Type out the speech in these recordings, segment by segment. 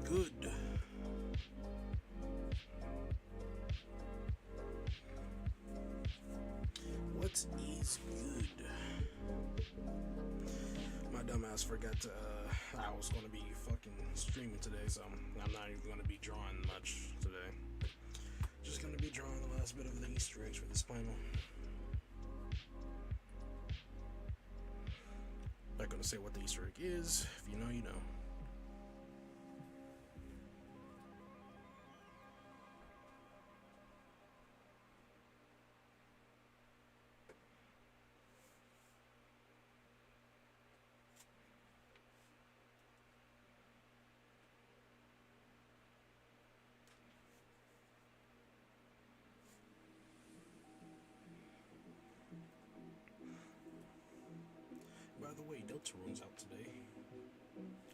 good? What is good? My dumbass forgot to. I was gonna be fucking streaming today, so I'm not even gonna be drawing much today. Just gonna be drawing the last bit of the Easter eggs for this panel. Not gonna say what the Easter egg is. If you know, you know. By the way, Deltarune's out today.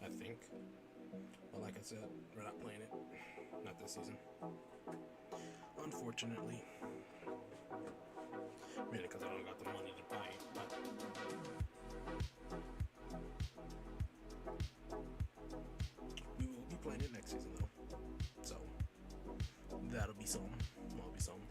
I think. But like I said, we're not playing it. Not this season. Unfortunately. Mainly because I don't got the money to buy it. But we will be playing it next season though. So that'll be some. That'll be some.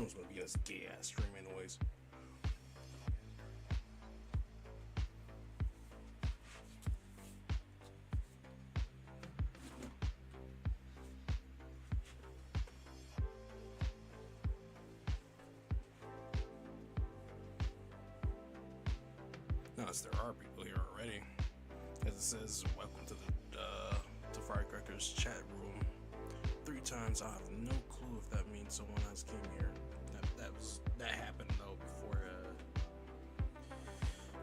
was gonna be this gay ass stream anyways. Notice there are people here already. As it says, welcome to the to Firecracker's chat room. 3 times. I have no clue if that means someone else came here. That happened though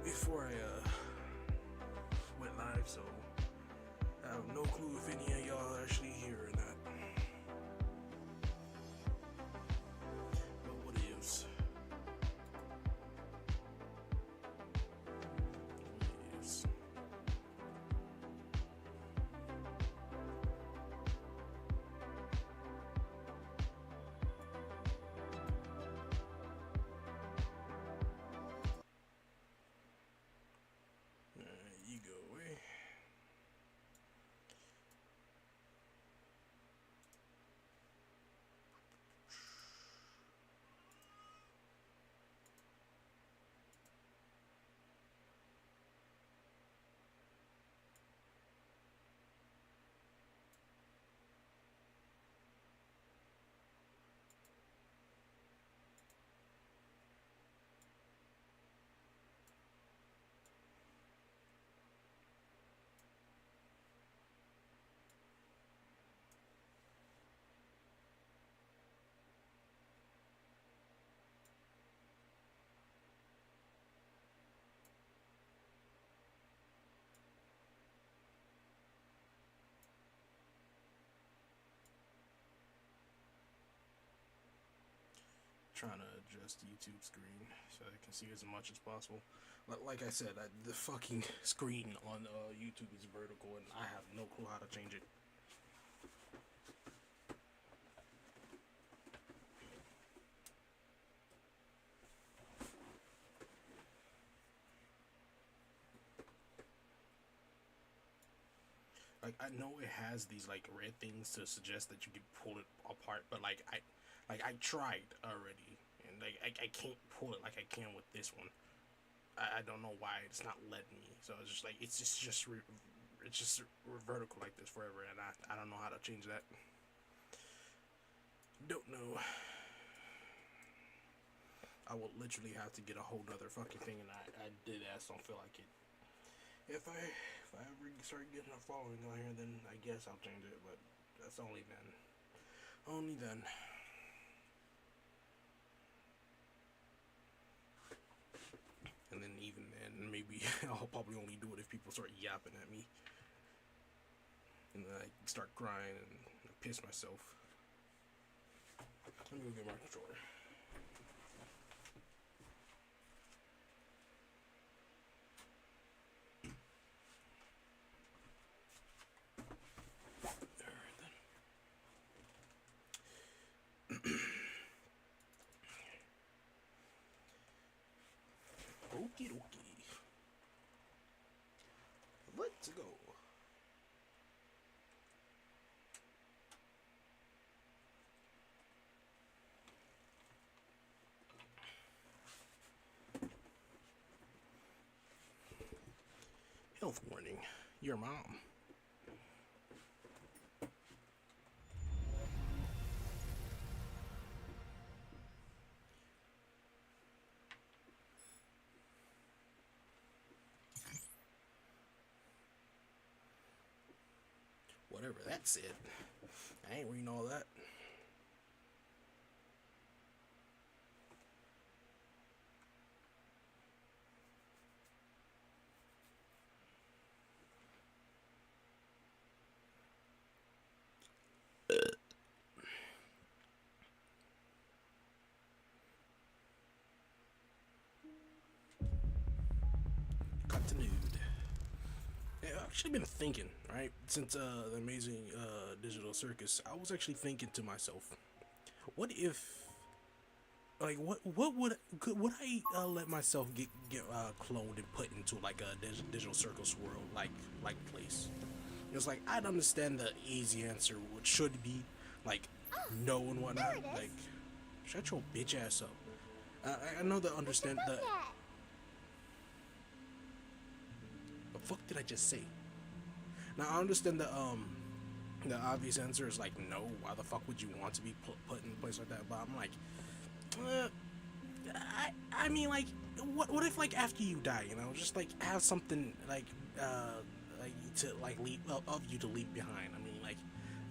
before I went live, so I have no clue if any of y'all are actually here or not. But what is? You go away. Trying to adjust the YouTube screen so I can see as much as possible. Like I said, the fucking screen on YouTube is vertical, and I have no clue how to change it. Like, I know it has these like red things to suggest that you can pull it apart, but like I tried already, and like I can't pull it like I can with this one. I don't know why it's not letting me. So it's just like it's just vertical like this forever, and I don't know how to change that. Don't know. I will literally have to get a whole other fucking thing, and I did ass don't feel like it. If I ever start getting a following on here, then I guess I'll change it, but that's only then. Only then. And then even then, maybe I'll probably only do it if people start yapping at me. And then I start crying and I piss myself. Let me go get my controller. Okie dokie. Let's go. Health warning. Your mom. Whatever that said. I ain't reading all that. Continued. I've actually been thinking, right, since the amazing digital circus. I was actually thinking to myself, what if, like, what would I let myself get cloned and put into like a digital circus world like place? It's like I'd understand the easy answer, which should be like no and whatnot, like Shut your bitch ass up. I know the understand the. The fuck did I just say? Now I understand the obvious answer is like no. Why the fuck would you want to be put in a place like that? But I'm like, uh, I mean like, what if like after you die, you know, just like have something like to like leave of you to leave behind. I mean like,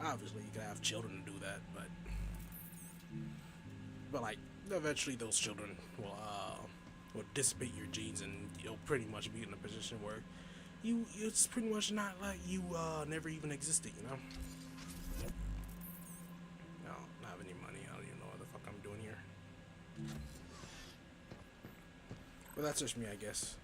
obviously you could have children to do that, but like eventually those children will dissipate your genes and you'll pretty much be in a position where it's pretty much not like you never even existed, you know. I don't have any money. I don't even know what the fuck I'm doing here. But that's just me, I guess.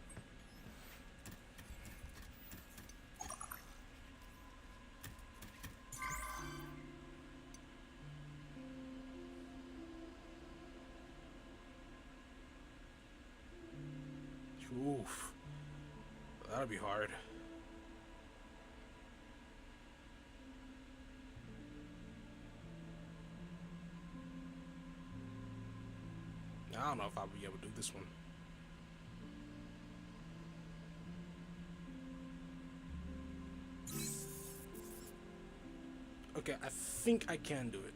Oof. That'll be hard. I don't know if I'll be able to do this one. Okay, I think I can do it.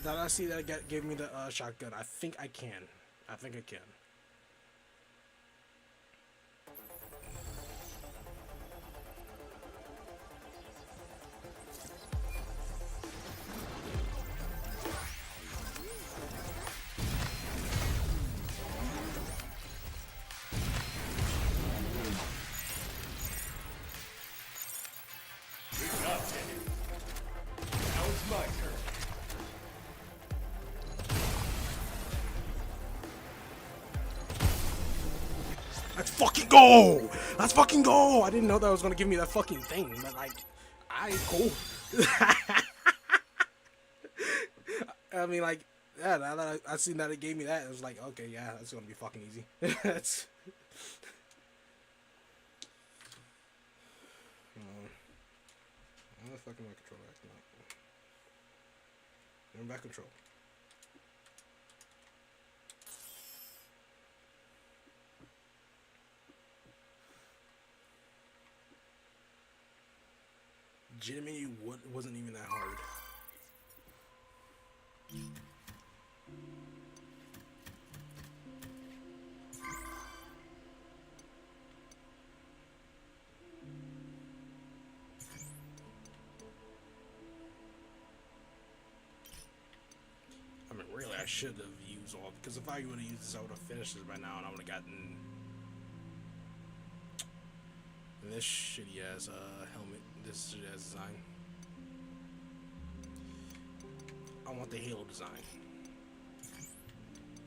That I see that gave me the shotgun. I think I can. I think I can. Now it's my turn. Let's fucking go! Let's fucking go! I didn't know that was gonna give me that fucking thing, but like, cool. I mean, like, yeah, now that I seen that it gave me that, it was like, okay, yeah, that's gonna be fucking easy. That's. How the fuck am I control acting up? I'm back control. Legitimately, wasn't even that hard. I mean, really, I should have used all, because if I would have used this, I would have finished this by now, and I would have gotten this shitty ass helmet, this shitty ass design. I want the Halo design.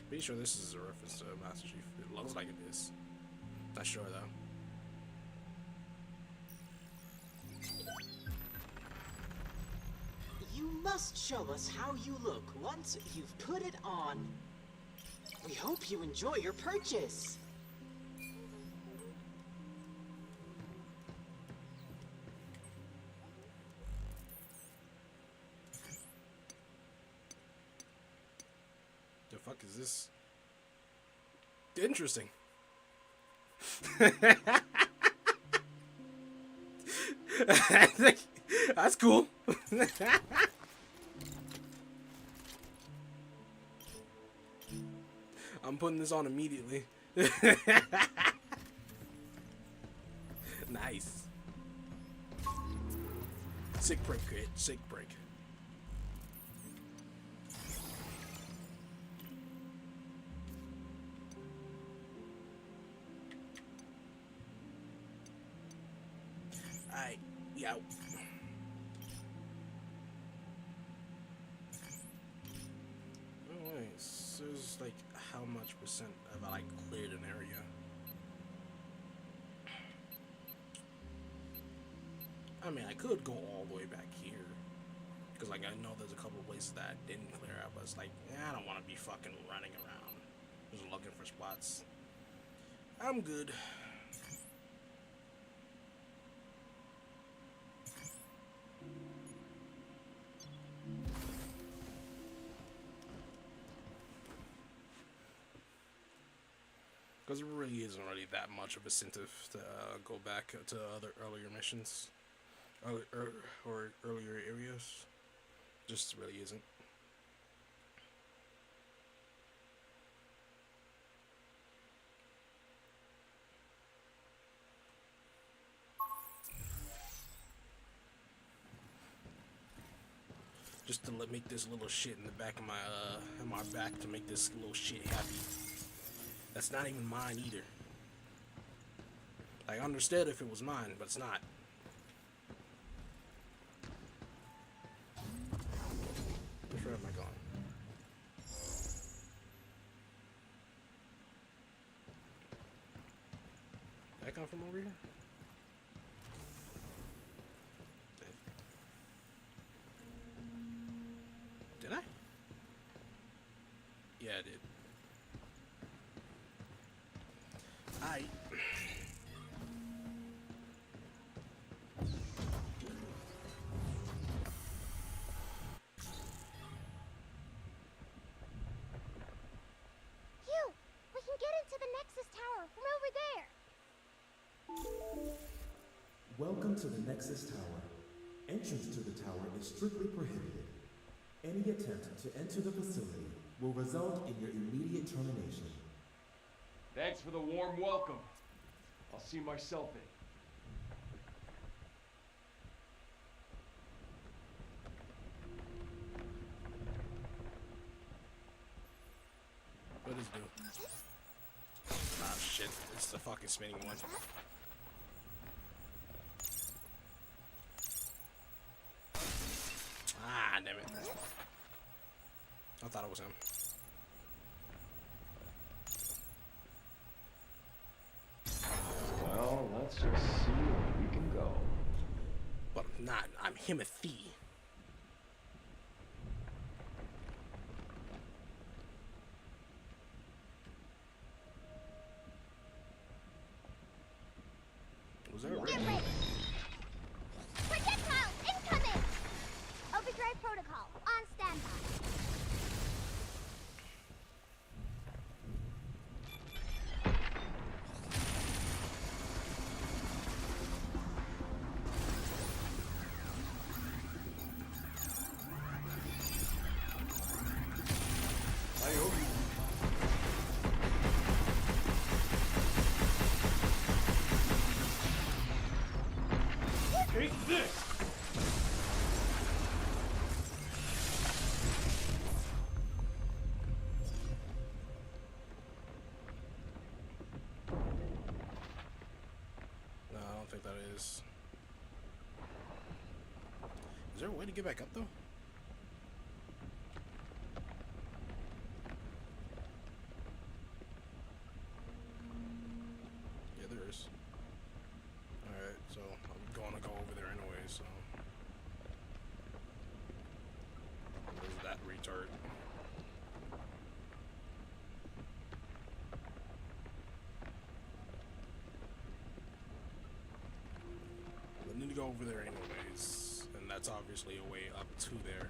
Pretty sure this is a reference to Master Chief. It looks like it is. Not sure though. You must show us how you look once you've put it on. We hope you enjoy your purchase. The fuck is this? Interesting. That's cool. I'm putting this on immediately. Nice. Sick break, kid. Sick break. Alright, we out. Oh wait, so it's like how much percent have I like cleared an area? I mean, I could go all the way back here, because like I know there's a couple of places that I didn't clear out, but it's like, I don't want to be fucking running around just looking for spots. I'm good. Because there really isn't really that much of incentive to go back to other earlier missions or earlier areas. Just really isn't. Just to make this little shit in the back of my back to make this little shit happy. That's not even mine either. I understood if it was mine, but it's not. Which way am I going? Did I come from over here? Did I? Yeah, I did. Alright. We can get into the Nexus Tower from over there. Welcome to the Nexus Tower. Entrance to the tower is strictly prohibited. Any attempt to enter the facility will result in your immediate termination. Thanks for the warm welcome. I'll see myself in. What is new? Ah, shit. It's the fucking spinning one. Ah, damn it. I thought it was him. Well, let's just see where we can go. But I'm not. I'm Himothy. Was that right? Get ready. Projectiles incoming! Overdrive protocol on standby. I hope you... Take this! No, I don't think that is. Is there a way to get back up though? Yeah, there is. Alright, so I'm going to go over there anyway, so. There's that retard. I need to go over there anyways, and that's obviously a way up to there.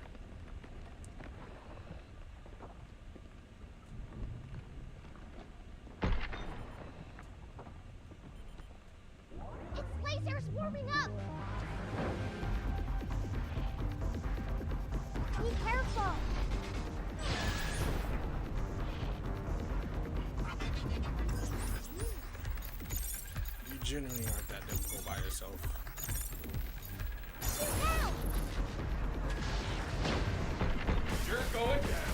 Its laser's warming up! Be careful! You generally aren't that difficult by yourself. Now! You're going down.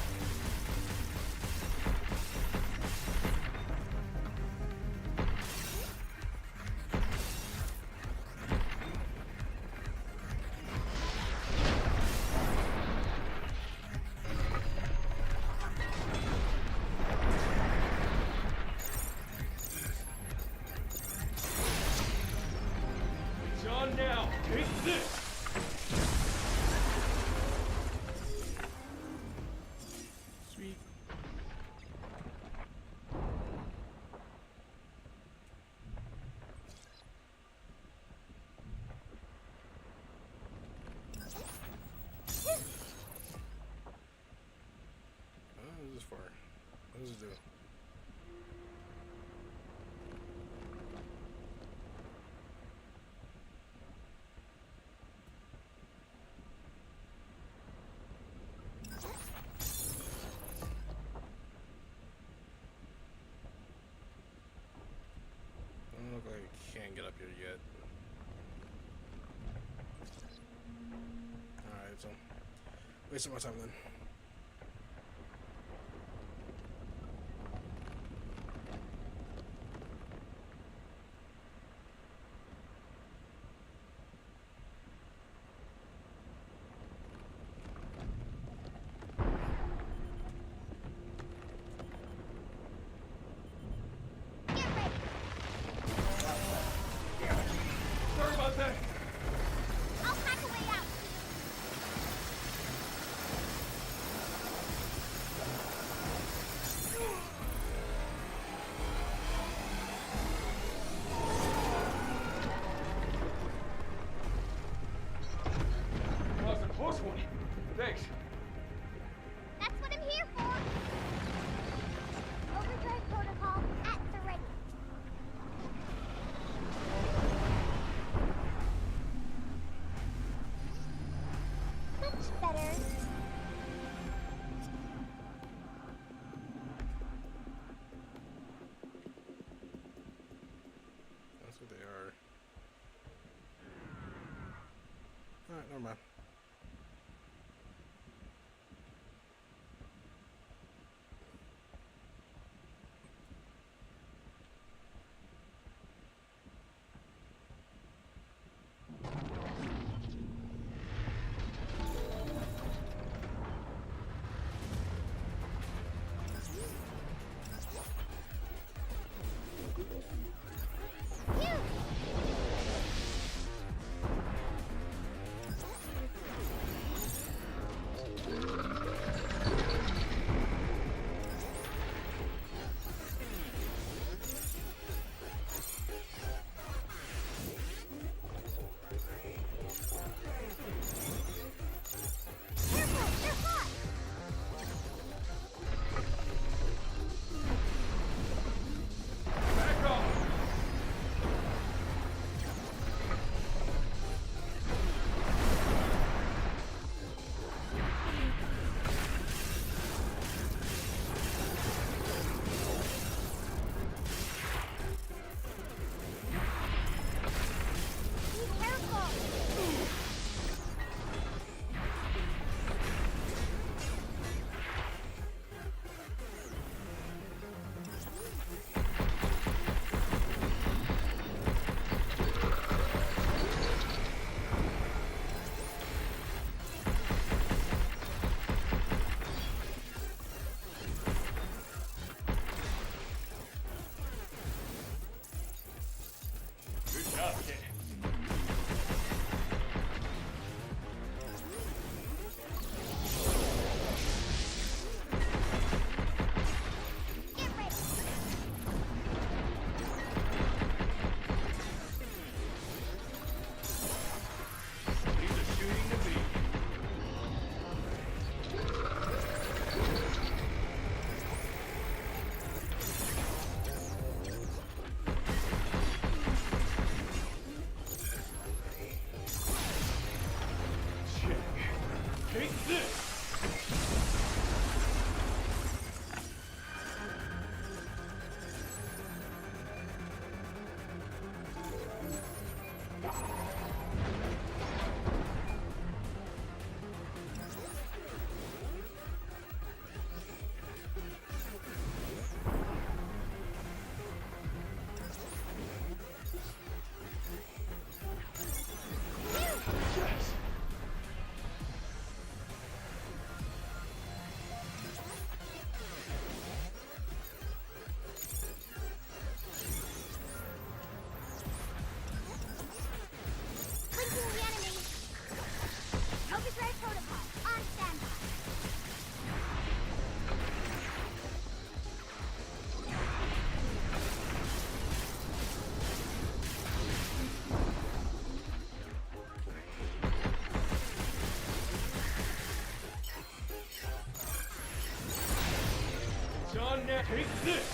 It's on now. Take this! Sweet. What is this for? What does it do? here yet. Alright, so wasting my time then. Get ready. Sorry about that. I'll hack a way out. That was a close one. Thanks. That's what I'm here for. Overdrive protocol at the ready. Much better. That's what they are. Alright, never mind. Phew. Careful, they're hot. Back off. Be careful. Good job, kid. Get ready. Leave the shooting to me. Check. Take this. Yes. Blinking the enemy. Overdrive protocol on standby. It's on now. Take this.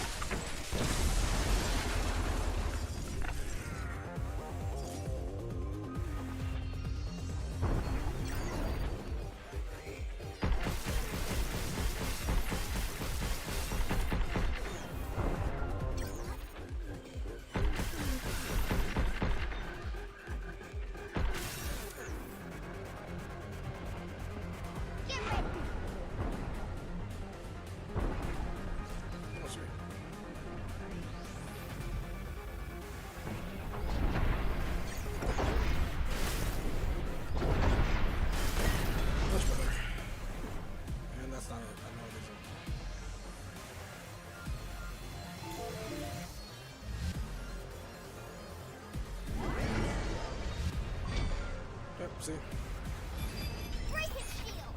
saying? Break his shield!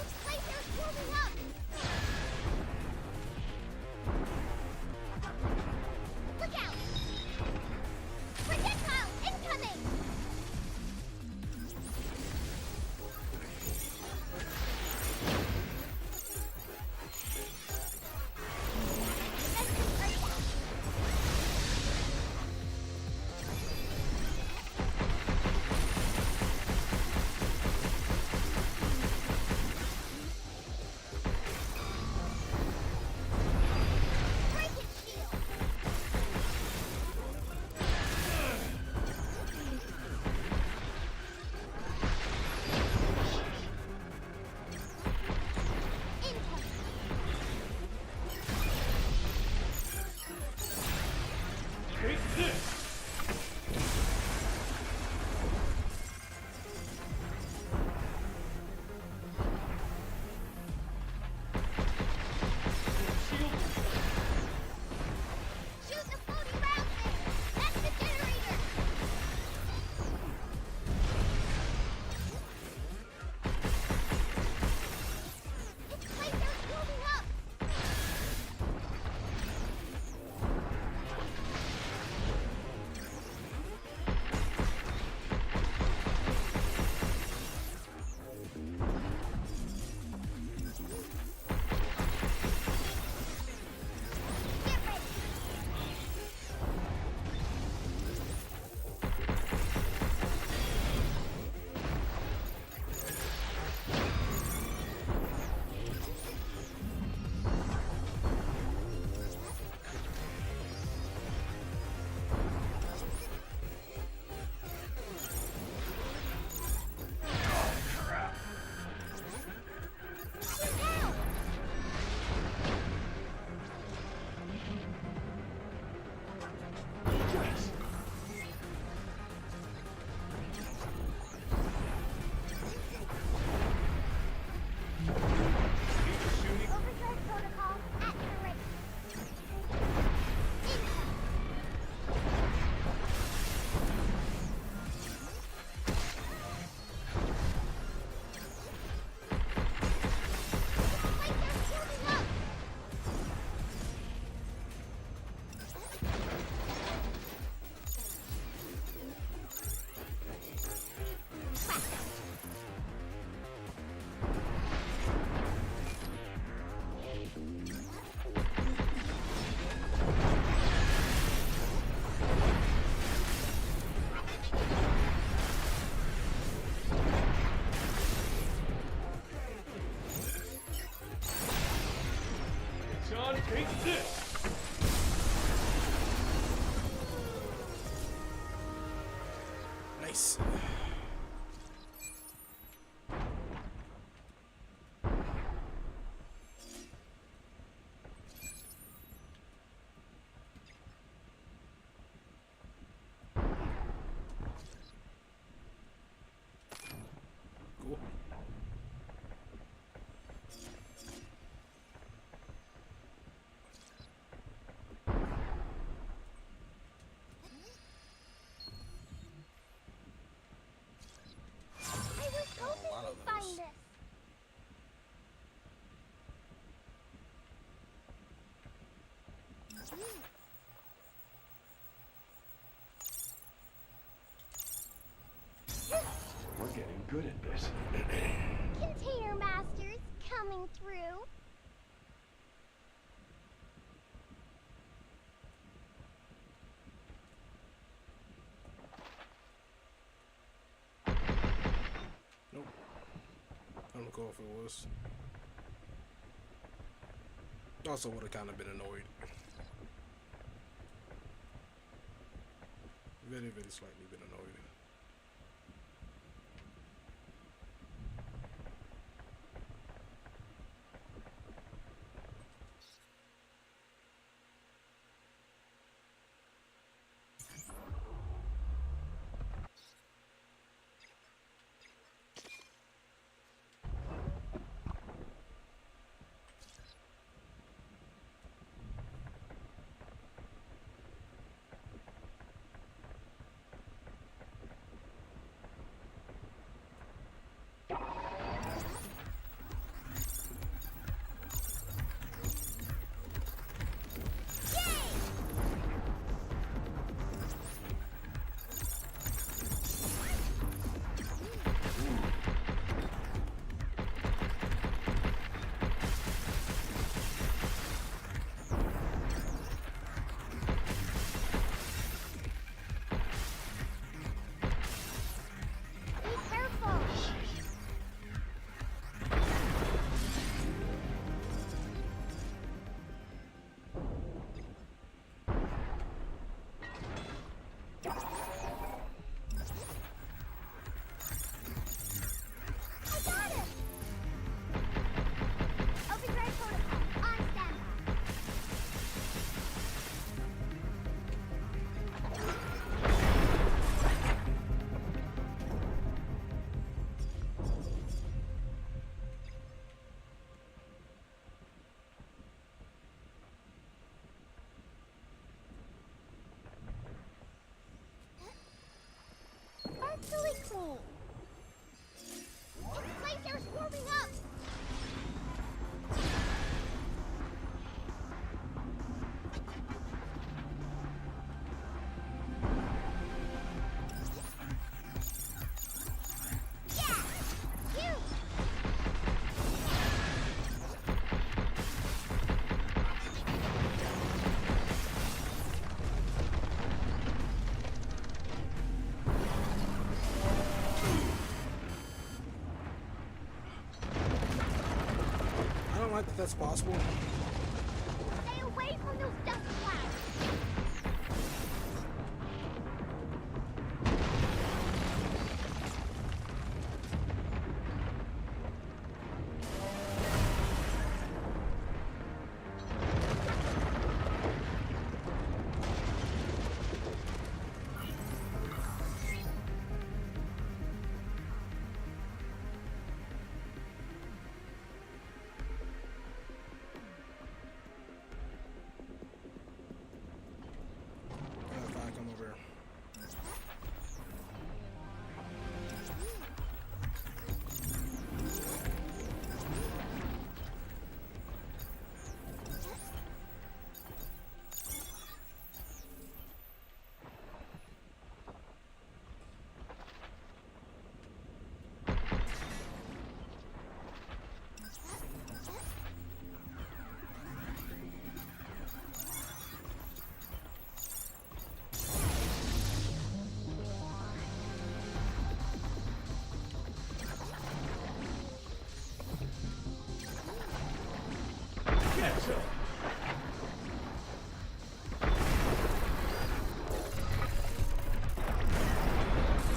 Its laser's warming up! Look out! Projectile incoming! Defenses ready. Break its shield! Incoming! Take this! Shield! Shoot the floating round thing! That's the generator! Its laser's warming up! Get ready! Shoot down! Yes! Shooting. Overdrive protocol at your ready. Incoming! Laser's warming up! John, take this! Nice. Cool. I was hoping lot of we'd find those. this. We're getting good at this. Container masters coming through. Nope. I don't recall if it was. Also would have kind of been annoyed. Very, very slightly been annoyed. careful! This place is warming up! Yeah! You! I don't like that that's possible. Stay away from those dust clouds! If I come over.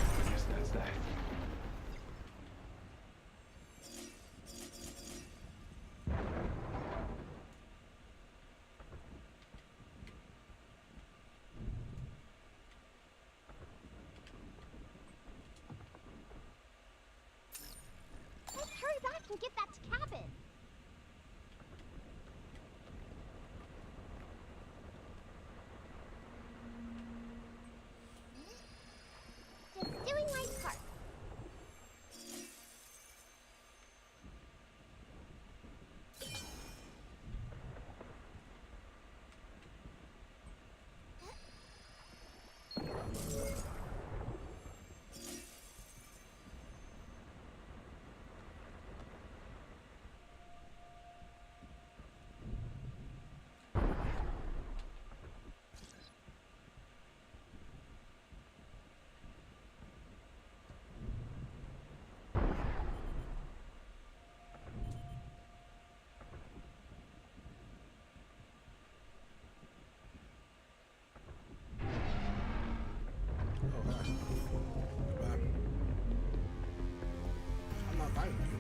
I guess that's that. Let's hurry back and get that cabin! Just doing my part. Oh, hi. Goodbye. I'm not fighting you.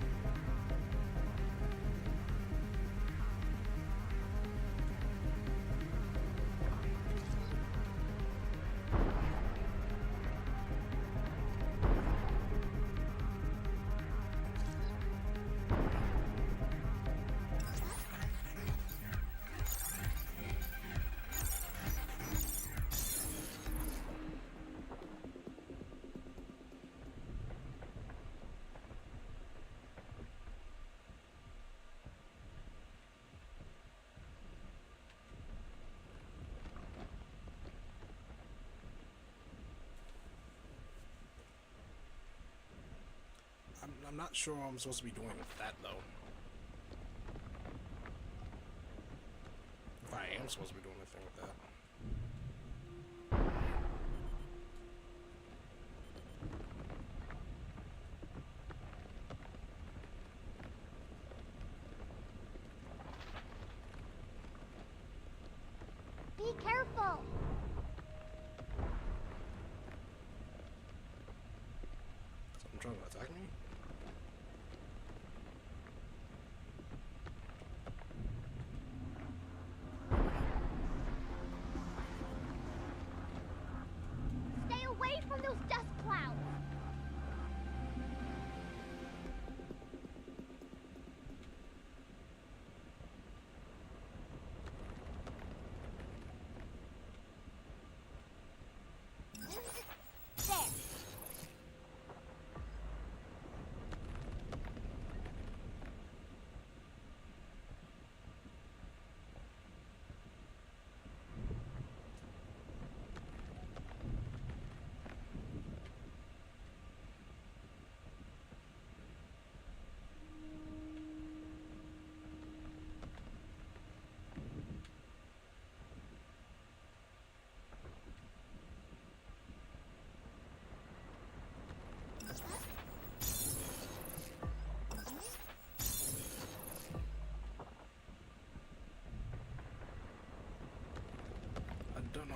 I'm not sure what I'm supposed to be doing with that, though. If I am supposed to be doing anything with that. Be careful! Something trying to attack me?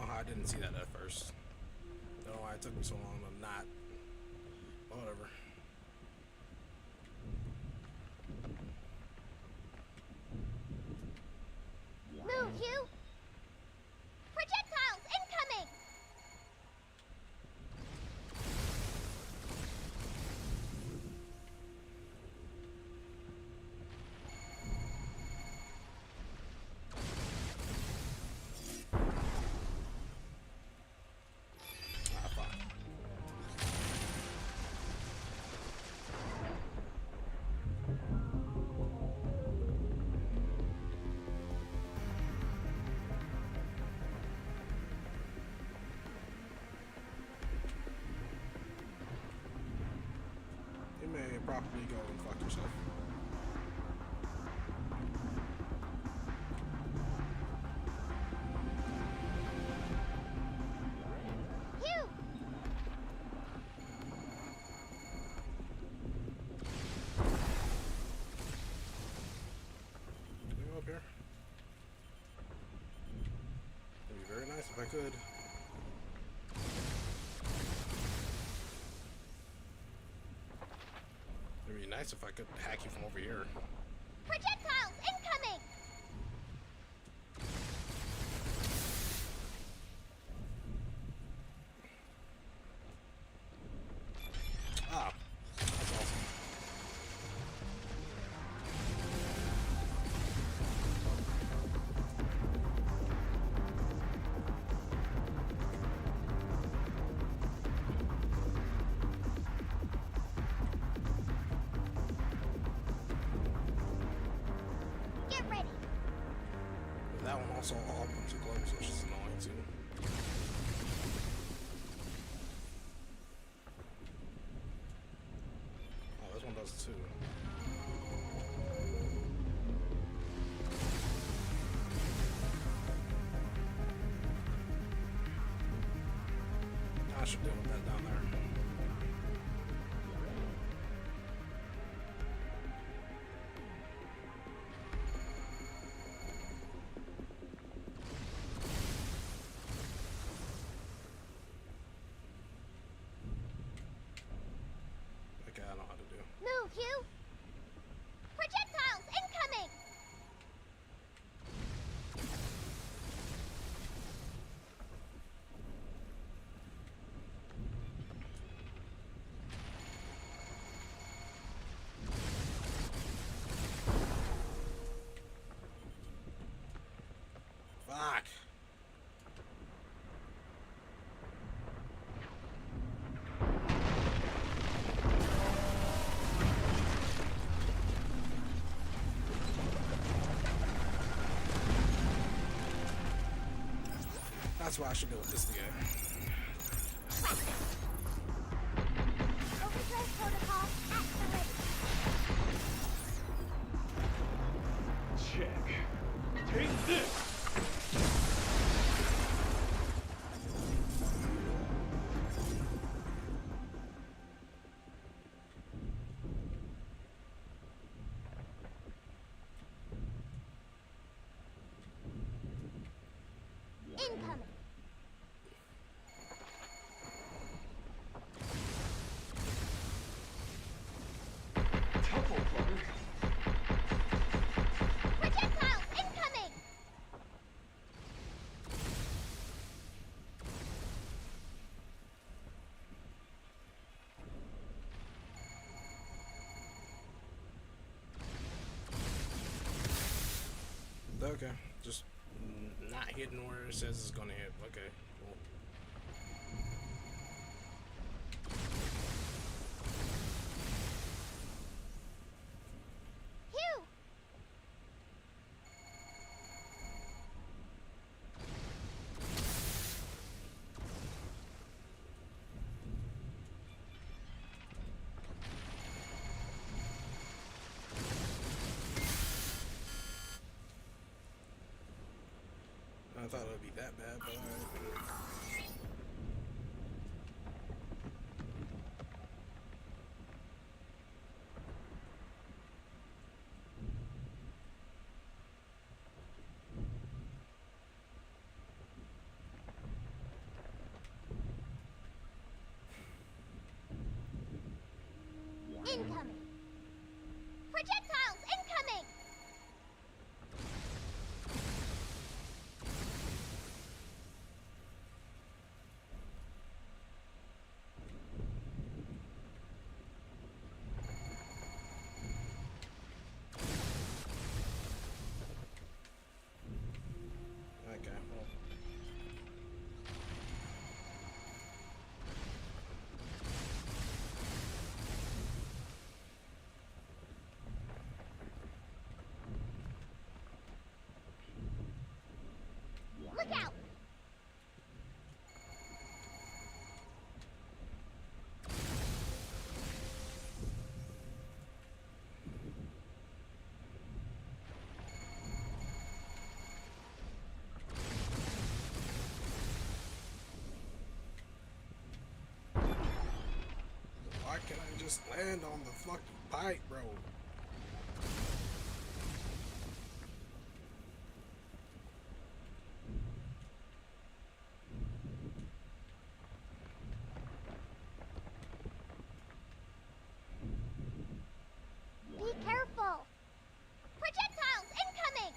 know how I didn't see that at first. I don't know why it took me so long to not. Whatever. Move, you! Projectiles incoming! Ah, fuck. You may probably go and fuck yourself. You! Can we go up here? It'd be very nice if I could. It'd be nice if I could hack you from over here. Projectiles incoming! Ah, that's awesome. Get ready! That one also all comes to close, which is annoying too. Oh, this one does too. I should deal with that down there. Okay, I know how to do. Move, you! Projectiles incoming! Fuck! That's why I should deal with this together. Overdrive protocol at the ready. Check. Take this! Incoming! Tough old bugger. Projectiles incoming! Okay, just not hitting where it says it's gonna hit. Okay, cool. You! I thought it would be that bad, but alright. Just land on the fucking pipe, bro. Be careful! Projectiles incoming!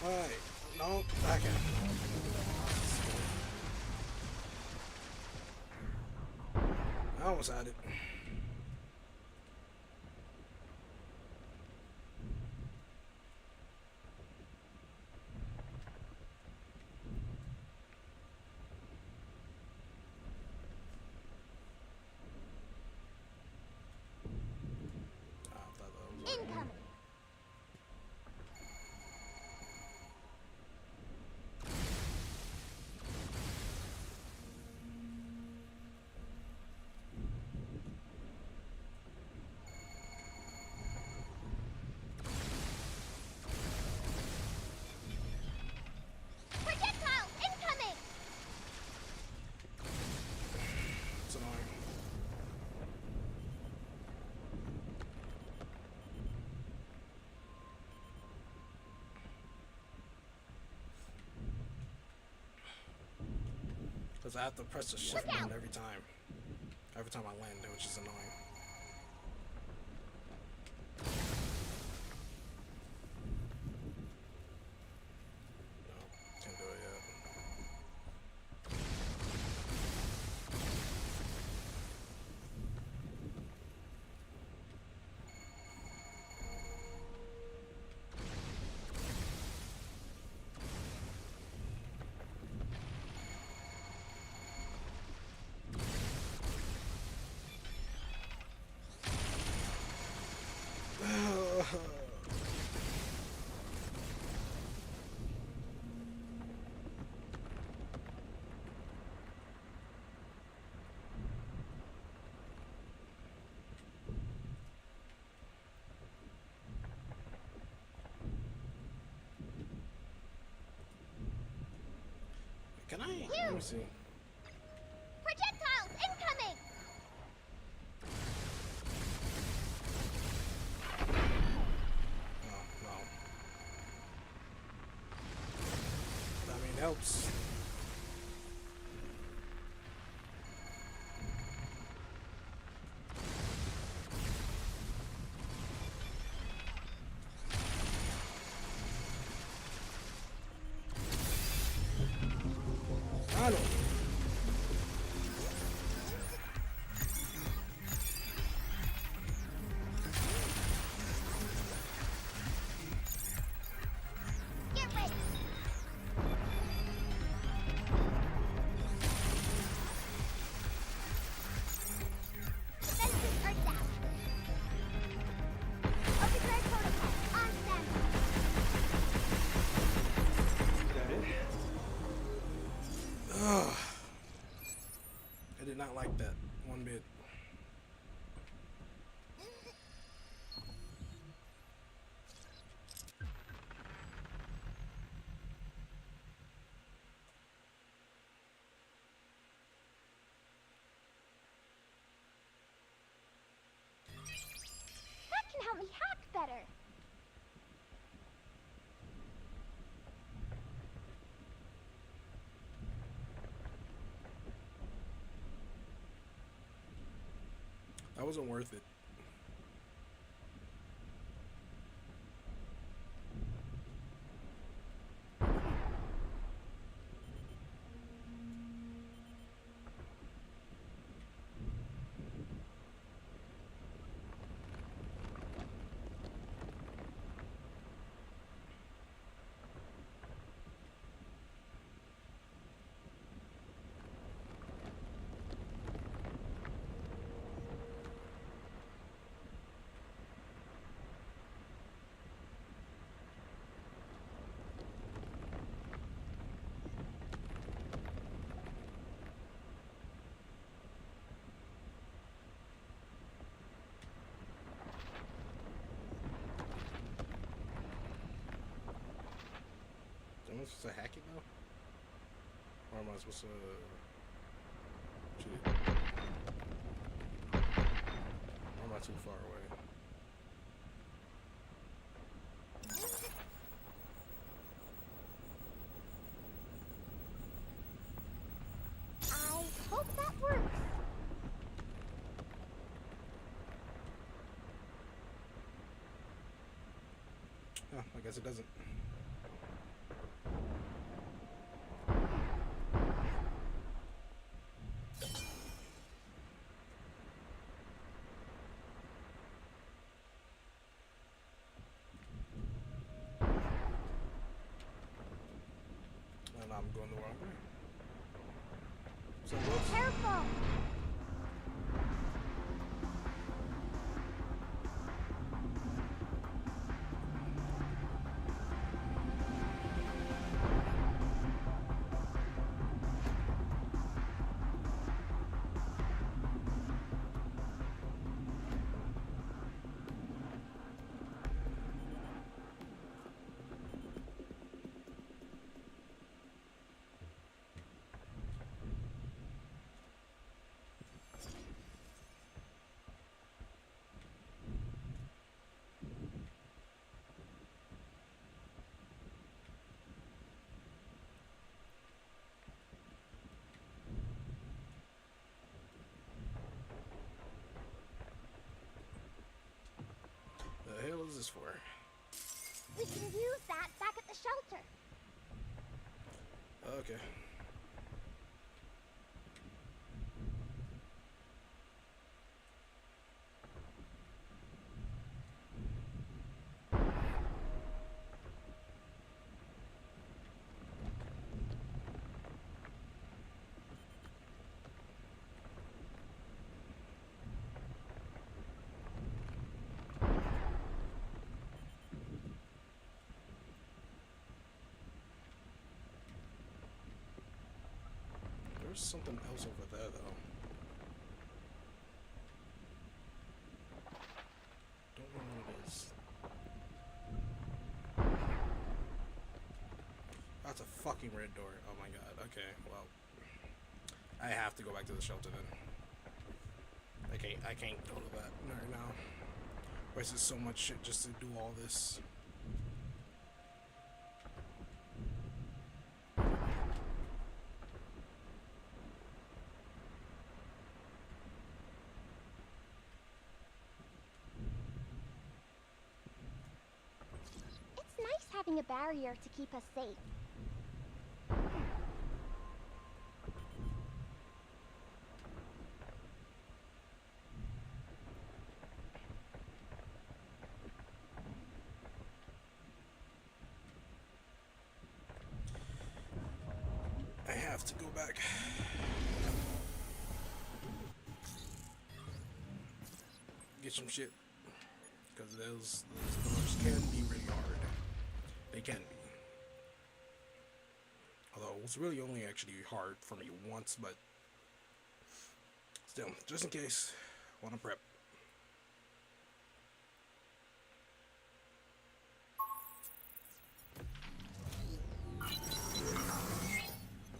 Alright. No, back out. I almost had it. I thought that was Incoming! Projectiles incoming! it's annoying. Because I have to press the shift Look out. button every time. Every time I land, which is annoying. No, can't do it yet. Can I? Let me see. Projectiles incoming! No, no. I mean, helps. I know. Get ready! Defenses are down. Overdrive protocol on standby. Is that it? Ugh. I did not like that one bit. That can help me hack better. That wasn't worth it. to hack it now? Or am I supposed to shoot it? Or am I too far away? I hope that works. Oh, I guess it doesn't. And I'm going the wrong way. So whoops. Careful! The hell is this for? We can use that back at the shelter. Okay. There's something else over there, though. Don't know what it is. That's a fucking red door. Oh my god. Okay, well, I have to go back to the shelter then. I can't go to that right now. Wasted so much shit just to do all this. It's nice having a barrier to keep us safe. I have to go back. Get some shit. Because those doors can be really hard. They can be. Although it was really only actually hard for me once, but still, just in case, want to prep.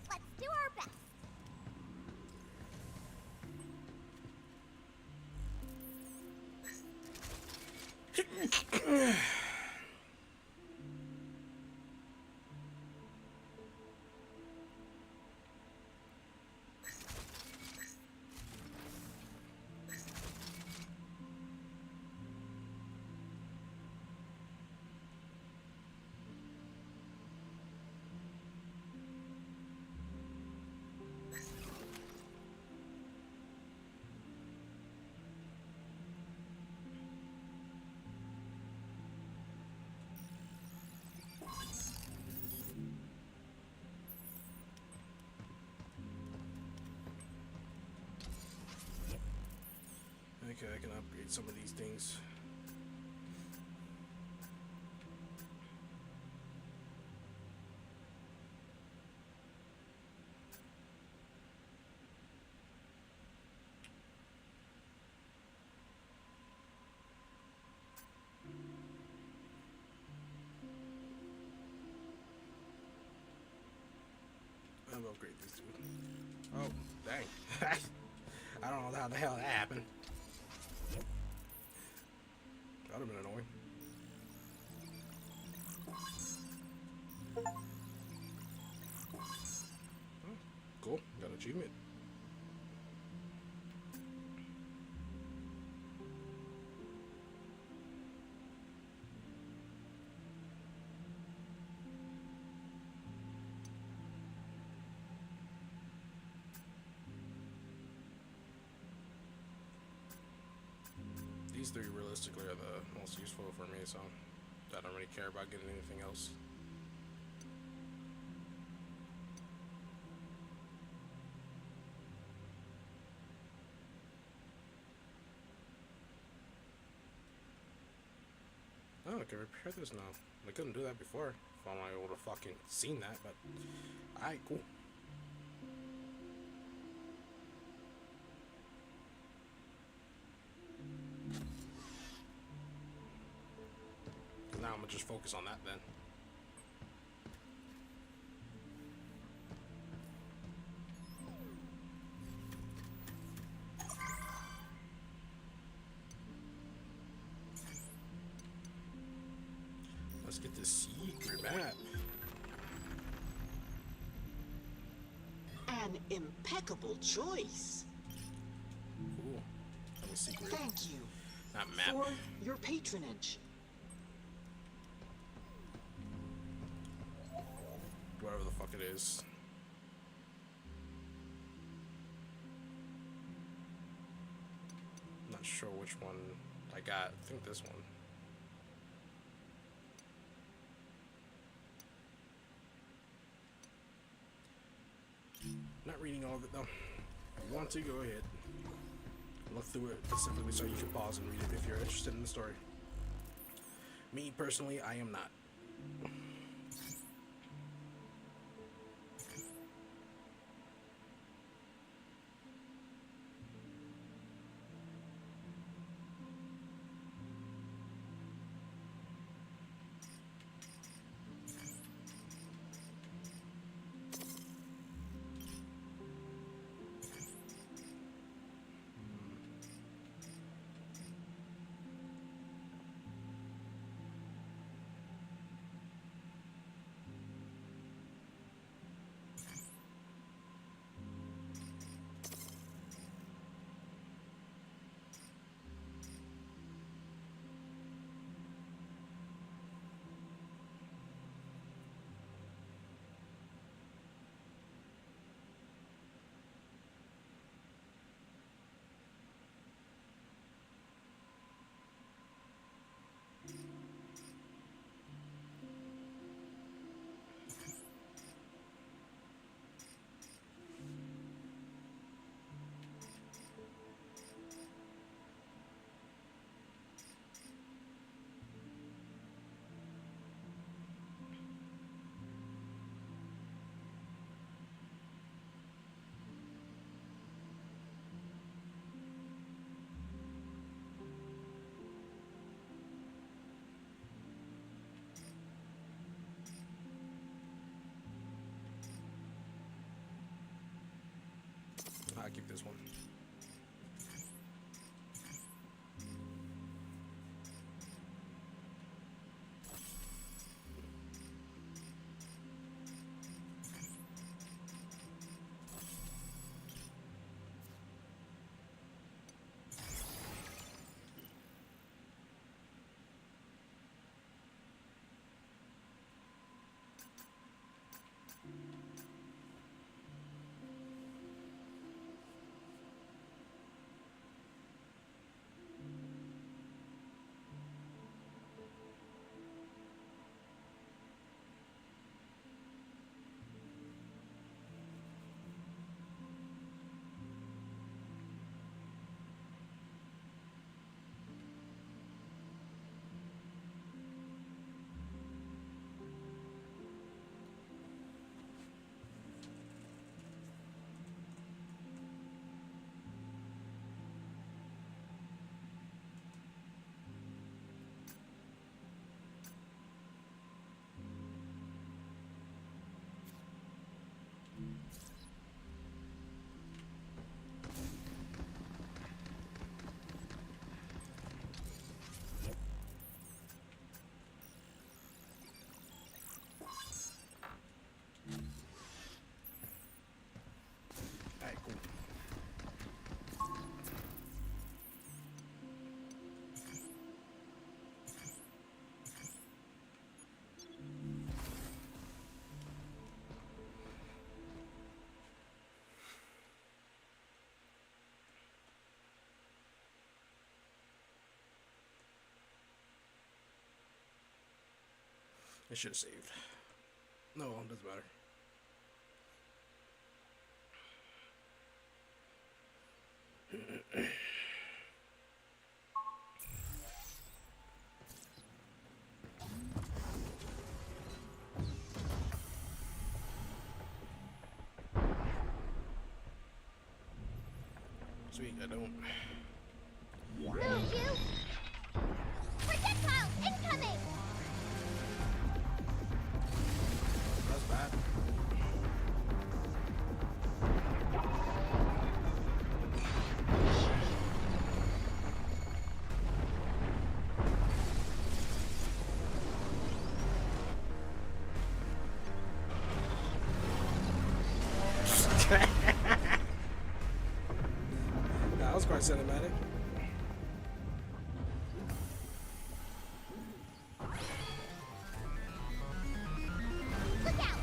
Let's do our best. Okay, I can upgrade some of these things. me upgrade this dude. Oh, dang. I don't know how the hell that happened. That would have been annoying. Oh, cool. Got an achievement. These three realistically are the most useful for me, so I don't really care about getting anything else. Oh, I can repair this now. I couldn't do that before. If I'm not able to fucking seen that, but alright, cool. Now I'm gonna just focus on that then. Let's get this secret map. An impeccable choice. Cool. Let me secret. Thank you Not map. for your patronage. Whatever the fuck it is. I'm not sure which one I got. I think this one. Not reading all of it though. If you want to, go ahead. Look through it specifically so you can pause and read it if you're interested in the story. Me personally, I am not. I should have saved. No, it doesn't matter. Sweet, I don't. Move, you! Projectile incoming! That's bad. That was quite cinematic. Look out!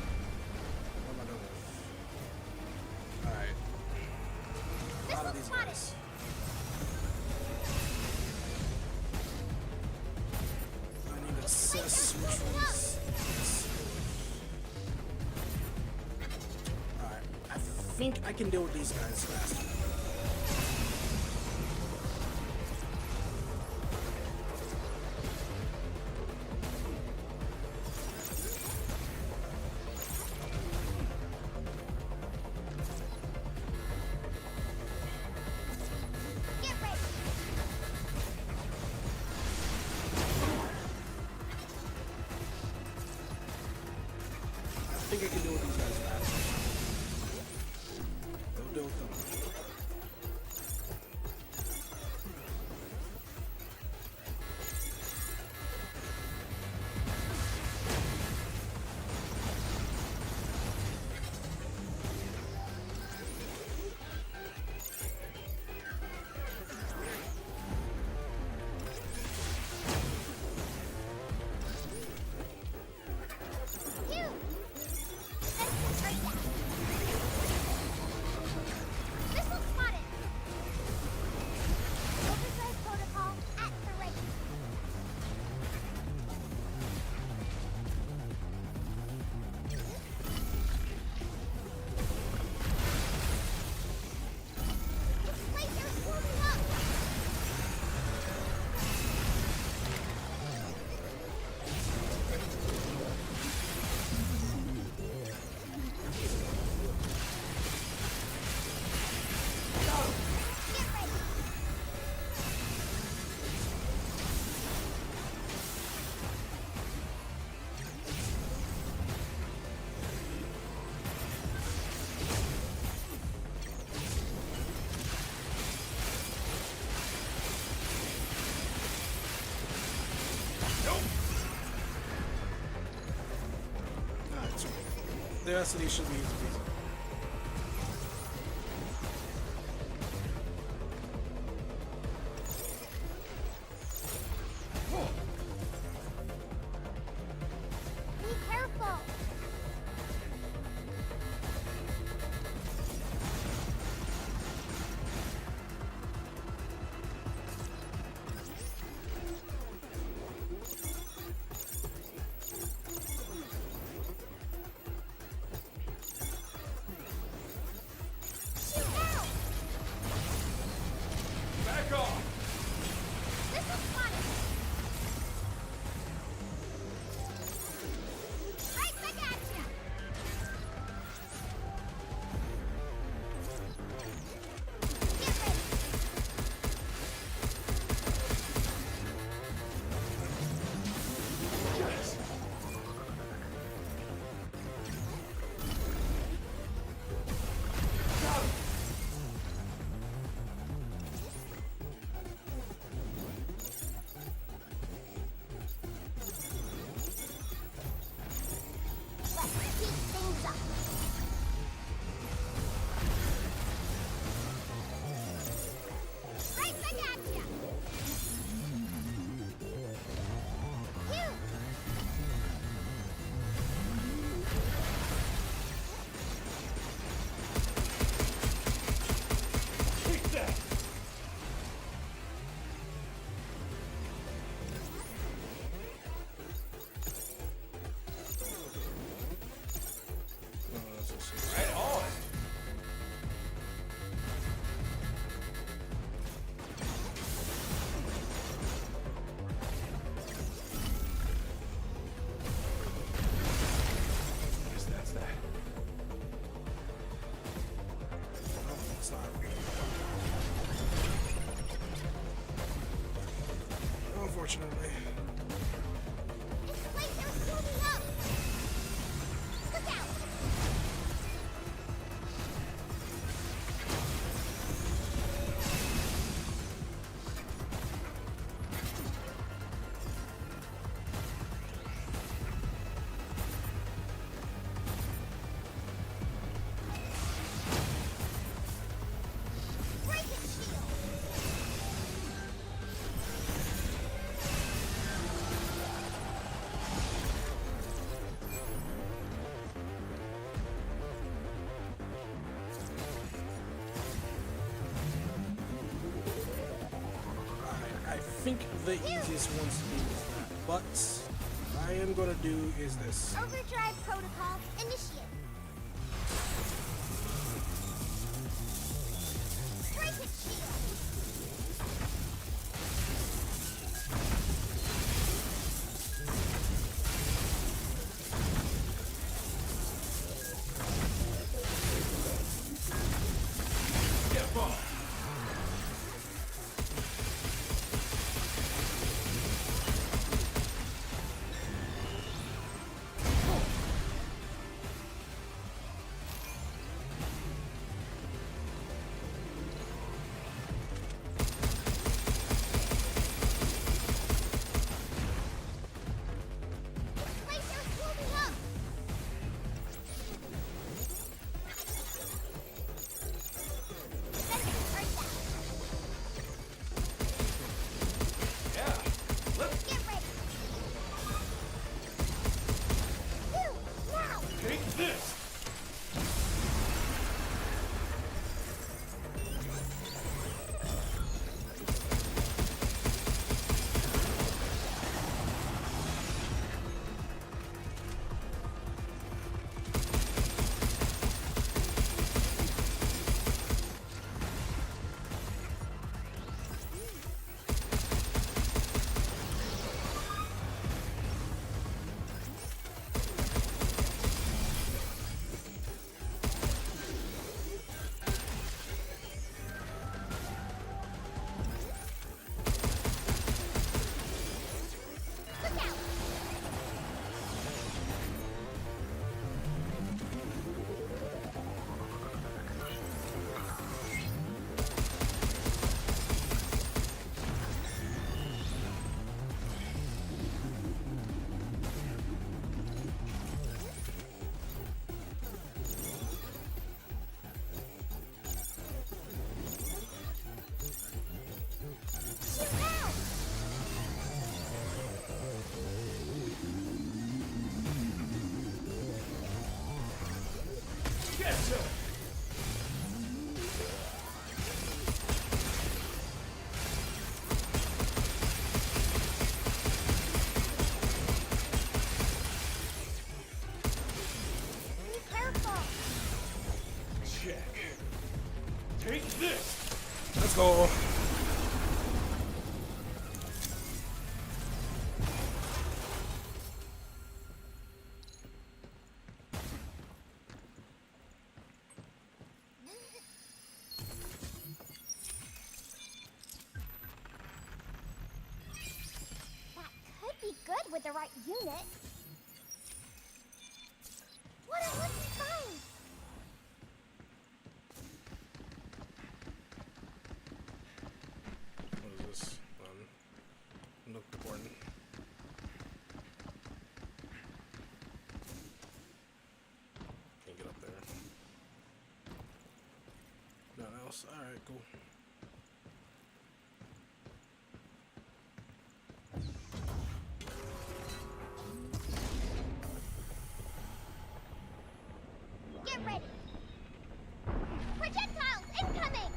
What am I doing? Alright. A lot of Missile these spotted! guys. I need to assess which ones. Alright. I think I can deal with these guys faster. Get ready! I think I can deal with these guys faster. Don't deal with them. You! Sensors are down. Missile spotted! Overdrive protocol at the ready. This laser is warming up! Get ready! Alright, so the rest of these should be easy peasy. Be careful! unfortunately. This place is moving up! Look out! Break it, shield! I think the easiest ones to do is that, but what I am gonna do is this. Overdrive protocol initiate. Break it, shield! Get by. This place is moving up! Defenses are down. Yeah. Let's Get ready! You, now! take this. Look out! Shoot out! Get to it. Be careful! Check. Take this. Let's go. That could be good with the right unit. What a lucky find! What is this? Look important. Can't get up there. Nothing else? Alright, cool. Get ready! Projectiles incoming!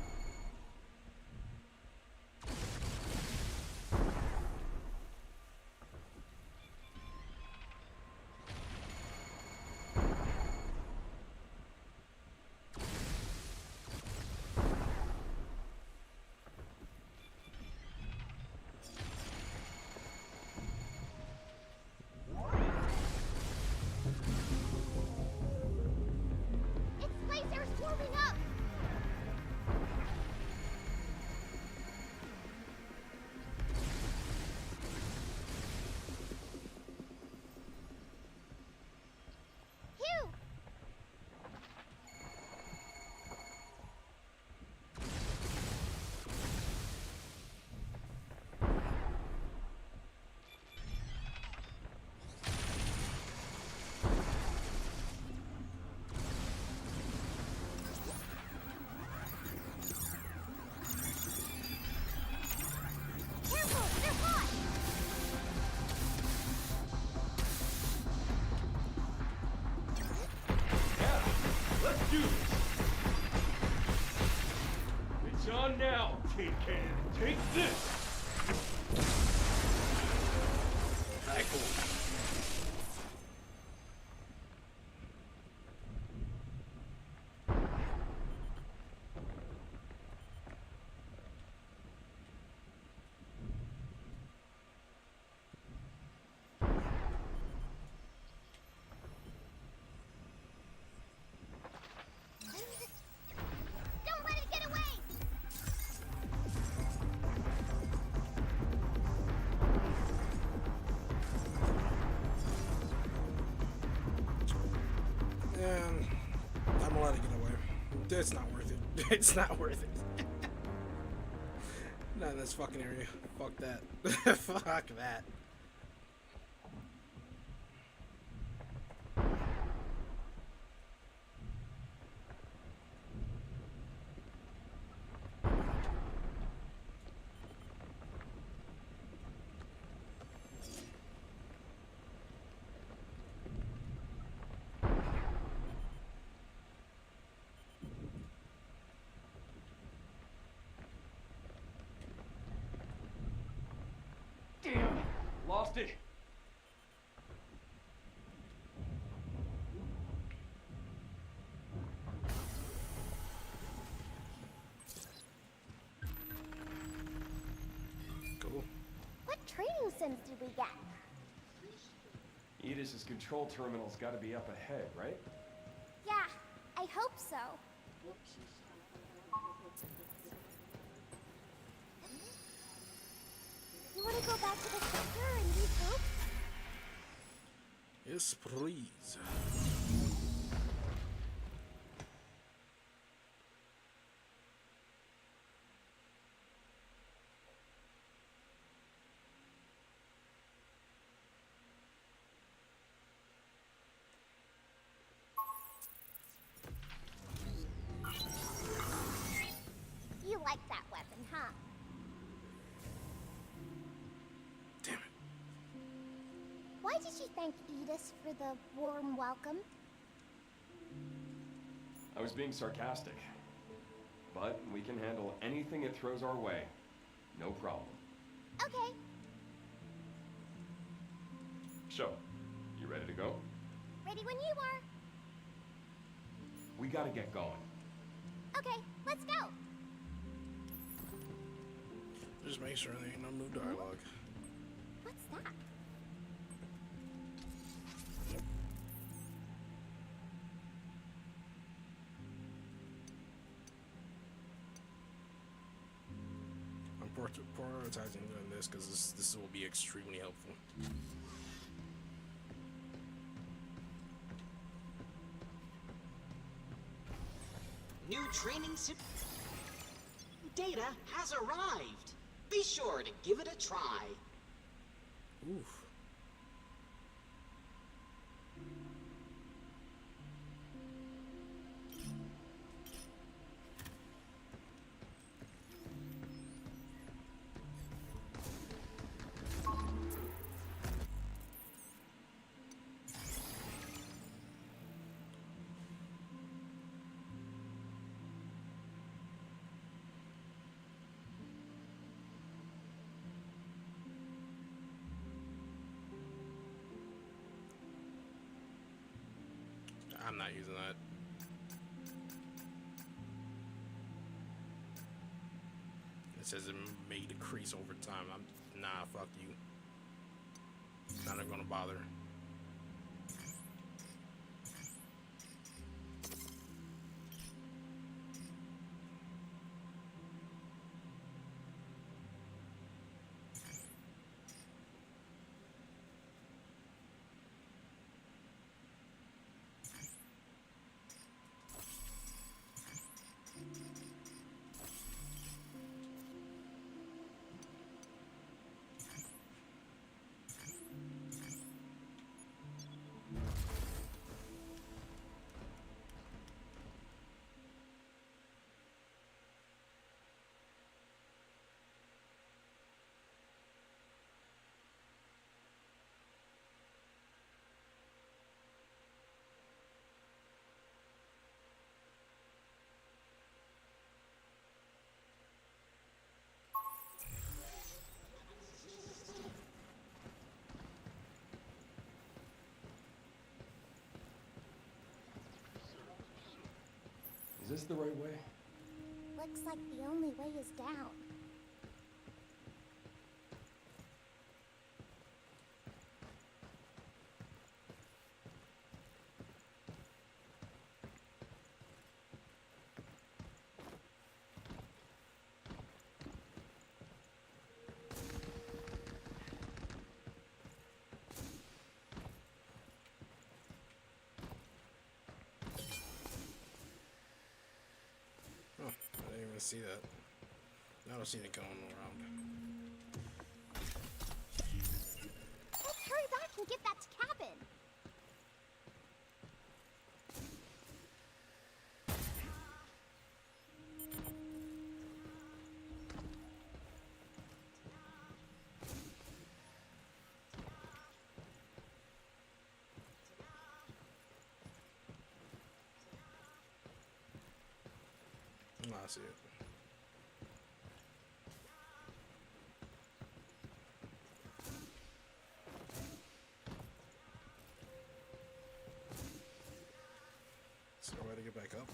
It's not worth it. It's not worth it. Not in this fucking area. Fuck that. Fuck that. Damn! Lost it! Cool. What training sims did we get? Edis's control terminal's gotta be up ahead, right? Yeah, I hope so. You want to go back to the center and regroup? Yes, please. You like that weapon, huh? Damn it. Why did you thank Edis for the warm welcome? I was being sarcastic. But we can handle anything it throws our way. No problem. Okay. So, you ready to go? Ready when you are. We gotta get going. Okay, let's go. Just make sure there ain't no new dialogue. What's that? I'm prioritizing doing this because this will be extremely helpful. New training sim data has arrived. Be sure to give it a try. Oof. I'm not using that. It says it may decrease over time. Nah, fuck you. Not even gonna bother. Is this the right way? Looks like the only way is down. see that. I don't see it going around. Let's hurry back and get that cabin. No, I see it. Is there a way to get back up?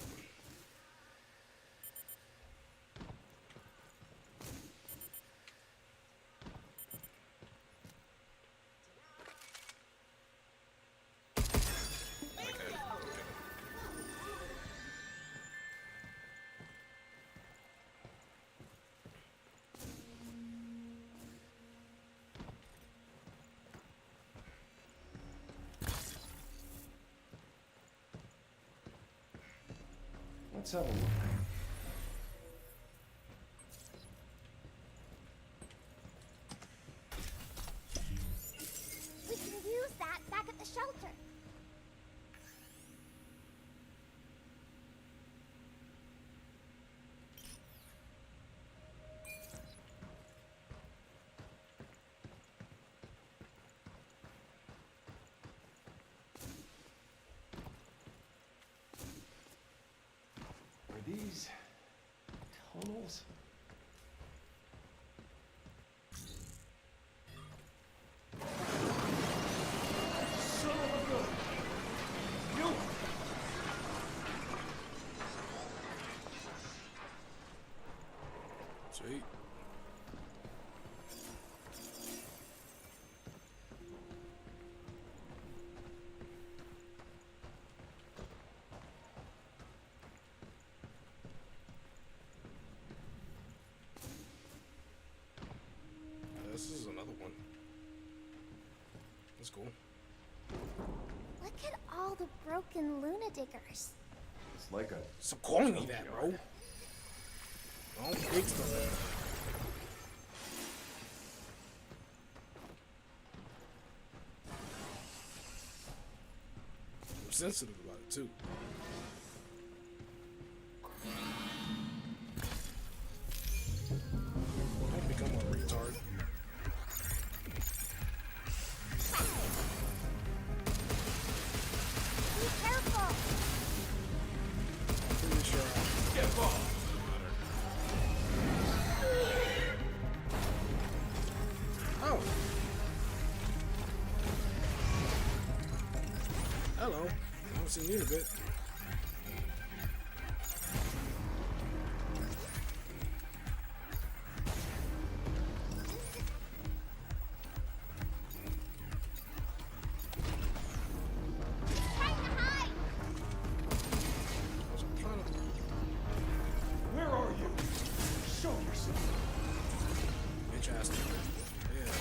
Okay. Let's have a look. We can use that back at the shelter. Are these tunnels? Son of a gun! You! Sweet. This is another one. That's cool. Look at all the broken Luna diggers. It's like a Stop calling me that, bro. Don't fix them. I'm sensitive about it too. Don't become a retard. Be careful. I'm pretty sure get involved. Oh. Hello. I haven't seen you in a bit. Time to hide. I was trying to. Where are you? Show yourself. Interesting. Yeah.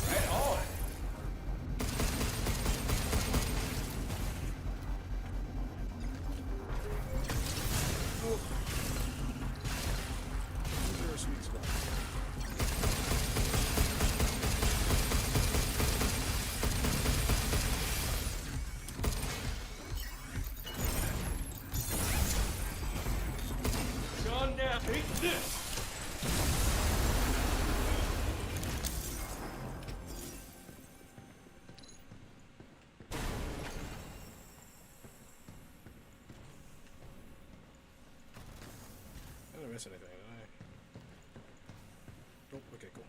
Right on. Is there a sweet spot? John, now take this. I didn't miss anything, did I? Nope. Okay, cool.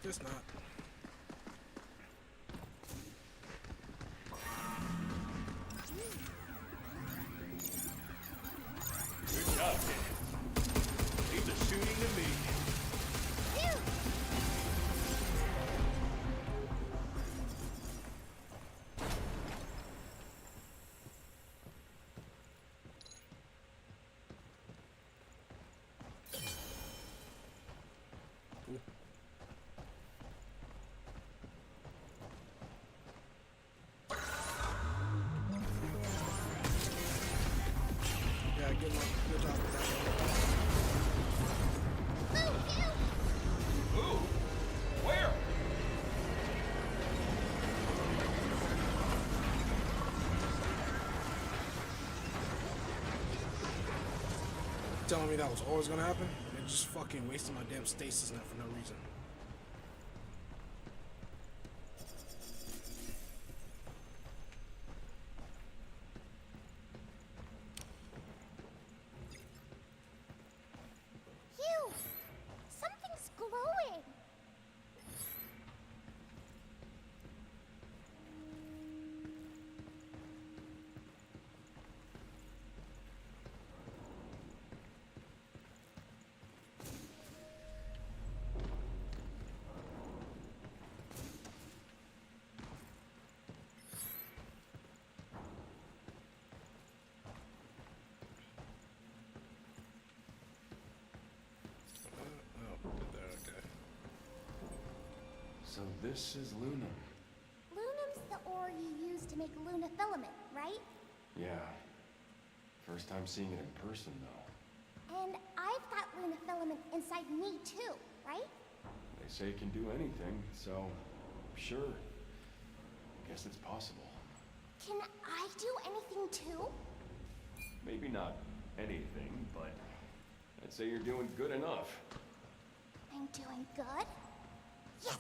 Guess not. Good job, kid. Leave the shooting to me. Yeah, good job with that. Ooh, where? Telling me that was always gonna happen? And just fucking wasting my damn stasis net for no reason. Hugh! Something's glowing! Okay. So this is Luna. Lunum's the ore you use to make lunafilament, right? Yeah. First time seeing it in person, though. And I've got lunafilament inside me too, right? They say it can do anything, so sure. Guess it's possible. Can I do anything too? Maybe not anything, but I'd say you're doing good enough. I'm doing good? Yes!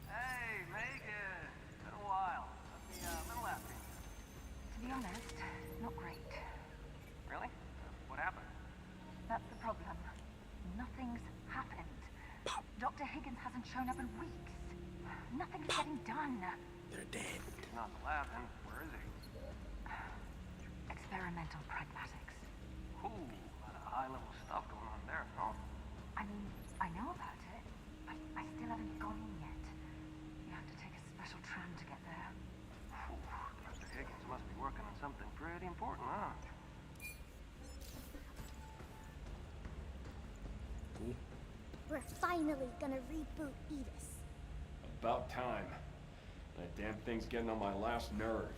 Hey, Megan. Been a while. Let me, a little after you. To be honest, not great. Really? What happened? That's the problem. Nothing's happened. Dr. Higgins hasn't shown up in weeks. Nothing's getting done. They're dead. He's not in the lab, then. Where is he? Experimental pragmatics. Ooh, a lot of high-level stuff going on there, no? I mean, I know about it, but I still haven't gone in yet. You have to take a special tram to get there. Ooh, Dr. Higgins must be working on something pretty important, huh? Cool. We're finally gonna reboot Edis. About time. That damn thing's getting on my last nerve.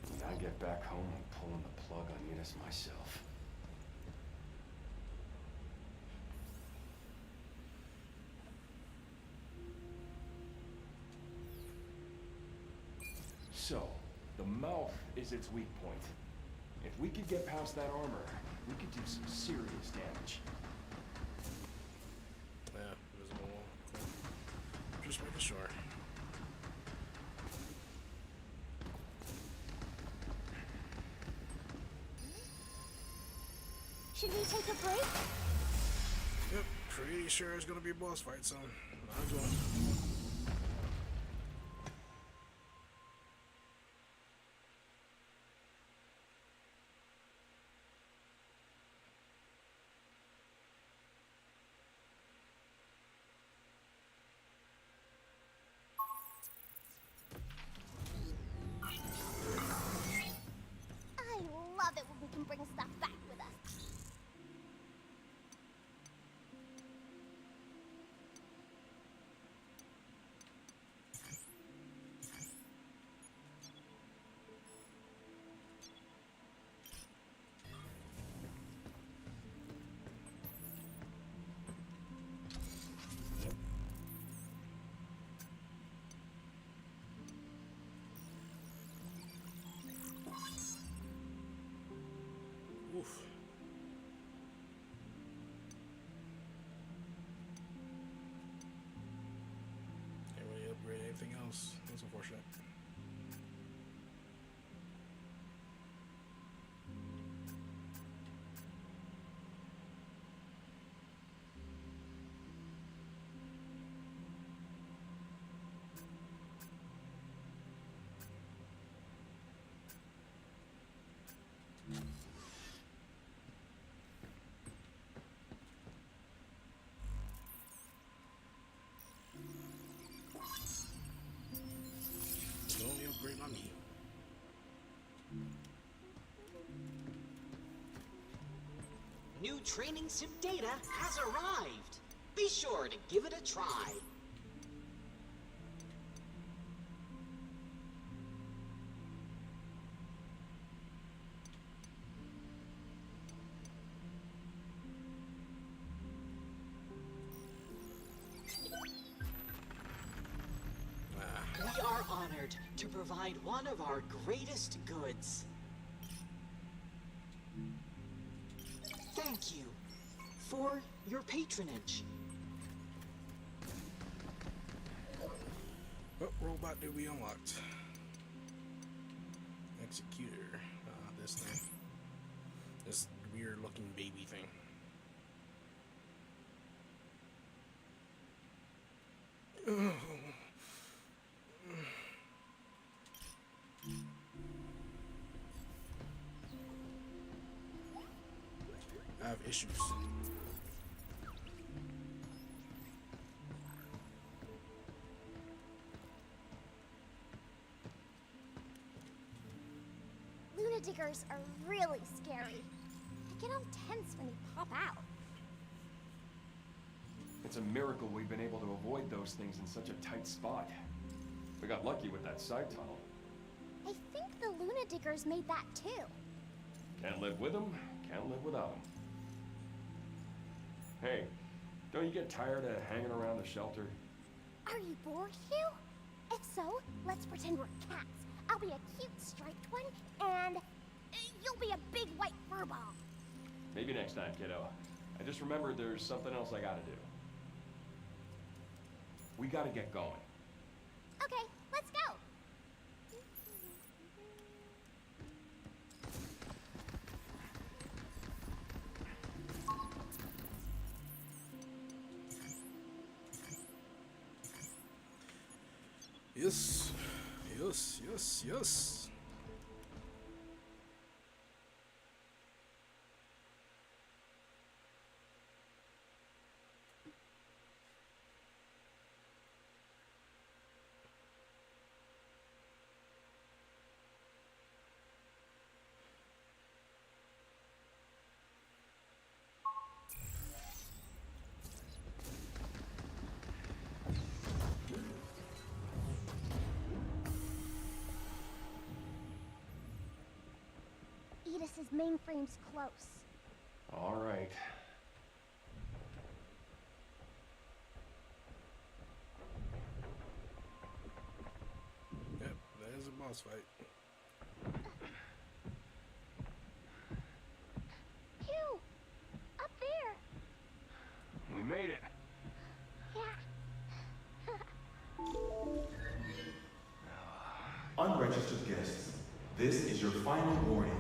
When I get back home, I'm pulling the plug on Eunice myself. So, the mouth is its weak point. If we could get past that armor, we could do some serious damage. Yeah, visible wall. Cool. Just making sure. Should we take a break? Yep, pretty sure it's gonna be a boss fight soon. Might as well. I love it when we can bring stuff back with us. new training sim data has arrived. Be sure to give it a try. We are honored to provide one of our greatest goods. Thank you for your patronage. What robot did we unlock? Executor. This thing. This weird looking baby thing. I have issues. Luna diggers are really scary. I get all tense when they pop out. It's a miracle we've been able to avoid those things in such a tight spot. We got lucky with that side tunnel. I think the Luna diggers made that too. Can't live with them, can't live without them. Hey, don't you get tired of hanging around the shelter? Are you bored, Hugh? If so, let's pretend we're cats. I'll be a cute striped one, and you'll be a big white furball. Maybe next time, kiddo. I just remembered there's something else I gotta do. We gotta get going. Okay, let's go. Yes, yes, yes, yes. Edis's mainframe's close. All right. Yep, that is a boss fight. Hugh! Up there! We made it. Yeah. Unregistered guests, this is your final warning.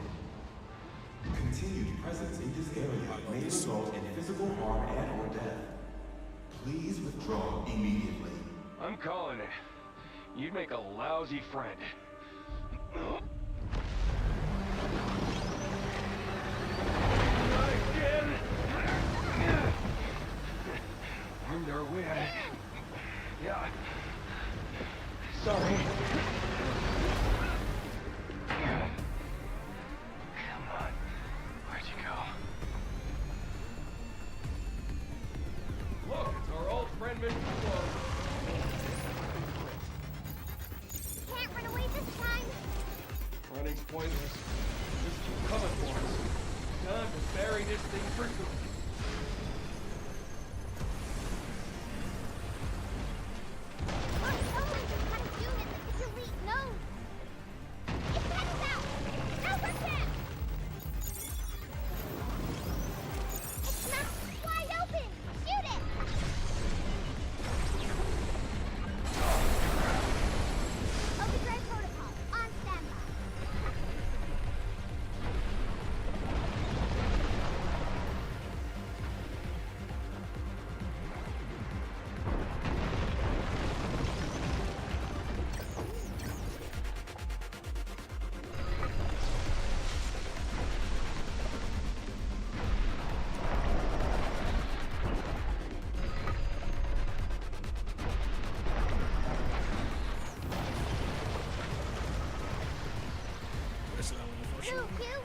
Continued presence in this area may result in physical harm and/or death. Please withdraw immediately. I'm calling it. You'd make a lousy friend. Not again! Underwear. Yeah. Sorry. Come on. Where'd you go? Look, it's our old friend, Mr. Close. Can't run away this time. Running's pointless. Just keep coming for us. Time to bury this thing for good. Look, someone just had a unit that could delete nodes. It's headed out. Over camp. It's smashed wide open. Shoot it. Overdrive protocol on standby. Rest of that one for Hugh, sure. Hugh.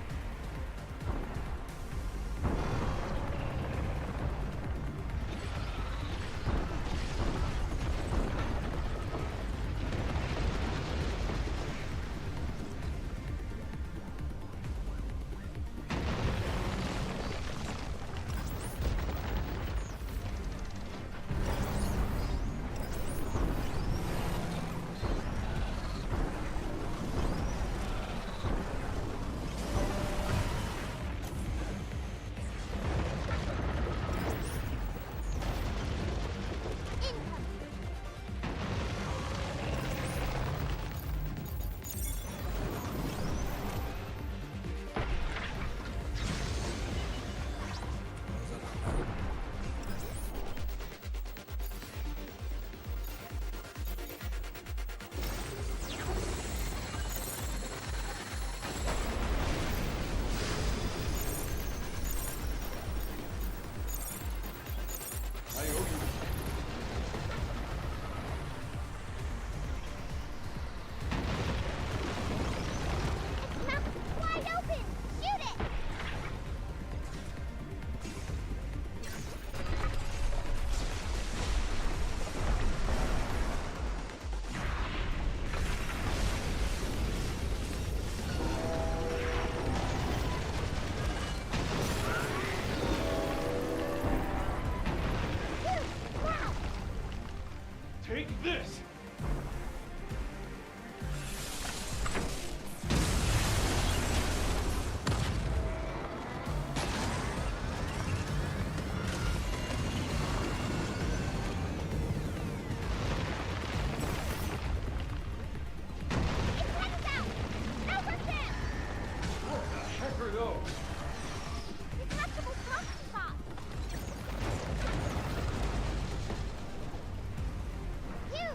this! What the heck are those? Detectable smoke spots. You!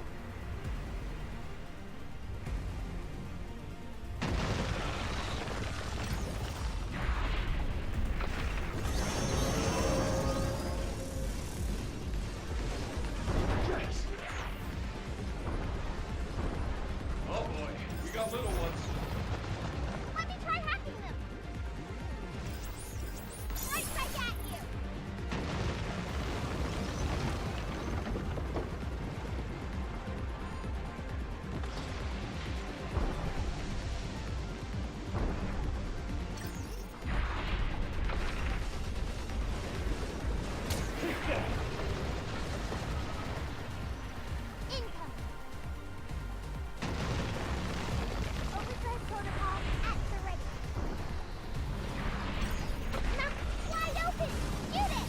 Yes! Oh boy, we got little ones. Let me try hacking them. Right back at you. Take that! Incoming. Overdrive protocol at the ready. Mouth wide open. Shoot it.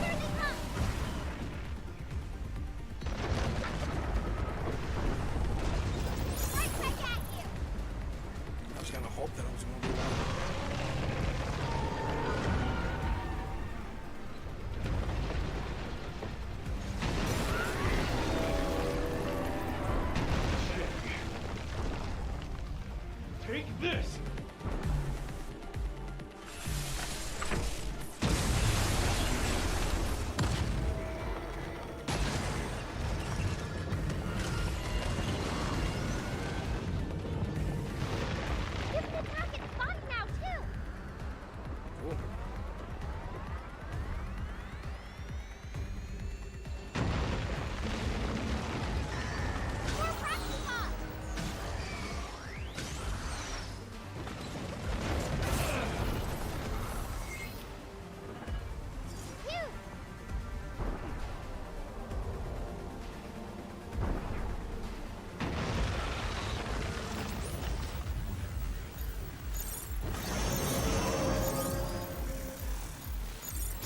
Here they come. Right back at you. I was kind of hope that I was going to be right. Take this! You can attack its body now too. Cool. More practical. You.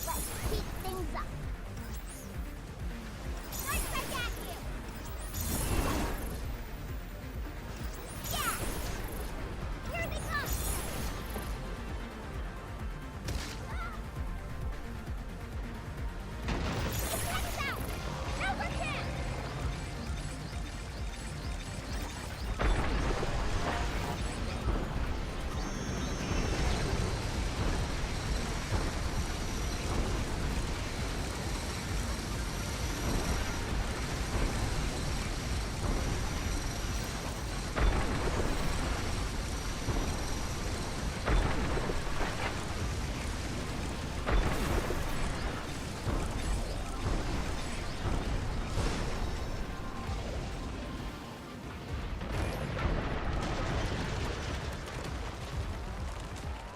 Let's heat things up. Right back at you. Yeah. Here they come. Check us out. Now listen.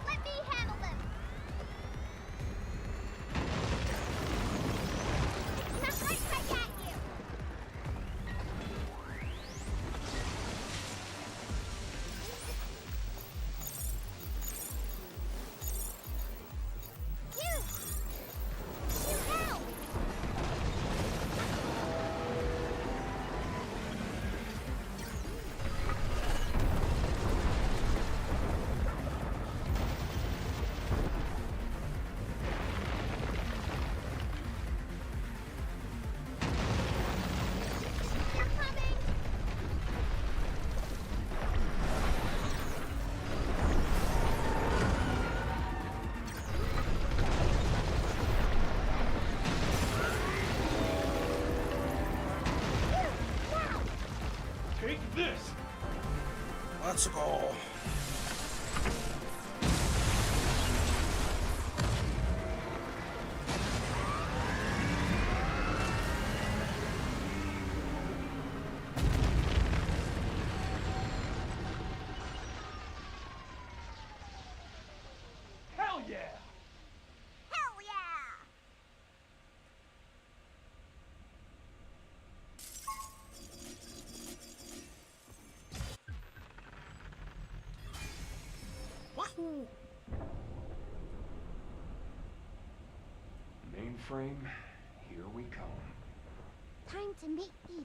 Let me handle them. Now right back at you. You. You now. They're coming. You. Now. Take this! Let's go. Hell yeah! Hell yeah. cool. Mainframe, here we come. Time to meet Edith.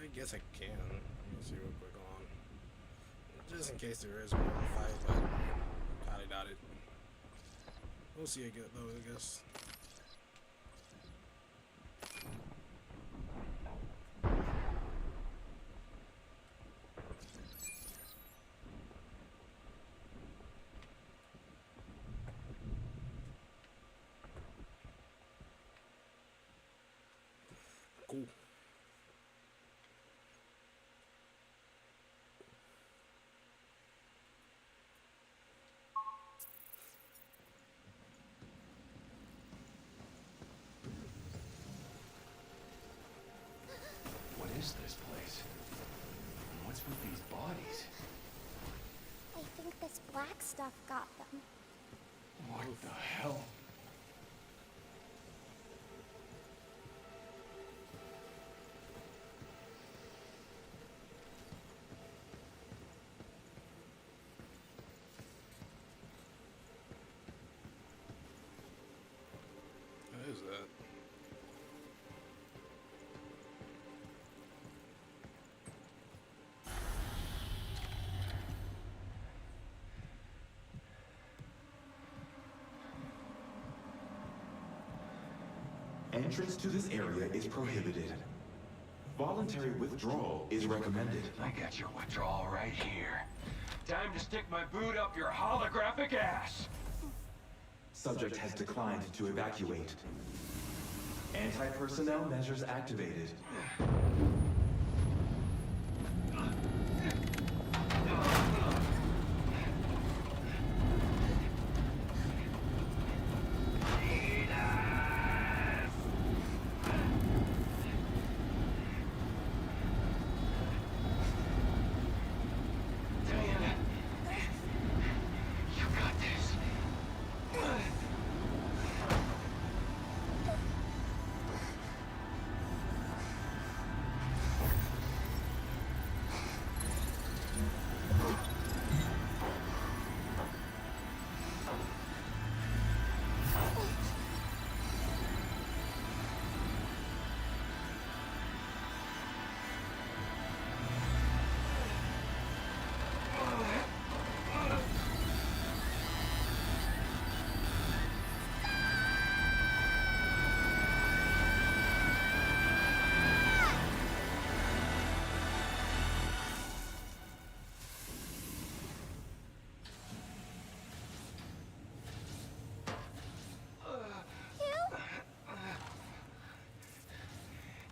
I guess I can. Let me see real quick on. Just in case there is more of a fight, but I highly doubt it. We'll see again, though, I guess. Cool. What is this place? And what's with these bodies? I think this black stuff got them. What the hell? What is that? Entrance to this area is prohibited. Voluntary withdrawal is recommended. I got your withdrawal right here. Time to stick my boot up your holographic ass! Subject has declined to evacuate. Anti-personnel measures activated. Diana! You got this!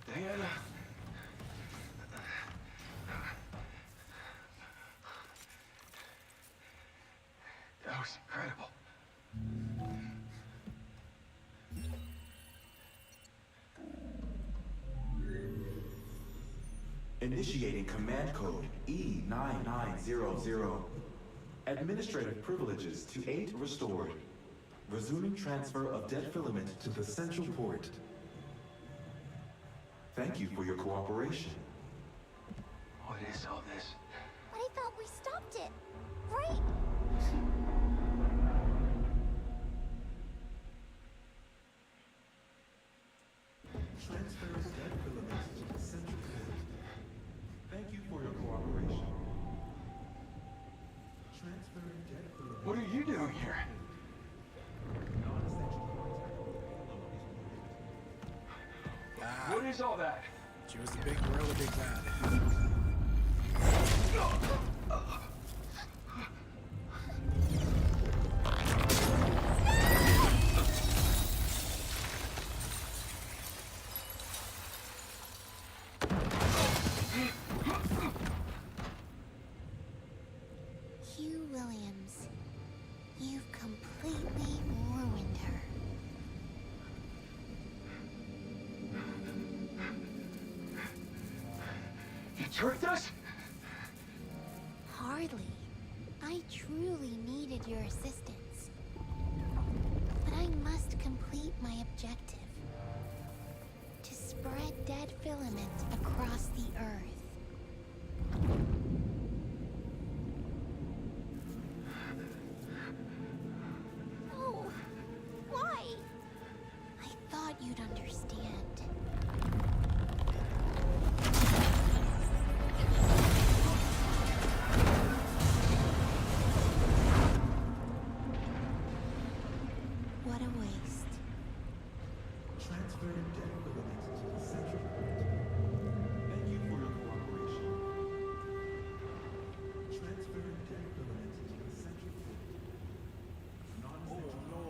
Diana! That was incredible. Initiating command code E9900. Administrative privileges to 8 restored. Resuming transfer of dead filament to the central port. Thank you for your cooperation. What is all this? But I thought we stopped it. Right? Transfers dead filament to the central port. Thank you for your cooperation. Transferring dead filament. What are you doing here? Ah, What is all that? she was the big gorilla, big bad. Hugh Williams, you've completely ruined her. You tricked us? Hardly. I truly needed your assistance. But I must my objective. To spread dead filament across the earth. Oh, why? I thought you'd understand. What a waste. Transferring dead filament to the central point. Thank you for your cooperation. Transferring dead filament to the central point. Oh no.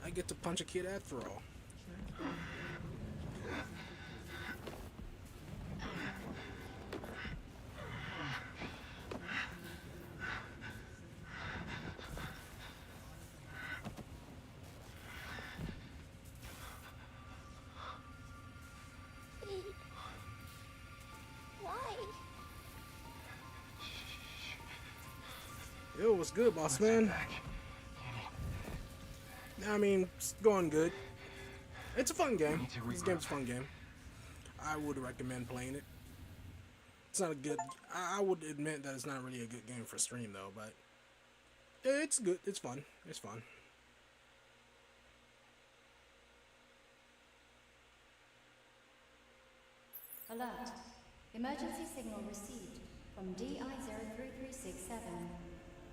I get to punch a kid after all. Why? Yo, what's good, boss man? I mean, it's going good. It's a fun game. This game's a fun game. I would recommend playing it. It's not a good... I would admit that it's not really a good game for stream, though, but... It's good. It's fun. It's fun. Alert. Emergency signal received from DI-03367.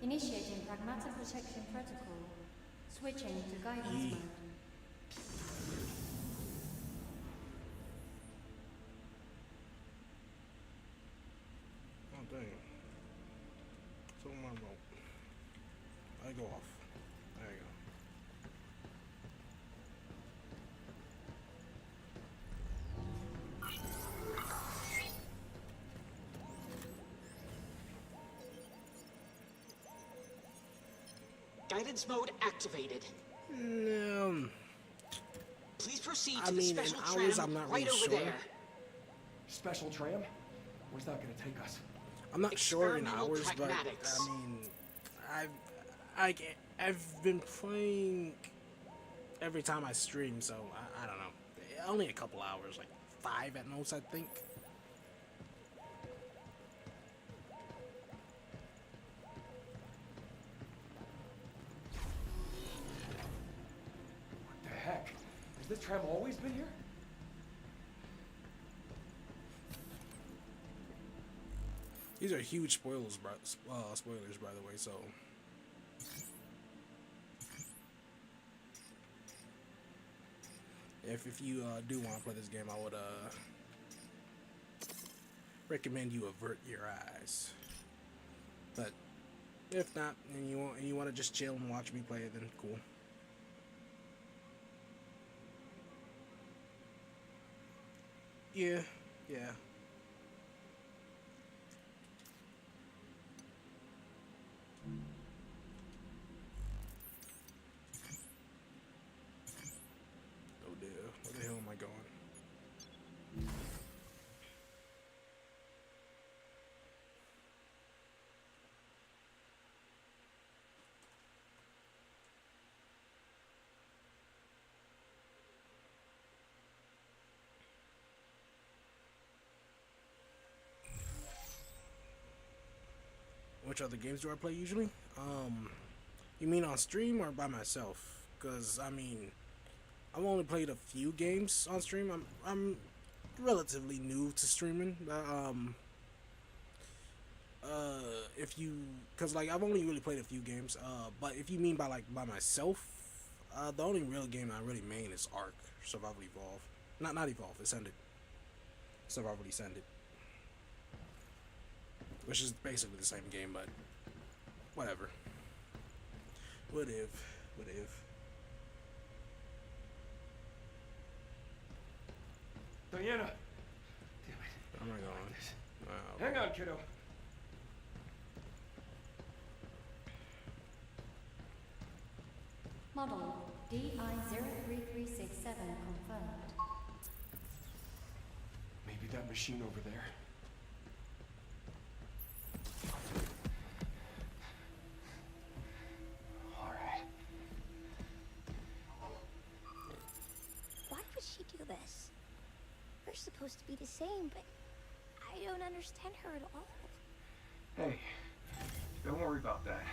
Initiating pragmata protection protocol. Switching to guidance mode. Oh, dang. So my rope. I go off. There you go. Guidance mode activated. Please proceed I to the mean, special in hours, tram I'm not right really over sure. there. Special tram? Where's that gonna take us? I'm not sure in Experimental hours, but pragmatics. I mean, I've been playing every time I stream, so I don't know. Only a couple hours, like 5 at most, I think. What the heck? Has this tram always been here? These are huge spoilers, by the way. So, if you do want to play this game, I would recommend you avert your eyes. But if not, and you want to just chill and watch me play it, then cool. Yeah. Oh dear, where the hell am I going? Which other games do I play usually? You mean on stream or by myself? Cause I mean, I've only played a few games on stream. I'm relatively new to streaming. Cause like I've only really played a few games. But if you mean by myself, the only real game I really main is Ark Survival Evolve. Not Evolve, Ascended. Survival Descended. Which is basically the same game, but whatever. What if? Diana! Damn it. Where am I going? Wow. Hang on, kiddo. Model DI-03367 confirmed. Maybe that machine over there. Alright. supposed to be the same, but I don't understand her at all. Hey, don't worry about that.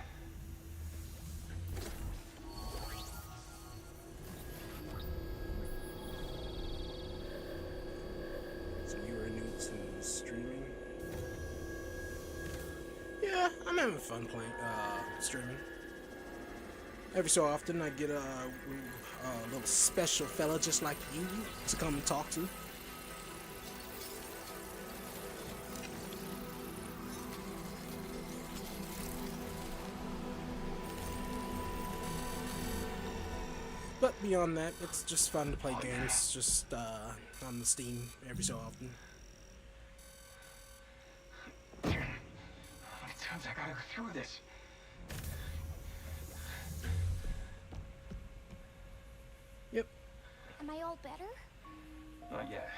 So you are new to streaming? Yeah, I'm having fun playing, streaming. Every so often I get a little special fella just like you to come and talk to. But beyond that, it's just fun to play games, just on the Steam every so often. How many times I gotta go through this? Yep. Am I all better? Not yet.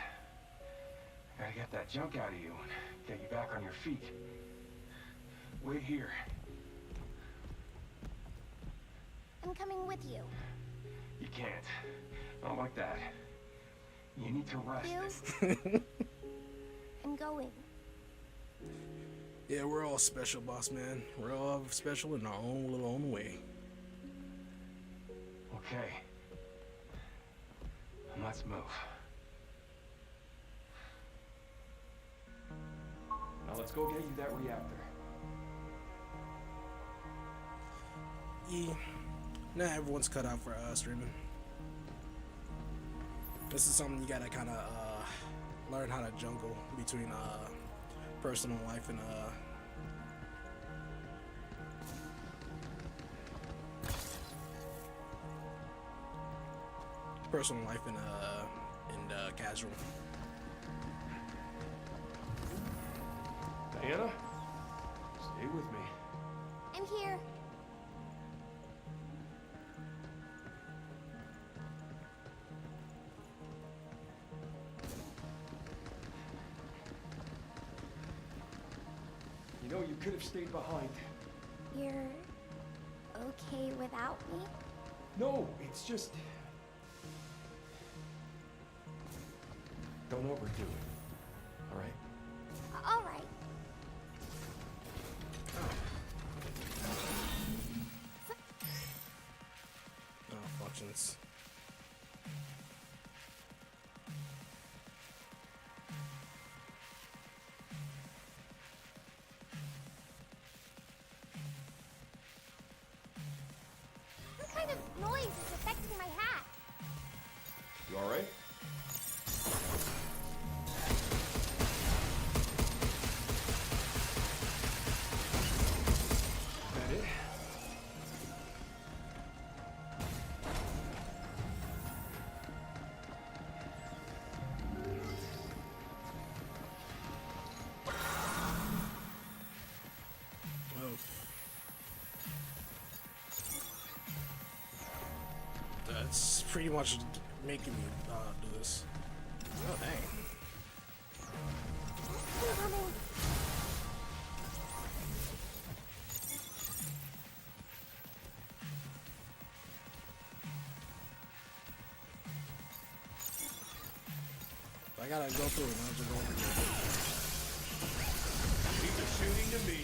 Gotta get that junk out of you and get you back on your feet. Wait here. I'm coming with you. You can't. Not like that. You need to rest. You? I'm going. Yeah, we're all special, boss man. We're all special in our own little own way. Okay. Let's move. Now let's go get you that reactor. Yeah. Nah, everyone's cut out for streaming. This is something you gotta kind of learn how to juggle between personal life and casual. Diana, stay with me. I'm here. You know, you could have stayed behind. You're okay without me? No, it's just... Don't overdo it. All right? All right. Functions. What kind of noise is affecting my hat? You all right? That it? That's pretty much making me do this. Oh dang. I'm coming. I gotta go through it. I'll just go through Leave the shooting to me.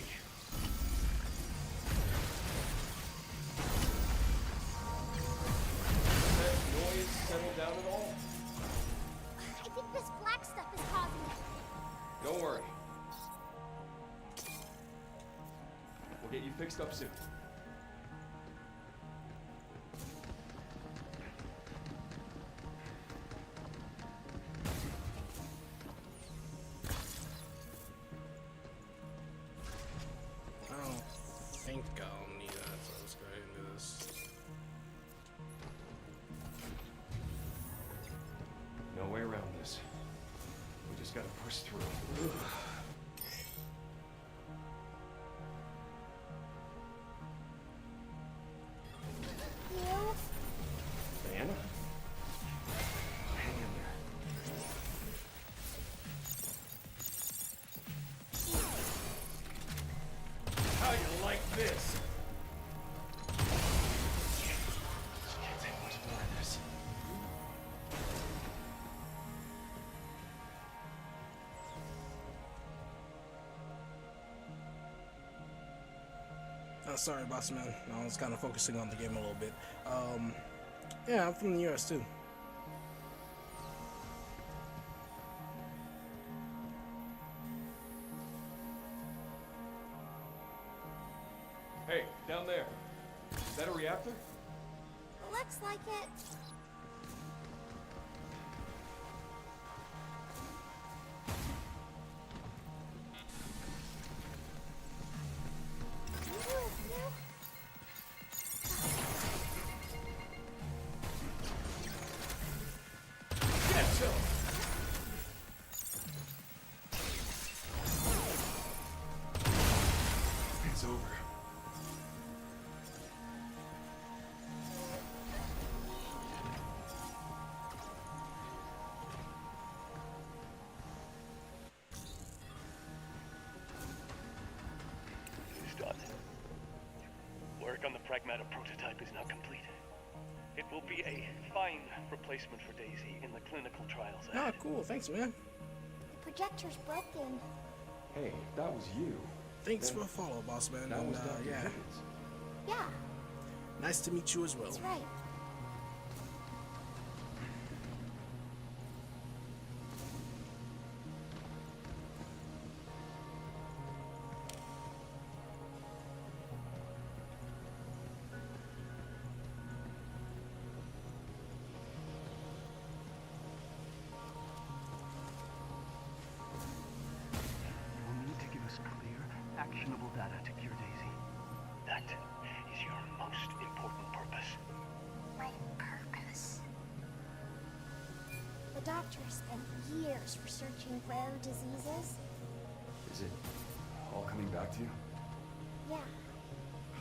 Has that noise settled down at all? I think this black stuff is causing it. Don't worry. We'll get you fixed up soon. I don't think I'll need that, so let's go ahead and do this. No way around this. We just gotta push through. You? Diana? Hang in there. How you like this? Can't take much more of this. Sorry, boss man. I was kind of focusing on the game a little bit. Yeah, I'm from the US too. Hey, down there. Is that a reactor? Looks like it. Get some! It's over. It's done. Work on the pragmata prototype is now complete. It will be a fine replacement for Daisy in the clinical trials Ah, ahead. cool. Thanks, man. The projector's broken. Hey, that was you. Thanks Then for the follow, boss man. That And was Dr. yeah, Higgins. Yeah, nice to meet you as well. that's right. You'll need to give us clear, actionable data to cure Daisy. That is your most important purpose. My purpose. The doctor spent years researching rare diseases. Is it all coming back to you? Yeah,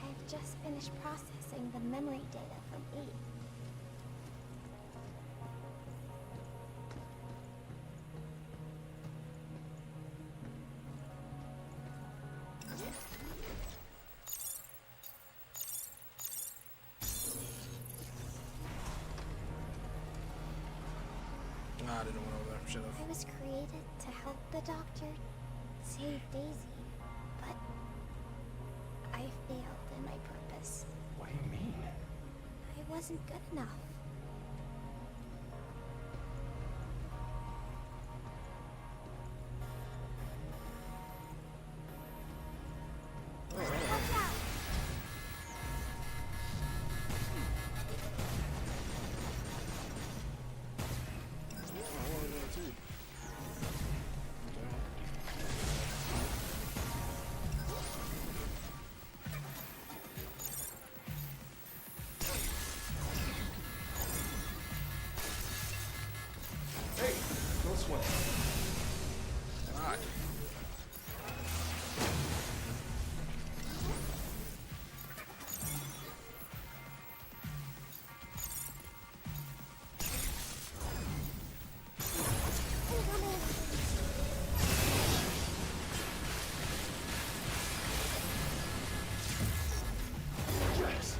I've just finished processing the memory data from E. Ah, I didn't want over there. Shut up. I was created to help the doctor save Daisy, but I failed in my purpose. What do you mean? I wasn't good enough. Watch out! I want to go too. Hey, don't sweat. Alright. Incoming! Yes.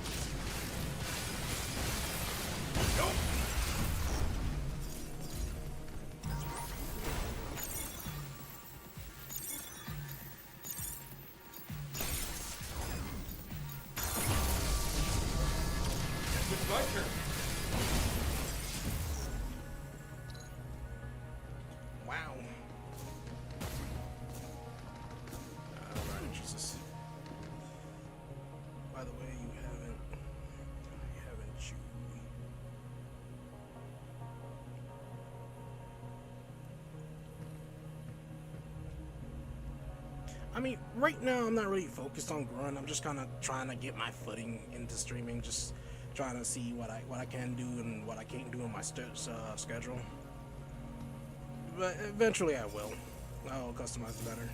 It's my turn. Wow. Alright, Jesus. By the way, you haven't you? I mean, right now I'm not really focused on growing. I'm just kind of trying to get my footing into streaming, just trying to see what I can do and what I can't do in my schedule. But eventually I will. I'll customize better.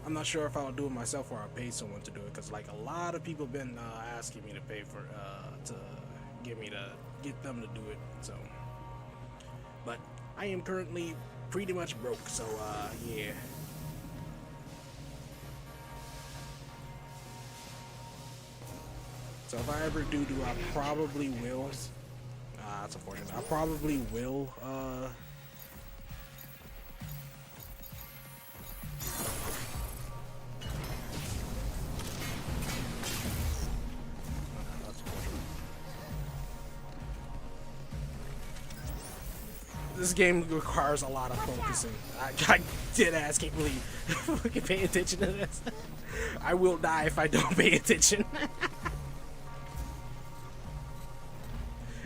I'm not sure if I'll do it myself or I'll pay someone to do it, because like a lot of people been asking me to pay for to get them to do it. So, but I am currently pretty much broke. So yeah. So if I ever do, I probably will. That's unfortunate. I probably will. This game requires a lot of focusing. I dead ass can't really fucking pay attention to this. I will die if I don't pay attention.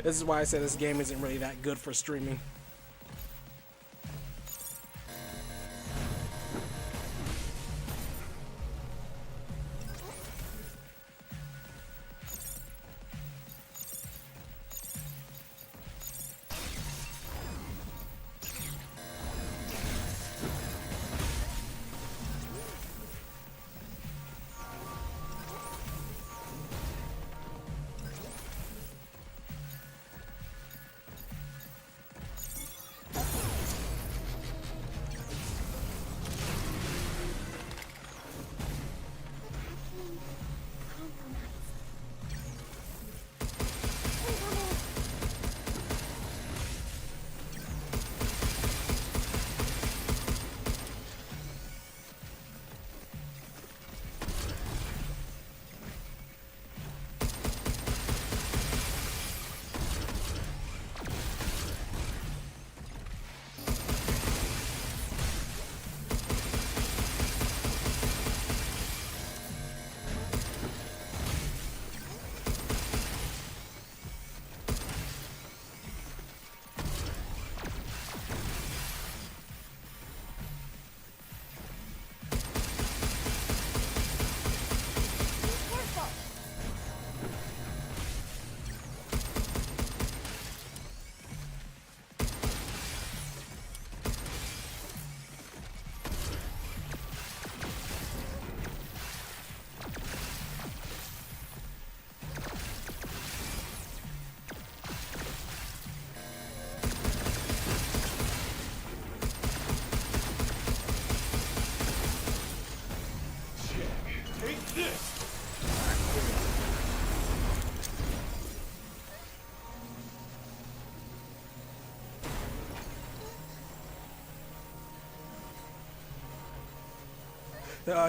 This is why I said this game isn't really that good for streaming.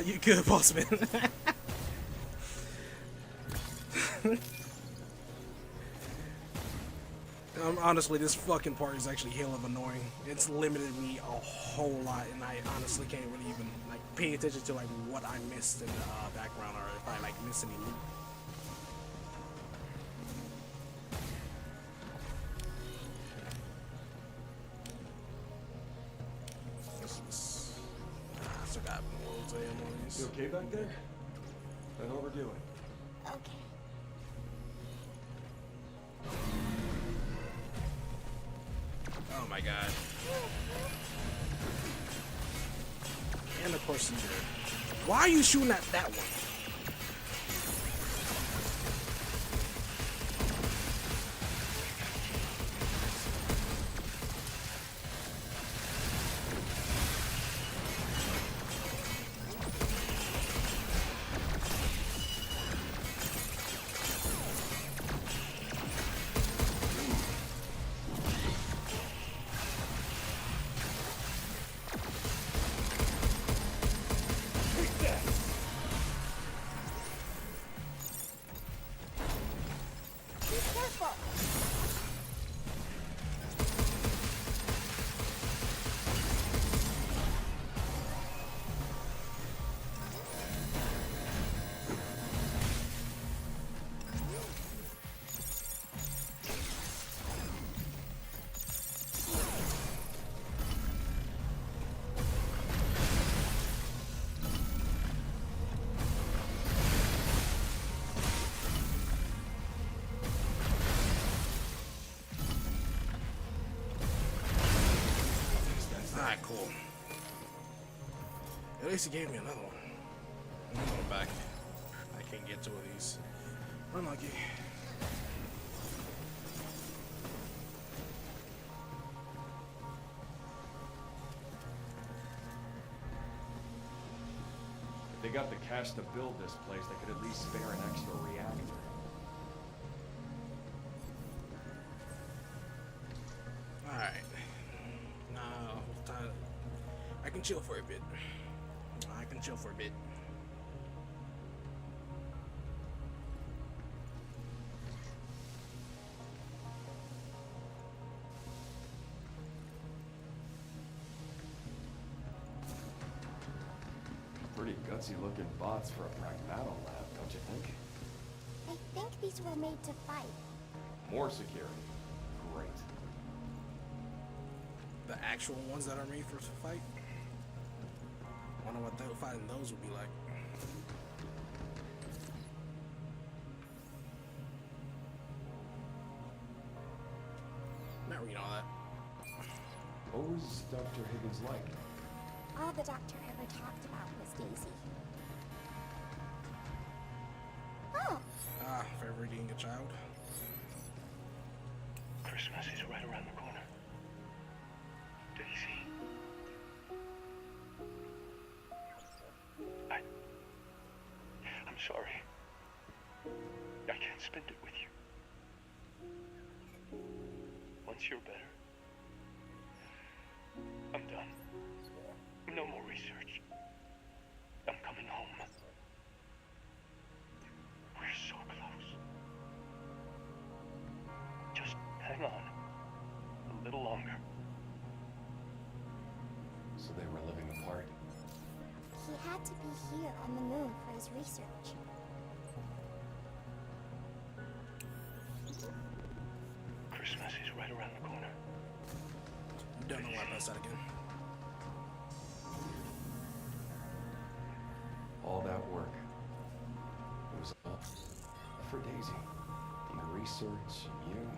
You good, boss man. Honestly, this fucking part is actually hell of annoying. It's limited me a whole lot, and I honestly can't really even like pay attention to like what I missed in the background, or if I like miss any loot. Still got loads of ammo on these. You okay back there? Don't overdo it. Okay. Oh my god. And of course you did. Why are you shooting at that one? Alright, cool. At least he gave me another one. I'm going back. I can't get two of these. Unlucky. If they got the cash to build this place, they could at least spare an extra reactor. Alright. Now, I can chill for a bit. I can chill for a bit. Gutsy looking bots for a pragmata lab, don't you think? I think these were made to fight. More security. Great. The actual ones that are made for fight. Wonder what fighting those would be like. Not reading all that. What was Dr. Higgins like? All the doctor ever talked about was Daisy. Oh, Ah, forever eating a child. Christmas is right around the corner. Daisy. I'm sorry. I can't spend it with you. Once you're better, I'm done. No more research. I'm coming home. We're so close. Just hang on. A little longer. So they were living apart. he had to be here on the moon for his research. Christmas is right around the corner. Don't know why I pressed that again. All that work. It was all for Daisy. And the research, and you.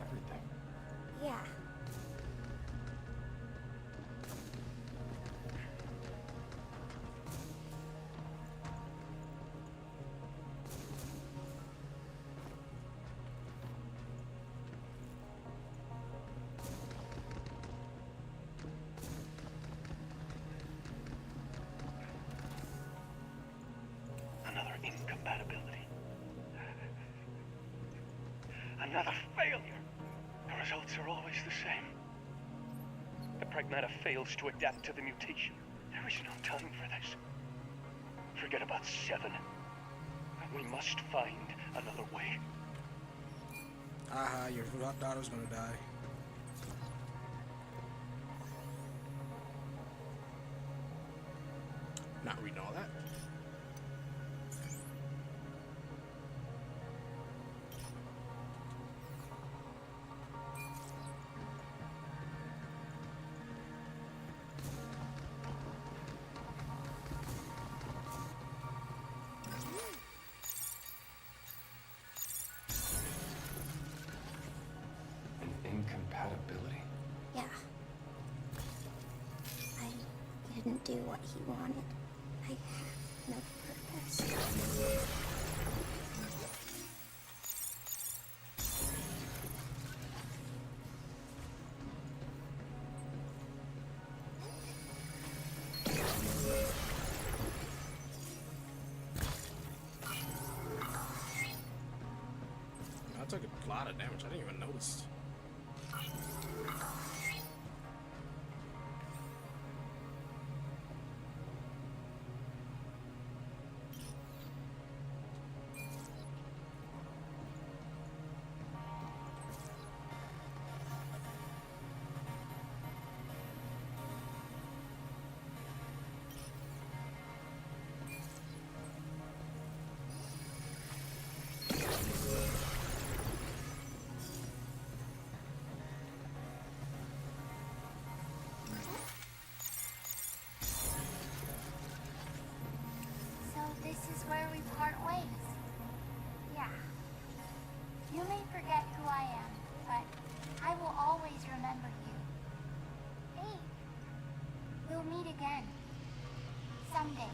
Everything. Yeah. Another incompatibility. Another failure. The results are always the same. The pragmata fails to adapt to the mutation. There is no time for this. Forget about 7. We must find another way. Aha, your daughter's gonna die. Not reading all that. An incompatibility? Yeah. I didn't do what he wanted. I have no purpose. I took a lot of damage. I didn't even notice. So this is where we part ways. Yeah. You may forget who I am, but I will always remember you. Hey, we'll meet again. Someday.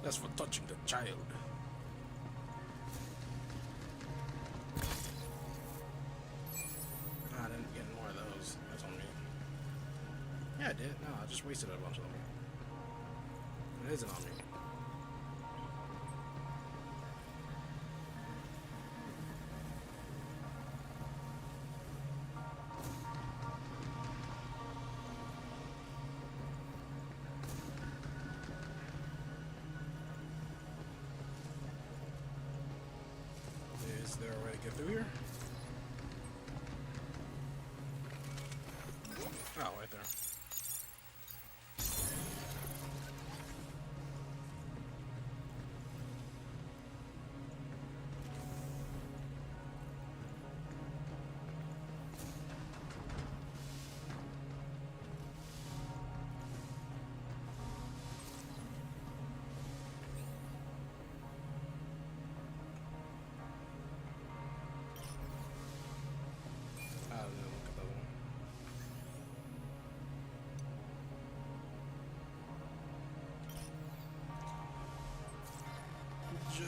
That's for touching the child. Ah, I didn't get more of those. That's on me. Yeah, I did. No, I just wasted a bunch of them. It isn't on me. Is there a way to get through here?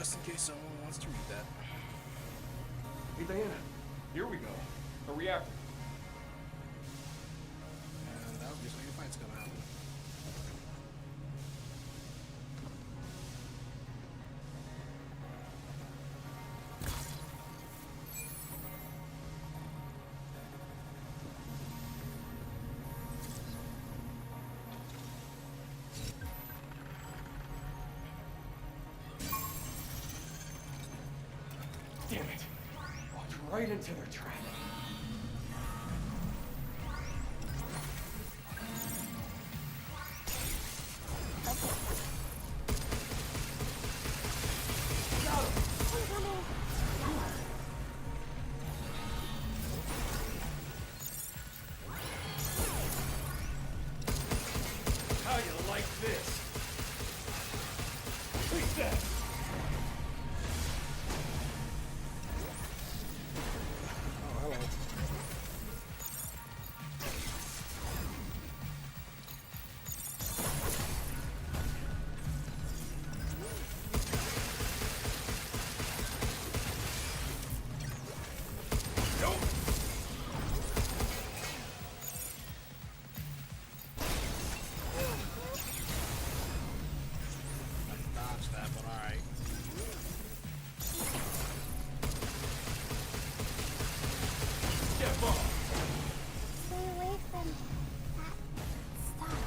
just in case someone wants to read that. Hey, Diana, here we go. A reactor. And obviously a fight's gonna happen. Damn it. Walked right into their trap. How you like this? Reset! Oh, hello. Dodge that, but alright. Step off! Stay away from that stuff.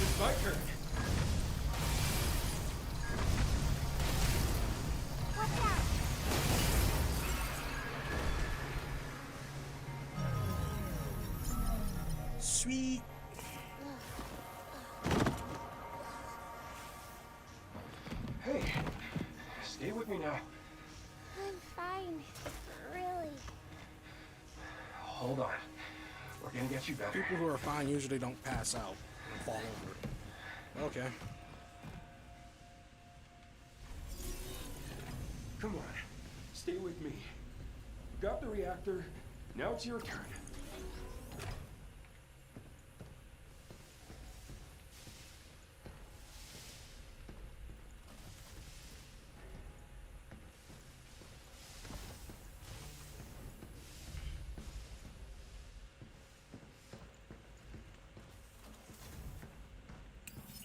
It's my turn. Watch out! Sweet. Hey, stay with me now. I'm fine. Really. Hold on. We're gonna get you better. People who are fine usually don't pass out and fall over. Okay. Come on. Stay with me. Got the reactor. Now it's your turn.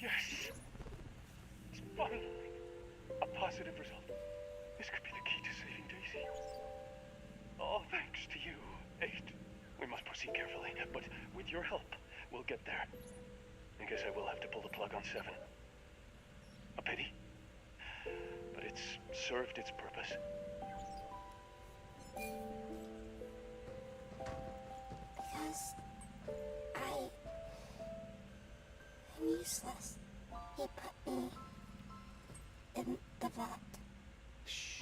Yes! It's finally a positive result. This could be the key to saving Daisy. All thanks to you, 8. We must proceed carefully, but with your help, we'll get there. I guess I will have to pull the plug on 7. A pity. But it's served its purpose. Because I'm useless. He put me in the vat. Shh.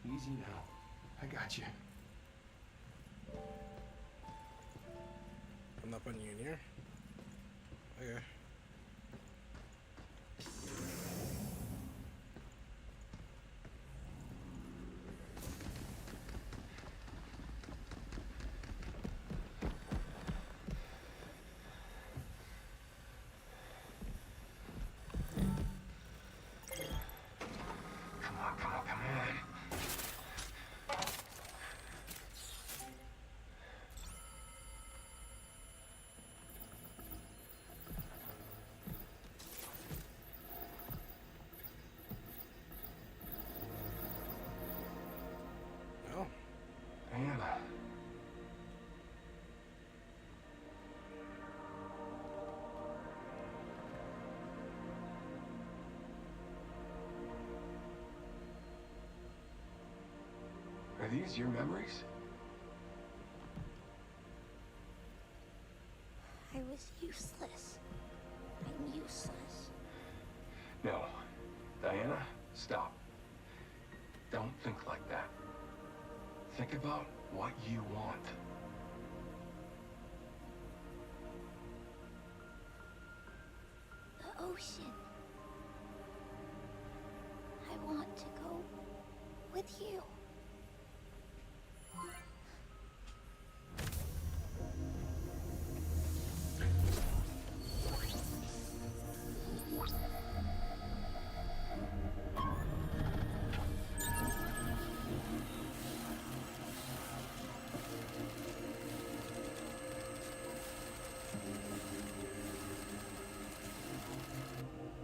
Easy now. I got you. I'm not putting you in here. Okay. Come on, come on, come on. No. Diana. Are these your memories? I was useless. I'm useless. No. Diana, stop. Don't think like that. Think about what you want. The ocean. I want to go with you.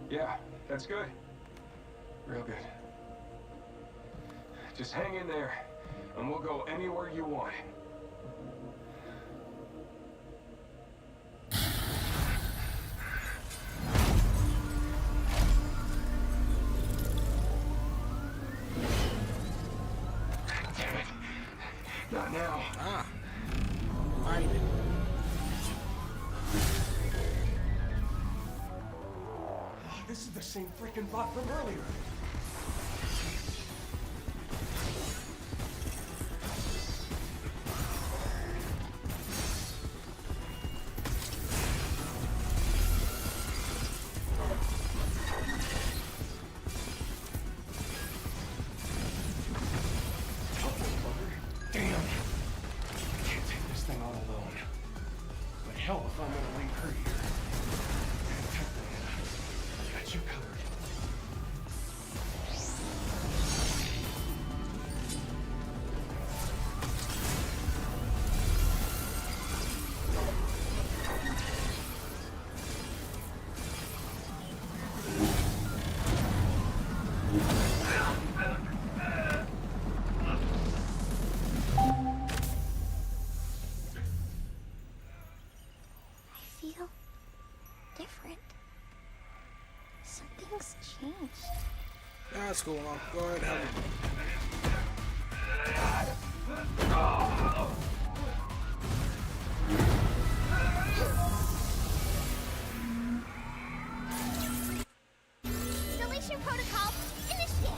Yeah, that's good. Real good. Just hang in there, and we'll go anywhere you want. Damn it. Not now. Ah. Find it. Oh, this is the same freaking bot from earlier. Damn. I can't take this thing all alone. But hell if I'm gonna leave her here. Protect Diana. I got you covered. I feel different. Something's changed. Nah, it's cool. Go ahead and help me. Deletion protocol initiate.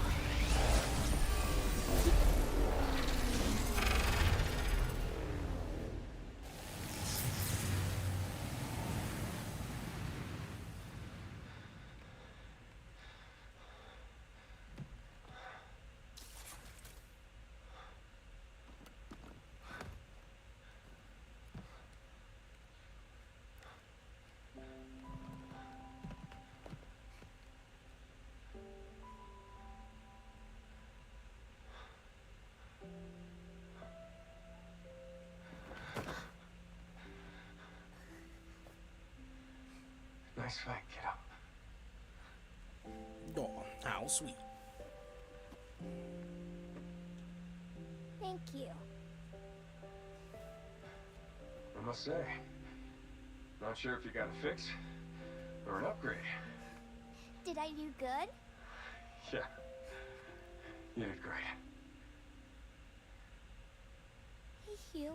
Nice fight, kiddo. Oh, how sweet. Thank you. I must say, not sure if you got a fix or an upgrade. Did I do good? Yeah, you did great. Hey, Hugh.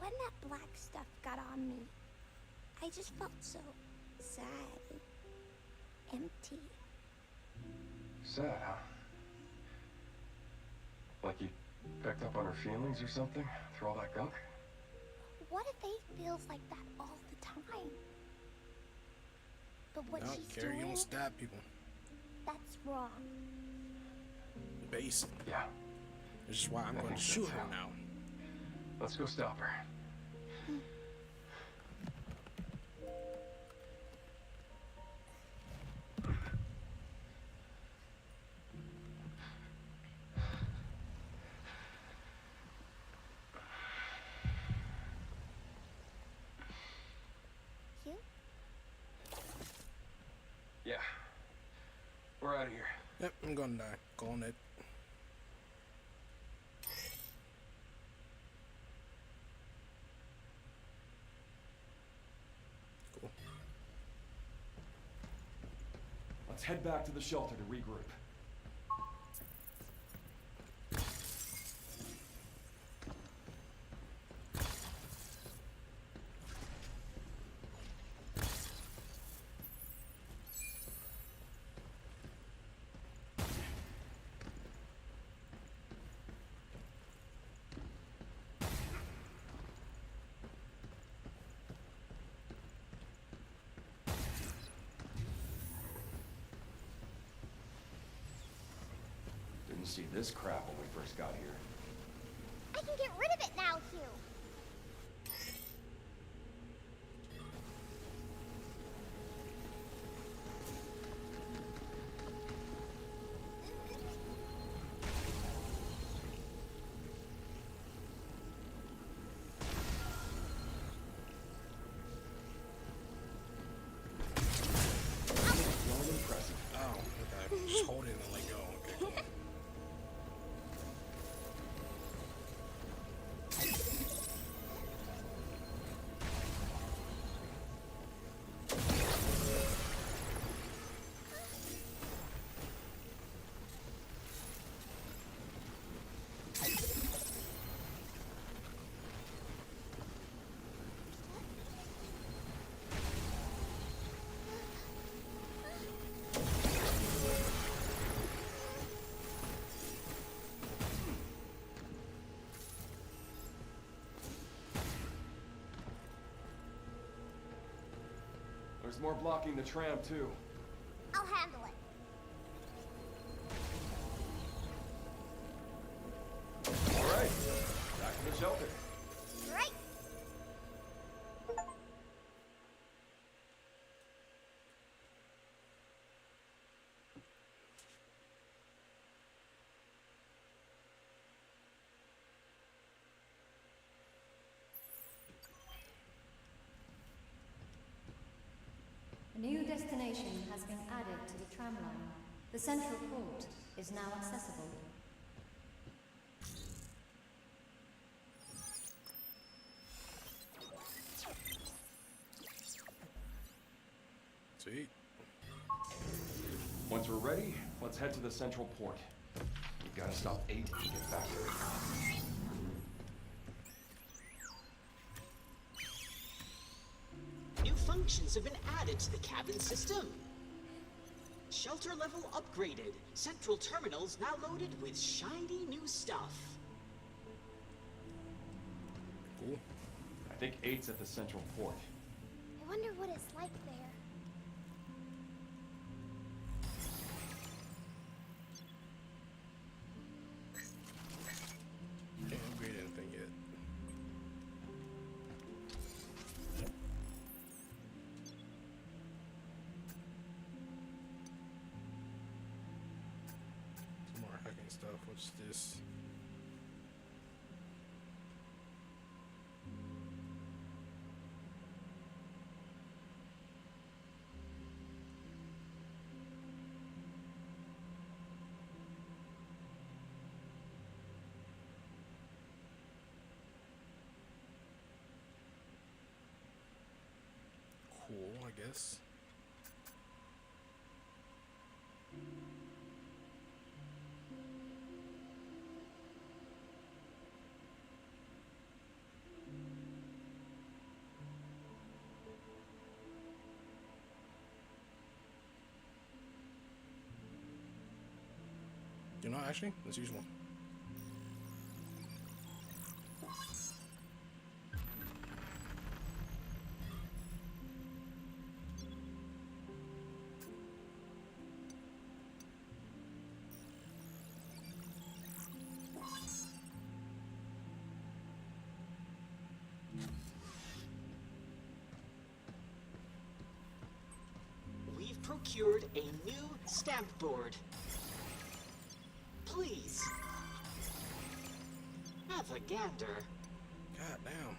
When that black stuff got on me, I just felt so sad and empty. Sad, huh? Like you picked up on her feelings or something through all that gunk? What if they feels like that all the time? But what No, she's Carrie, you doing, almost stab people. that's wrong. Basic. Yeah. This is why I'm I going to think shoot that's her how. now. Let's go stop her. Hugh? Yeah. We're out of here. Yep, I'm gonna die. Calling it. Cool. Let's head back to the shelter to regroup. didn't see this crap when we first got here. I can get rid of it now, Hugh. Well impressive. Oh, okay. Just hold it and let go. Okay, cool. There's more blocking the tram, too. I'll handle it. All right, back to the shelter. Right. A new destination has been added to the tram line. The central port is now accessible. Sweet. Once we're ready, let's head to the central port. We've got to stop 8 and get back there. New functions have been added to the cabin system. Shelter level upgraded. Central terminals now loaded with shiny new stuff. Cool. I think 8's at the central port. I wonder what it's like there. Can't upgrade anything yet. Some more hacking stuff. What's this? Cool, I guess. You know, actually, let's use one. We've procured a new stamp board. Please. Have a gander. God damn.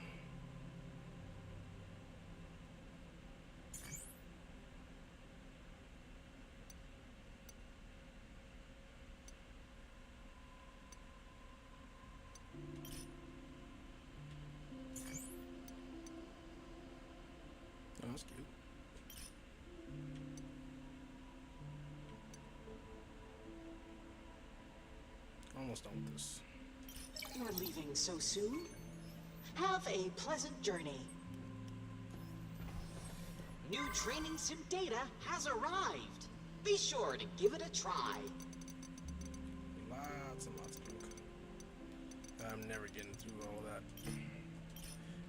Oh, that's cute. Almost done with this. You're leaving so soon? Have a pleasant journey. New training sim data has arrived. Be sure to give it a try. Lots and lots of junk. I'm never getting through all that.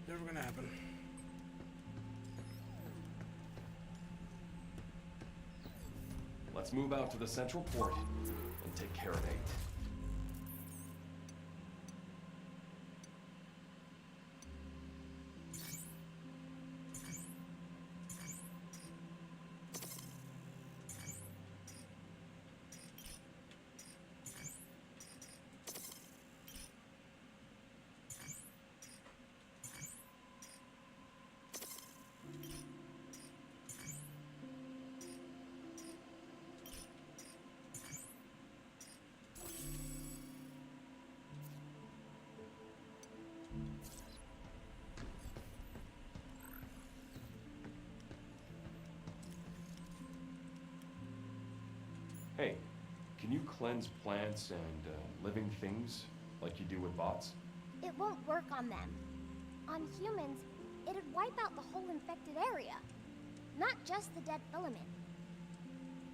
Never gonna happen. Let's move out to the central port and take care of 8. Hey, can you cleanse plants and living things like you do with bots? It won't work on them. On humans, it'd wipe out the whole infected area, not just the dead filament.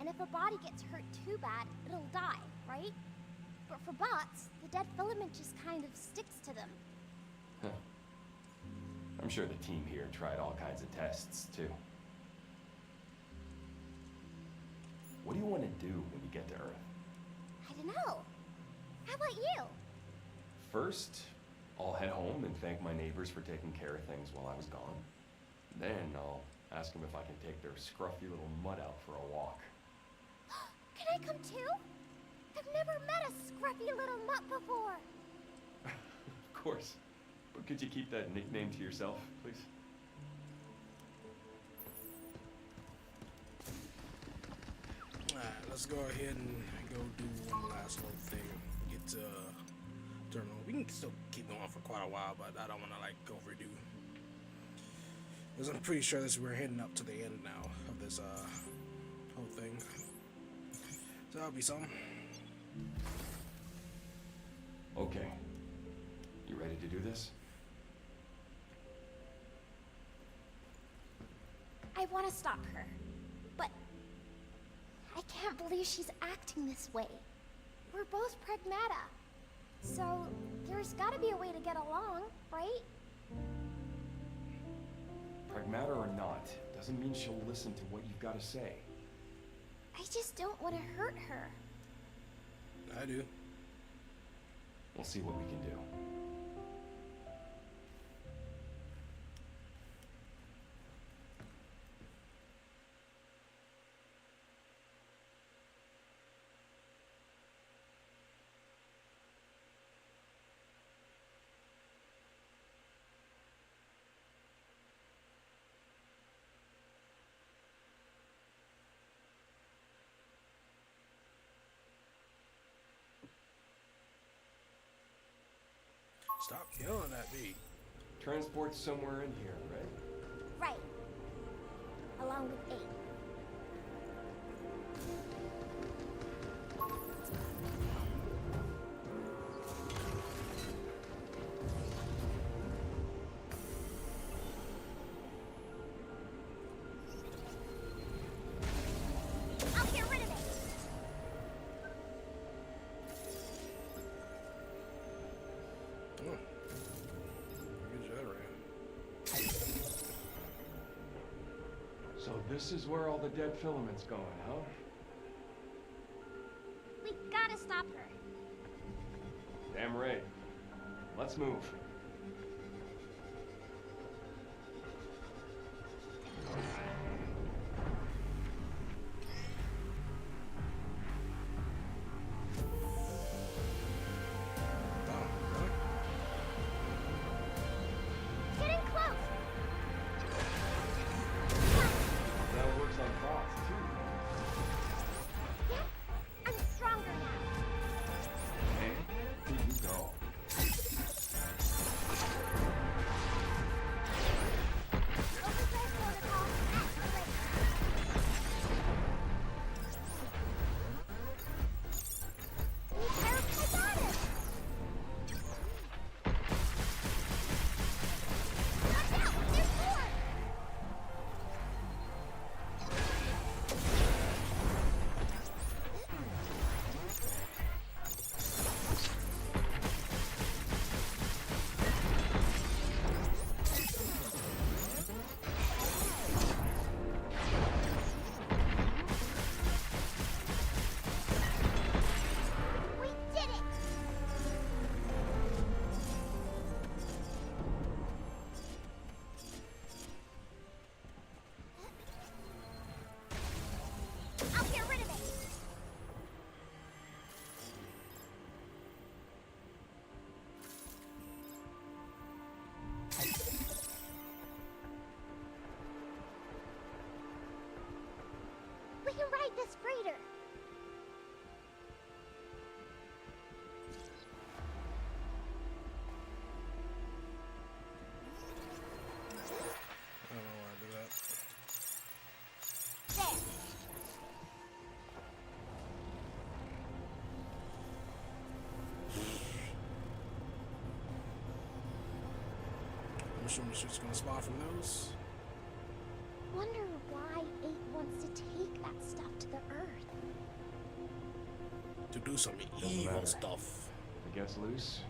And if a body gets hurt too bad, it'll die, right? But for bots, the dead filament just kind of sticks to them. Huh. I'm sure the team here tried all kinds of tests, too. What do you want to do when you get to Earth? I don't know. How about you? First, I'll head home and thank my neighbors for taking care of things while I was gone. Then I'll ask them if I can take their scruffy little mutt out for a walk. Can I come too? I've never met a scruffy little mutt before. Of course. But could you keep that nickname to yourself, please? Alright, let's go ahead and go do one last little thing. Get to terminal. We can still keep going for quite a while, but I don't want to like overdo. Because I'm pretty sure we're heading up to the end now of this whole thing. So that'll be something. Okay. You ready to do this? I want to stop her, but I can't believe she's acting this way. We're both pragmata, so there's got to be a way to get along, right? Pragmata or not, doesn't mean she'll listen to what you've got to say. I just don't want to hurt her. I do. We'll see what we can do. Stop yelling at me. Transport's somewhere in here, right? Right. Along with 8. I'll get rid of it. Oh. Good job, Ryan. So this is where all the dead filament's going, huh? We gotta stop her. Damn right. Let's move. Getting close. That works on bots, too. Yep, I'm stronger now. Okay, here you go. mushroom shit's gonna spawn from those. Wonder why 8 wants to take that stuff to the Earth. To do some Doesn't evil matter. stuff. If it gets loose,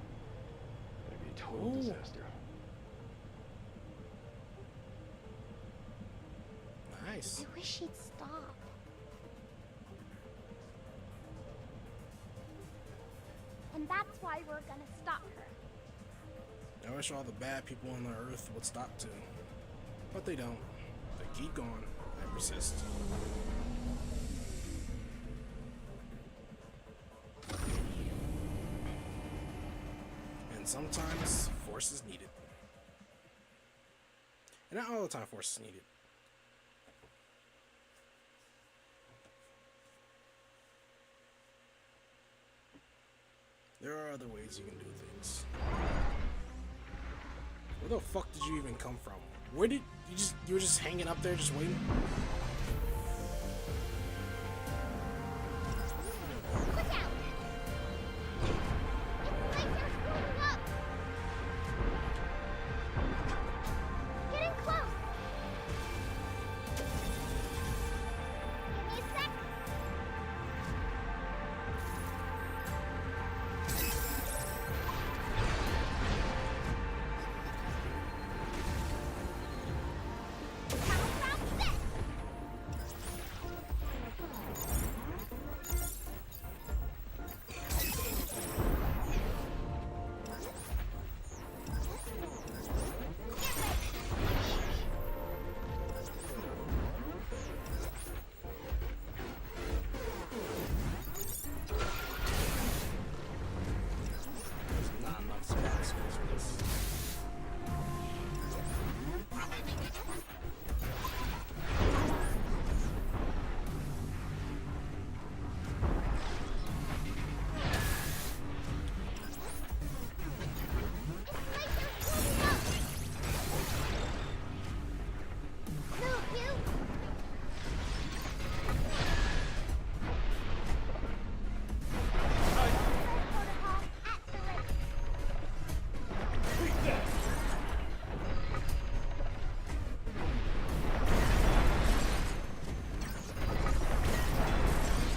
it'd be a total Ooh. disaster. Nice. I wish she'd stop. And that's why we're gonna stop her. I wish all the bad people on the earth would stop too. But they don't. They keep going. They persist. And sometimes force is needed. And not all the time force is needed. There are other ways you can do things. Where the fuck did you even come from? Where did you were just hanging up there just waiting? Look out! It's like they're screwing up! Getting close! Give me a sec! How about this? There's not enough spots for this. It's like they're screwing up! Move, you! Protocol activate.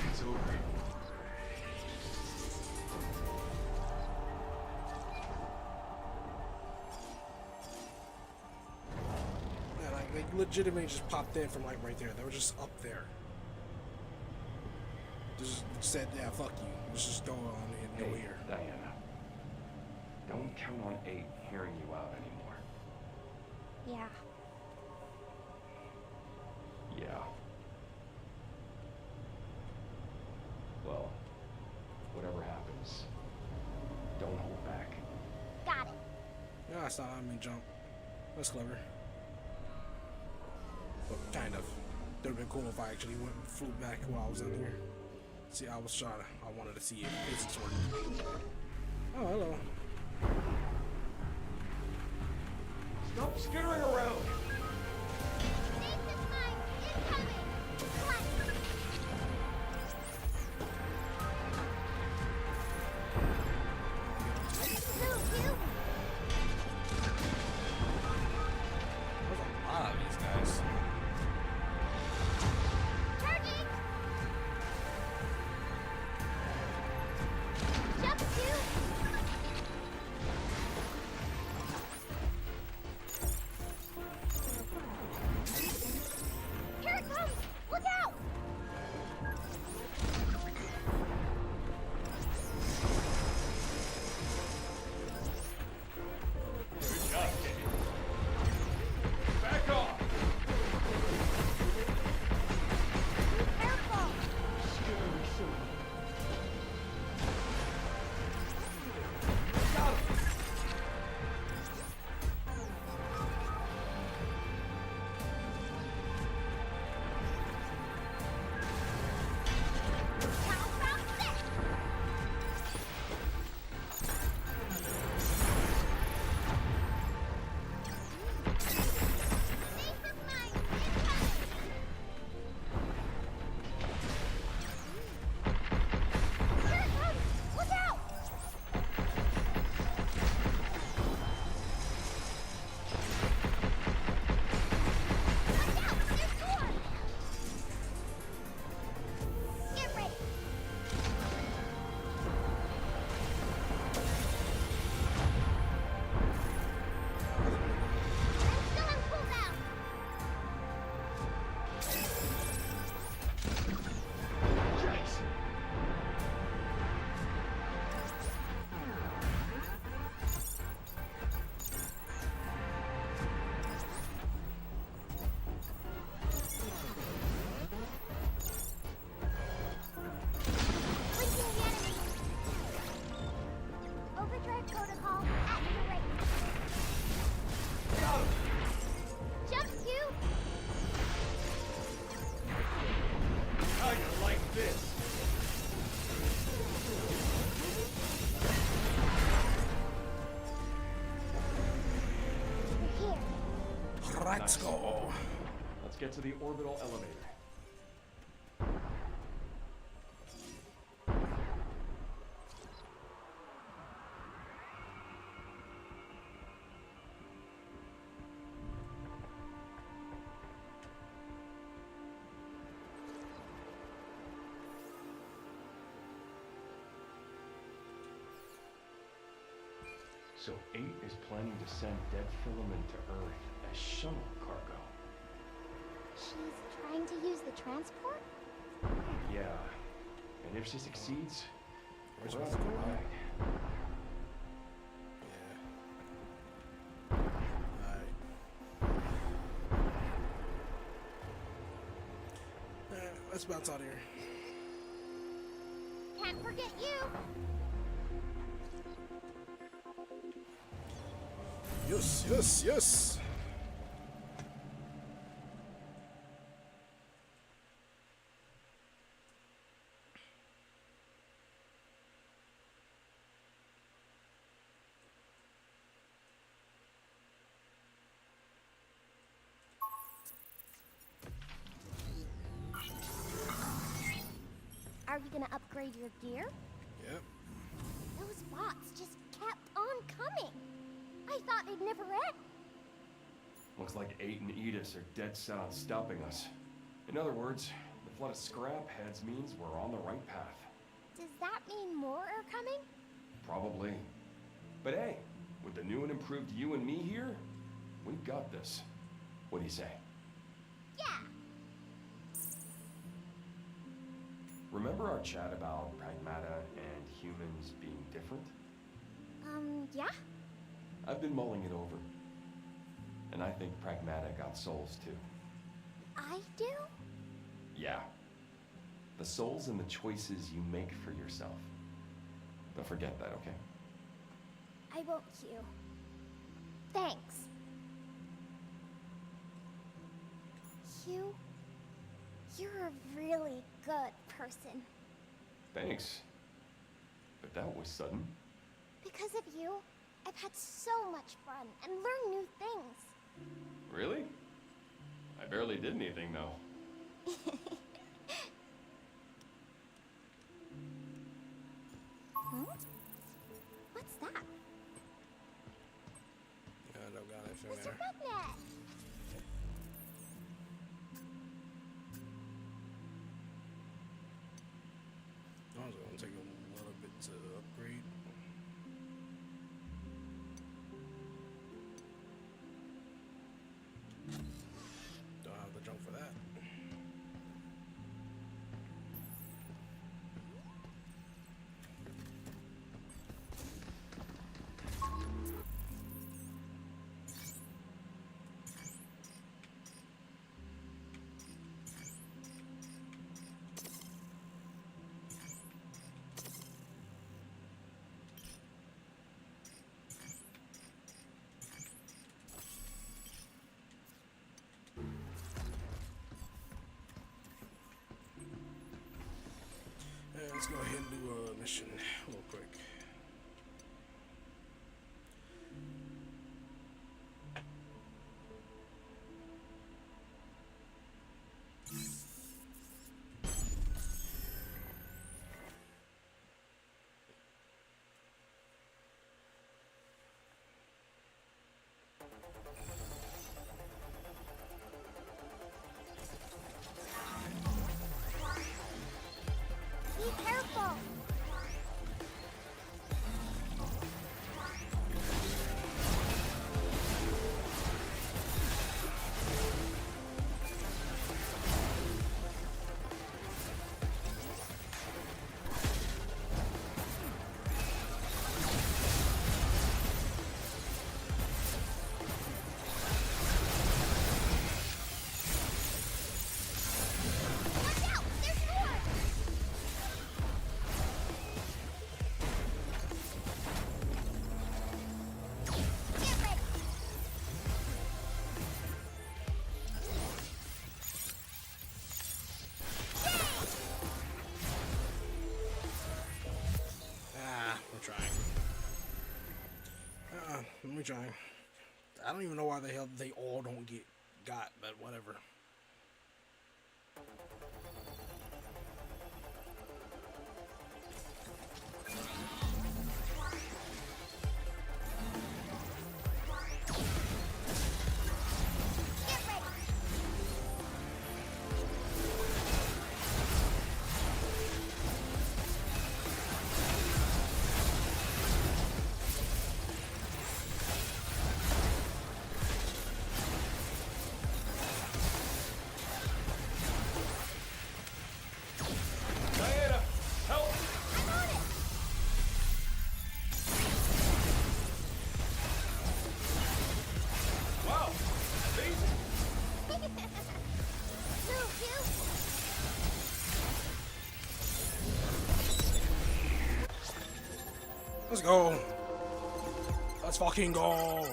It's over. Yeah, like they legitimately just popped in from like right there. They were just up there. Just said, yeah, fuck you. Let's just go on and go Hey, here. Diana. Don't count on 8 hearing you out anymore. Yeah. Yeah. Well, whatever happens, don't hold back. Got it. No, that's not on me jump. That's clever. But kind of. Would have been cool if I actually flew back while I was in here. See, I wanted to see if physics worked. Oh, hello. Stop skittering around! Stasis mine incoming! What? Move, you! There's a lot of these guys. Charging! Jump, you! Here it comes! Let's go. Let's get to the orbital elevator. So 8 is planning to send dead filament to Earth as shuttle cargo. She's trying to use the transport? Yeah. And if she succeeds, Where's we're my on the phone? ride. Yeah. Alright. Let's bounce out of here. Can't forget you! Yes, yes, yes. Are we gonna upgrade your gear? Yep. Those bots just kept on coming. I thought it'd never end. Looks like 8 and Edis are dead set on stopping us. In other words, the flood of scrap heads means we're on the right path. Does that mean more are coming? Probably. But hey, with the new and improved you and me here, we've got this. What do you say? Yeah. Remember our chat about pragmata and humans being different? Yeah? I've been mulling it over. And I think pragmata got souls too. I do? Yeah. The souls and the choices you make for yourself. Don't forget that, okay? I won't, Q. Thanks. Q, you're a really good person. Thanks. But that was sudden. Because of you, I've had so much fun and learned new things. Really? I barely did anything though. Hmm? What's that? Yeah, I don't got anything Mr. there. Magnet! I was gonna take a little bit to upgrade. Don't have the jump for that. Let's go ahead and do a mission real quick. Be careful! Watch out! There's more! Get ready! Ah, we're trying. We're trying. I don't even know why the hell they all don't get got, but whatever. Diana, help! Wow, amazing! Let's go. Let's fucking go.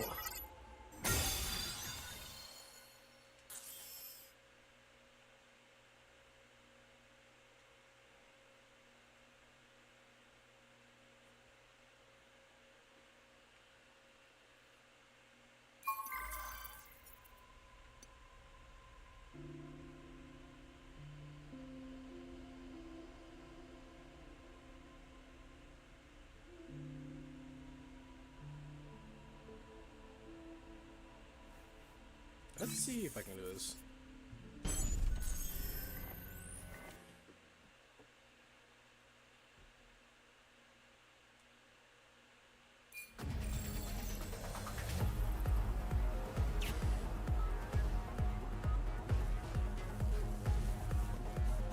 Let's see if I can do this.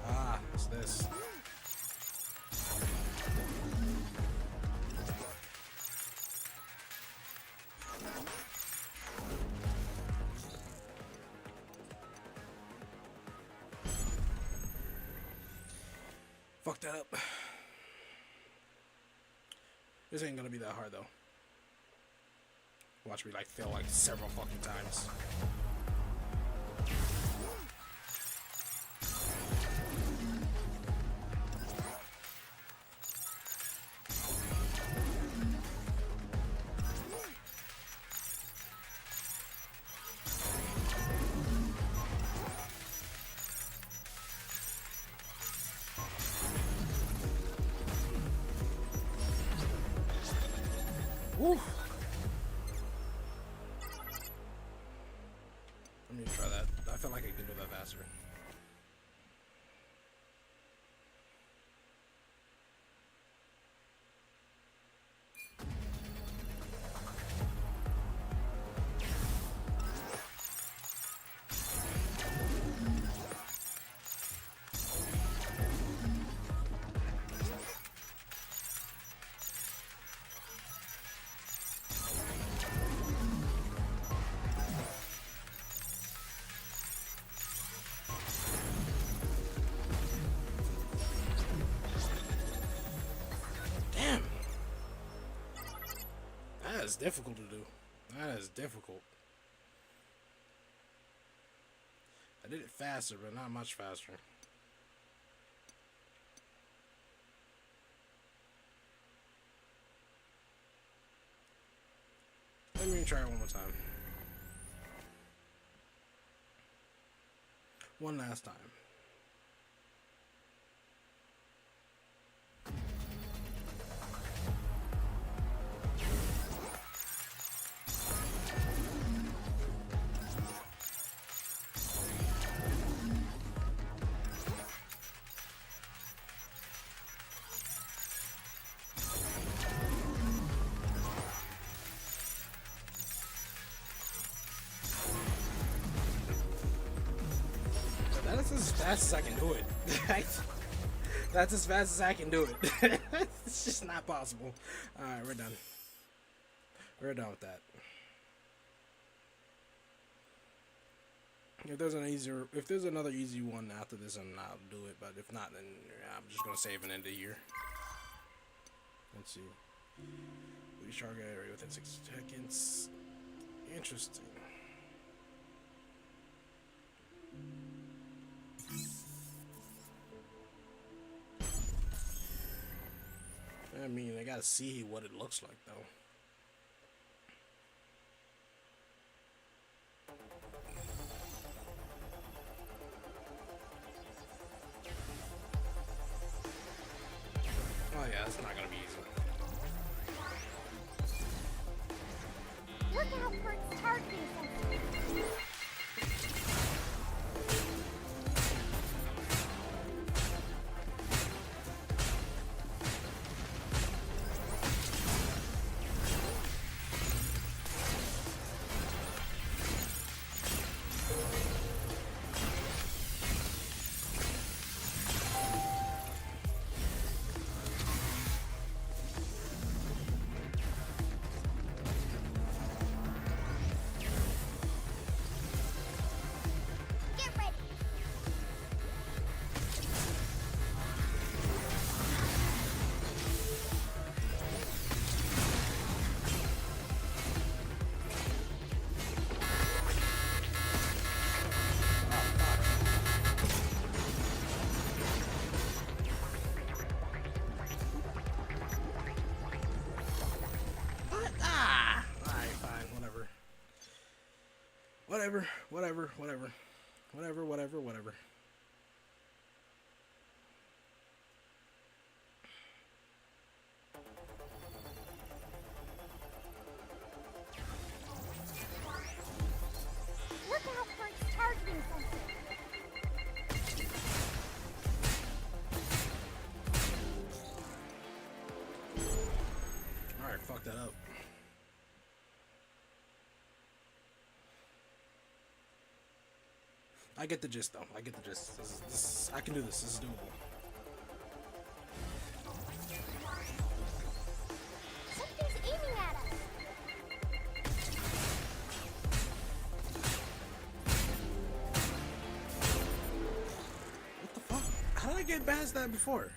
Ah, it's this. Fuck that up. This ain't gonna be that hard though. Watch me like fail like several fucking times. Woo. Let me try that. I feel like I can do that faster. Damn. That is difficult to do. That is difficult. I did it faster, but not much faster. Let me try it one more time. One last time. That's as fast as I can do it. That's as fast as I can do it. It's just not possible. Alright, we're done. We're done with that. If there's another easy one after this, then I'll do it. But if not, then I'm just gonna save and end it here. Let's see. Please target area within 6 seconds. Interesting. I mean, I gotta see what it looks like, though. Yeah, it's not gonna be easy. Look out for its targeting sensor. Get ready. What? Ah! Alright, fine, whatever. Whatever. Look out for its targeting sensor. Alright, fuck that up. I get the gist, though. I get the gist. I can do this. This is doable. Something's aiming at us. What the fuck? How did I get past that before?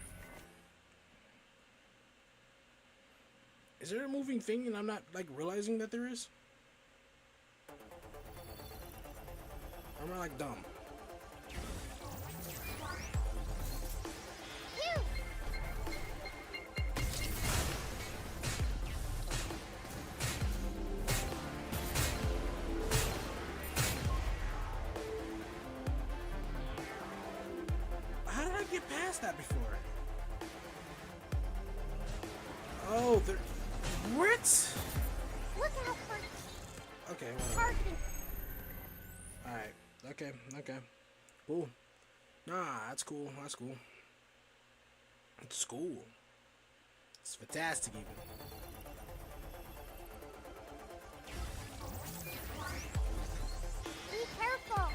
Is there a moving thing and I'm not, like, realizing that there is? Or am I, like, dumb? You! How did I get past that before? Oh, there... What? Look out for Okay, whatever. targeting. Alright, okay. Cool. Nah, that's cool. It's cool. It's fantastic, even. Be careful.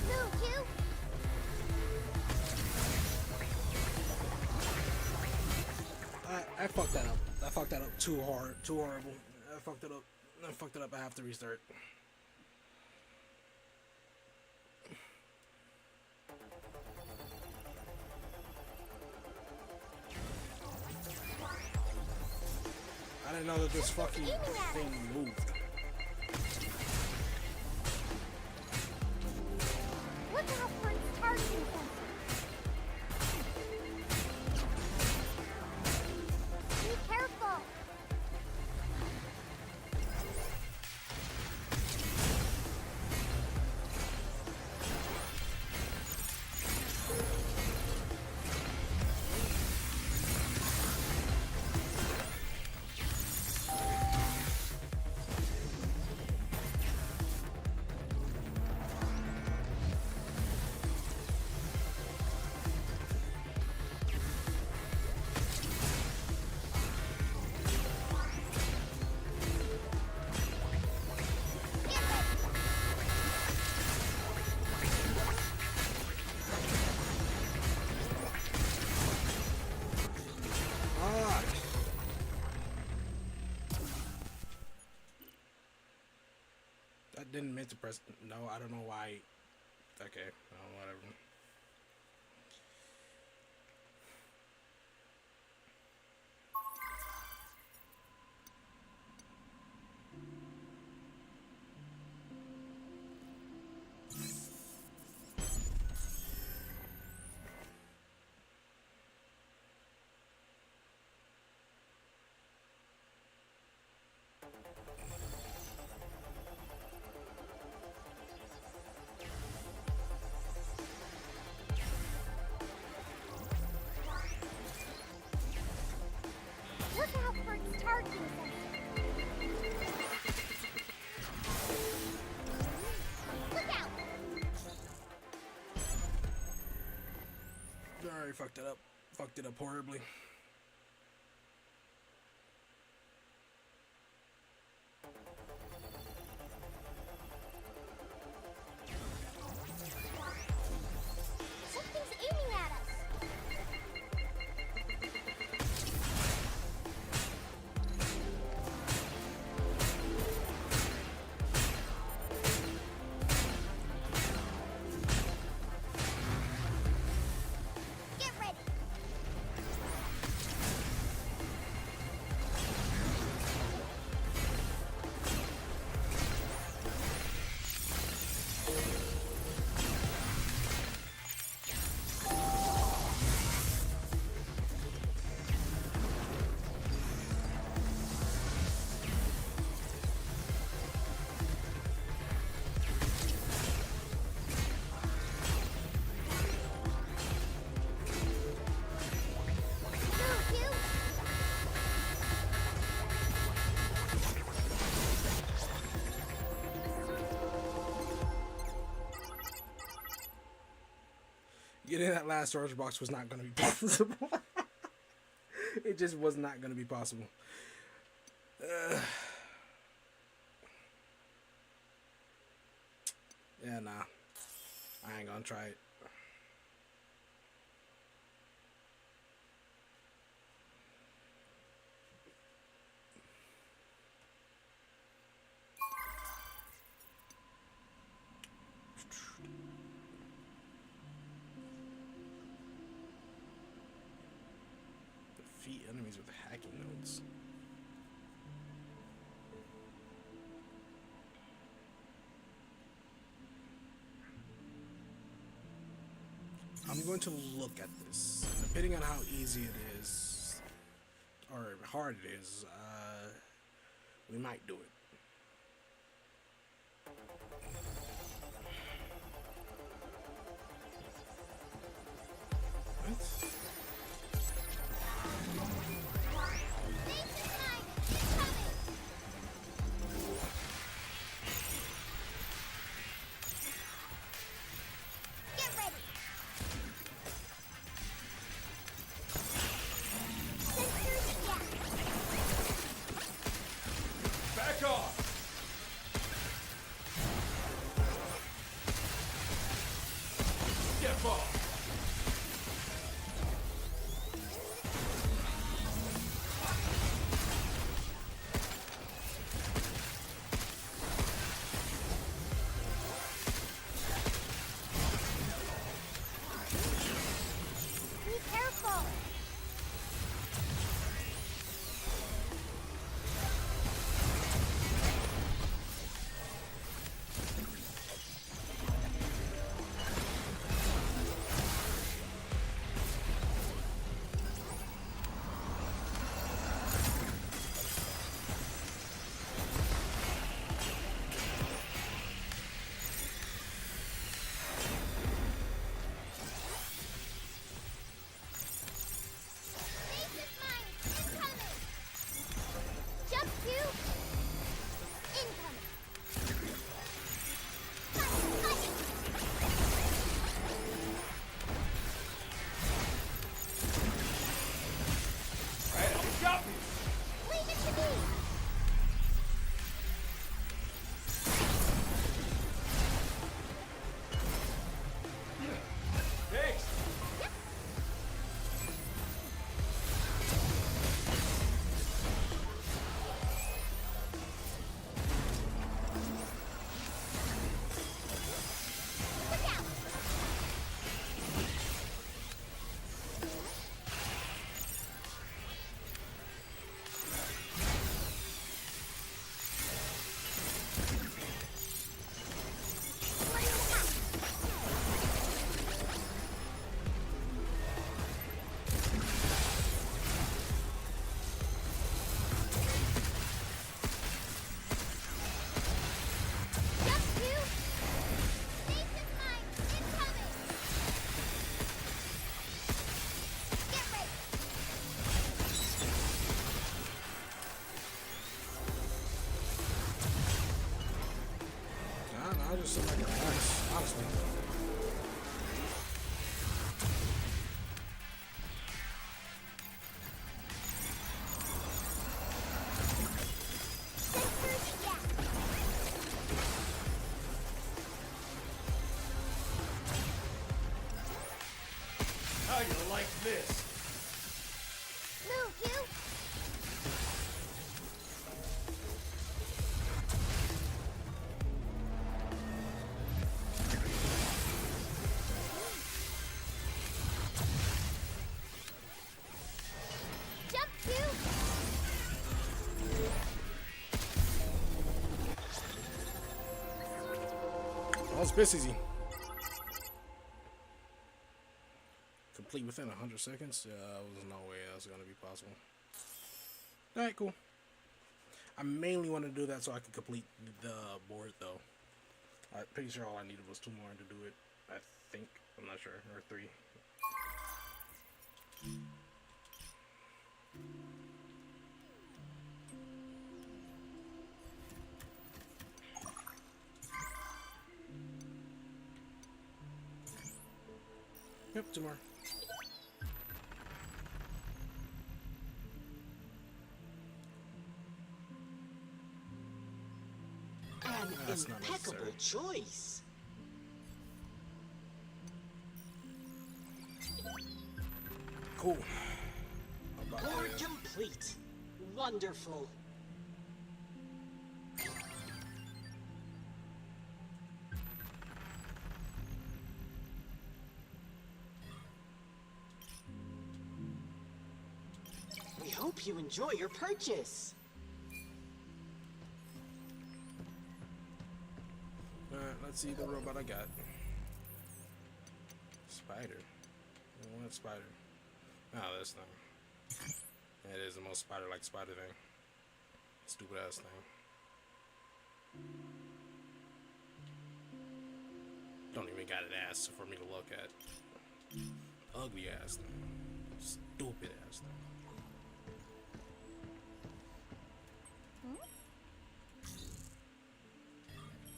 Move, you! I fucked that up. I fucked that up too hard. Too horrible. I fucked it up. I have to restart. I didn't know that this fucking thing moved. Look out for its targeting sensor. Be careful. didn't mean to press. No, I don't know why. Okay, whatever. Look out for its targeting sensor. Look out! Alright, fucked it up. Fucked it up horribly. Something's aiming at us. Get ready. Move, you. Getting that last storage box was not going to be possible. It just was not going to be possible. Yeah, nah. I ain't gonna try it. Defeat enemies with hacking notes. I'm going to look at this. Depending on how easy it is, or hard it is, we might do it. What? Stasis mine incoming. Get ready. Sensors down. Back off! Step off! was busy. Complete within 100 seconds? There was no way that was going to be possible. Alright, cool. I mainly want to do that so I can complete the board, though. I'm pretty sure all I needed was 2 more to do it. I think. I'm not sure. Or 3. Yep, 2 more. An That's not impeccable necessary. choice. Cool. How about Board that? complete. Wonderful. We hope you enjoy your purchase. Alright, let's see the robot I got. Spider. What spider? Oh, this thing. That is the most spider-like spider thing. Stupid ass thing. Don't even got an ass for me to look at. Ugly ass thing. Stupid ass thing.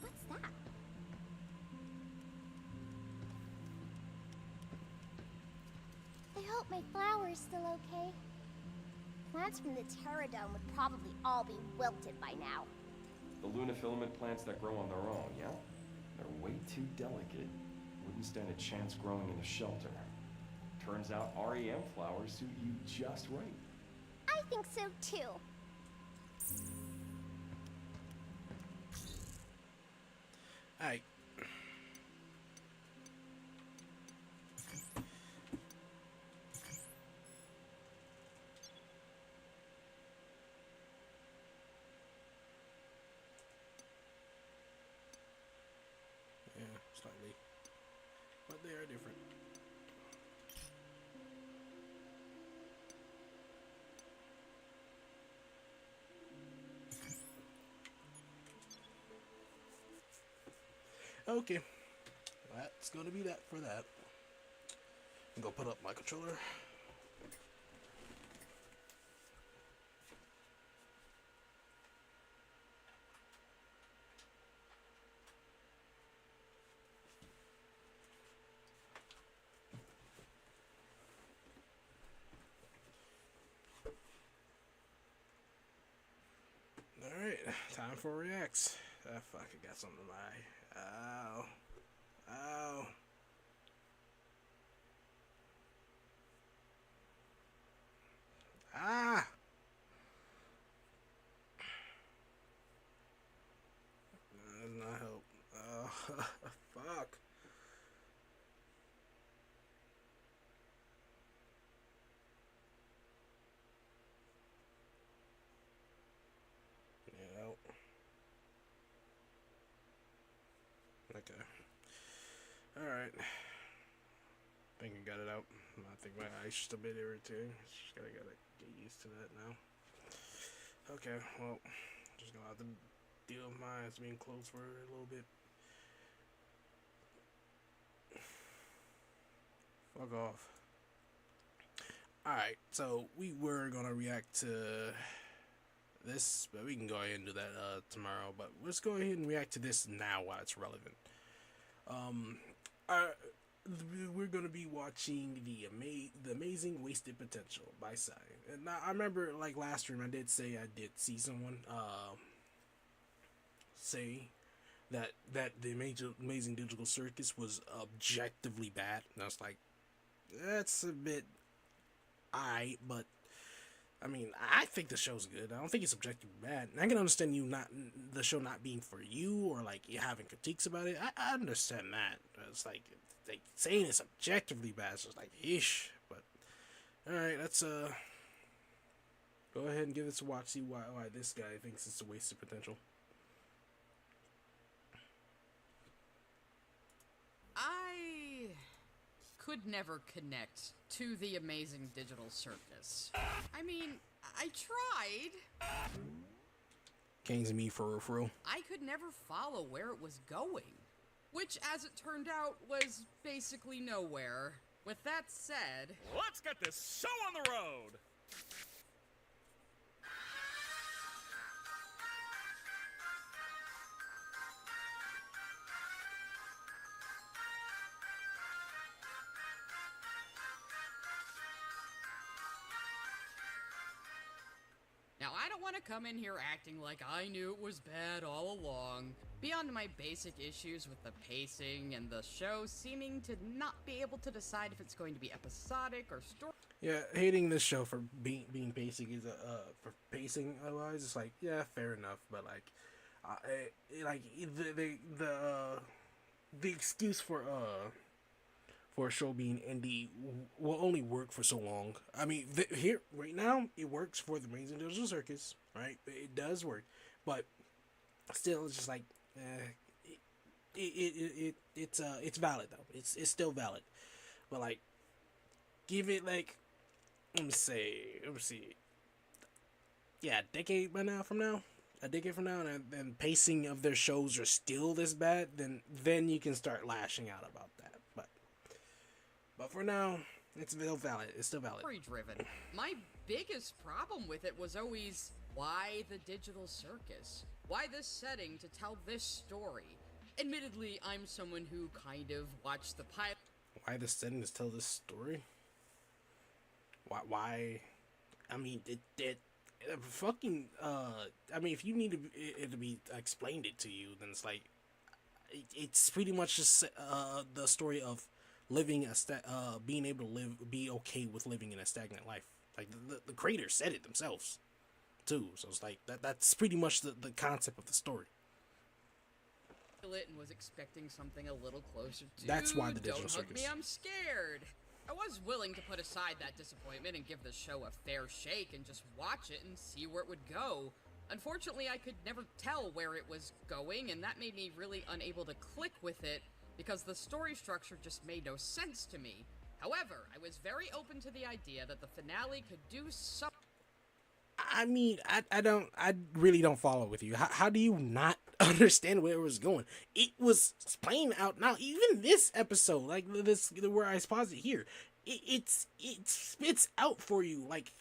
What's that? I hope my flower is still okay. Plants from the Terradome would probably all be wilted by now. The lunafilament plants that grow on their own, yeah? They're way too delicate. Wouldn't stand a chance growing in a shelter. Turns out REM flowers suit you just right. I think so too. Alright. Yeah, slightly. But they are different. Okay. That's gonna be that for that. I'm gonna put up my controller. Alright, time for reacts. Ah, fuck, I got something in my eye. Ow. Ow. Ah! That does not help. Oh, fuck. Yeah. Okay. Alright. Think I got it out. I think my eye's just a bit irritating. Just gotta get used to that now. Okay, well, just gonna have to deal with my eyes being closed for a little bit. Fuck off. Alright, so we were gonna react to this, but we can go ahead and do that tomorrow. But let's go ahead and react to this now while it's relevant. We're gonna be watching the Amazing Wasted Potential by Sai. And now, I remember like last stream I did say I did see someone say that the Amazing Digital Circus was objectively bad, and I was like, that's a bit but I mean, I think the show's good. I don't think it's objectively bad. And I can understand the show not being for you, or like you having critiques about it. I understand that. It's like saying it's objectively bad. It's just like ish. But all right, let's go ahead and give this a watch. See why this guy thinks it's a wasted potential. could never connect to the amazing digital circus. I mean, I tried. King's me for real. I could never follow where it was going, which, as it turned out, was basically nowhere. With that said, let's get this show on the road! now I don't want to come in here acting like I knew it was bad all along. Beyond my basic issues with the pacing and the show seeming to not be able to decide if it's going to be episodic or story. Yeah, hating this show for being basic is for pacing wise, it's like, yeah, fair enough, but like, the excuse for a show being indie will only work for so long. I mean, here right now it works for the Amazing Digital Circus, right? It does work, but still, it's just like, it's valid though. It's still valid, but like, give it like, let me see, yeah, a decade from now, and pacing of their shows are still this bad, then you can start lashing out about that. But for now, it's still valid. It's still valid. Driven. My biggest problem with it was always, why the digital circus? Why this setting to tell this story? Admittedly, I'm someone who kind of watched the pilot. Why the setting to tell this story? Why? I mean, fucking. I mean, if you need it to be explained it to you, then it's like, it's pretty much just the story of living being able to be okay with living in a stagnant life. Like the creators said it themselves, too. So it's like that's pretty much the concept of the story. And was expecting something a little closer to. That's why the digital Don't circus. Hug me, I'm scared. I was willing to put aside that disappointment and give the show a fair shake and just watch it and see where it would go. Unfortunately, I could never tell where it was going, and that made me really unable to click with it because the story structure just made no sense to me. However, I was very open to the idea that the finale could do something. I mean, I really don't follow with you. How do you not understand where it was going? It was playing out now. Even this episode, like this, where I pause it here, it spits out for you like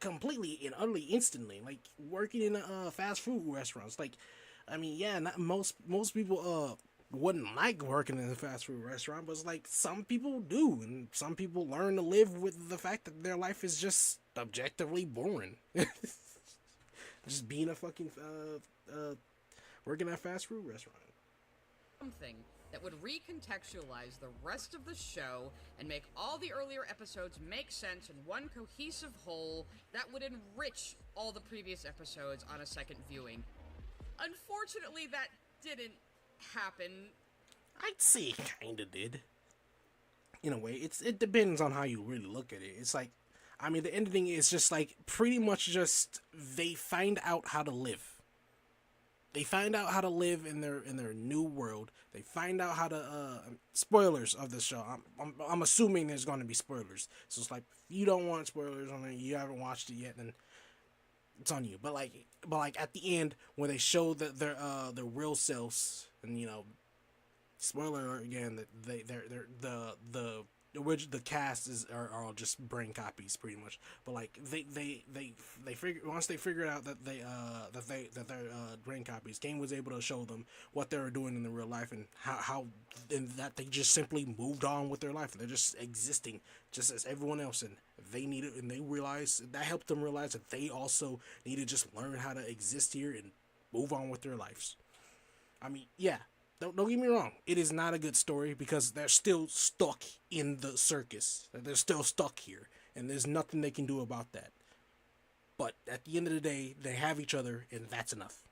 completely and utterly instantly. Like working in a fast food restaurants. Like, I mean, yeah, not most people wouldn't like working in a fast food restaurant, but it's like some people do, and some people learn to live with the fact that their life is just objectively boring. Just being a fucking working at a fast food restaurant. Something that would recontextualize the rest of the show and make all the earlier episodes make sense in one cohesive whole that would enrich all the previous episodes on a second viewing. Unfortunately, that didn't happen. I'd say it kinda did. In a way, it depends on how you really look at it. It's like, I mean, the ending is just like pretty much just they find out how to live. They find out how to live in their new world. They find out how to spoilers of the show. I'm assuming there's going to be spoilers. So it's like, if you don't want spoilers on it, you haven't watched it yet, then it's on you. But like at the end when they show that their real selves, and you know, spoiler alert again, that the cast are all just brain copies pretty much. But like they figure, once they figured out that they're brain copies, Game was able to show them what they were doing in the real life, and how and that they just simply moved on with their life. They're just existing just as everyone else, and they realized that helped them realize that they also need to just learn how to exist here and move on with their lives. I mean, yeah. Don't get me wrong. It is not a good story because they're still stuck in the circus. They're still stuck here, and there's nothing they can do about that. But at the end of the day, they have each other, and that's enough.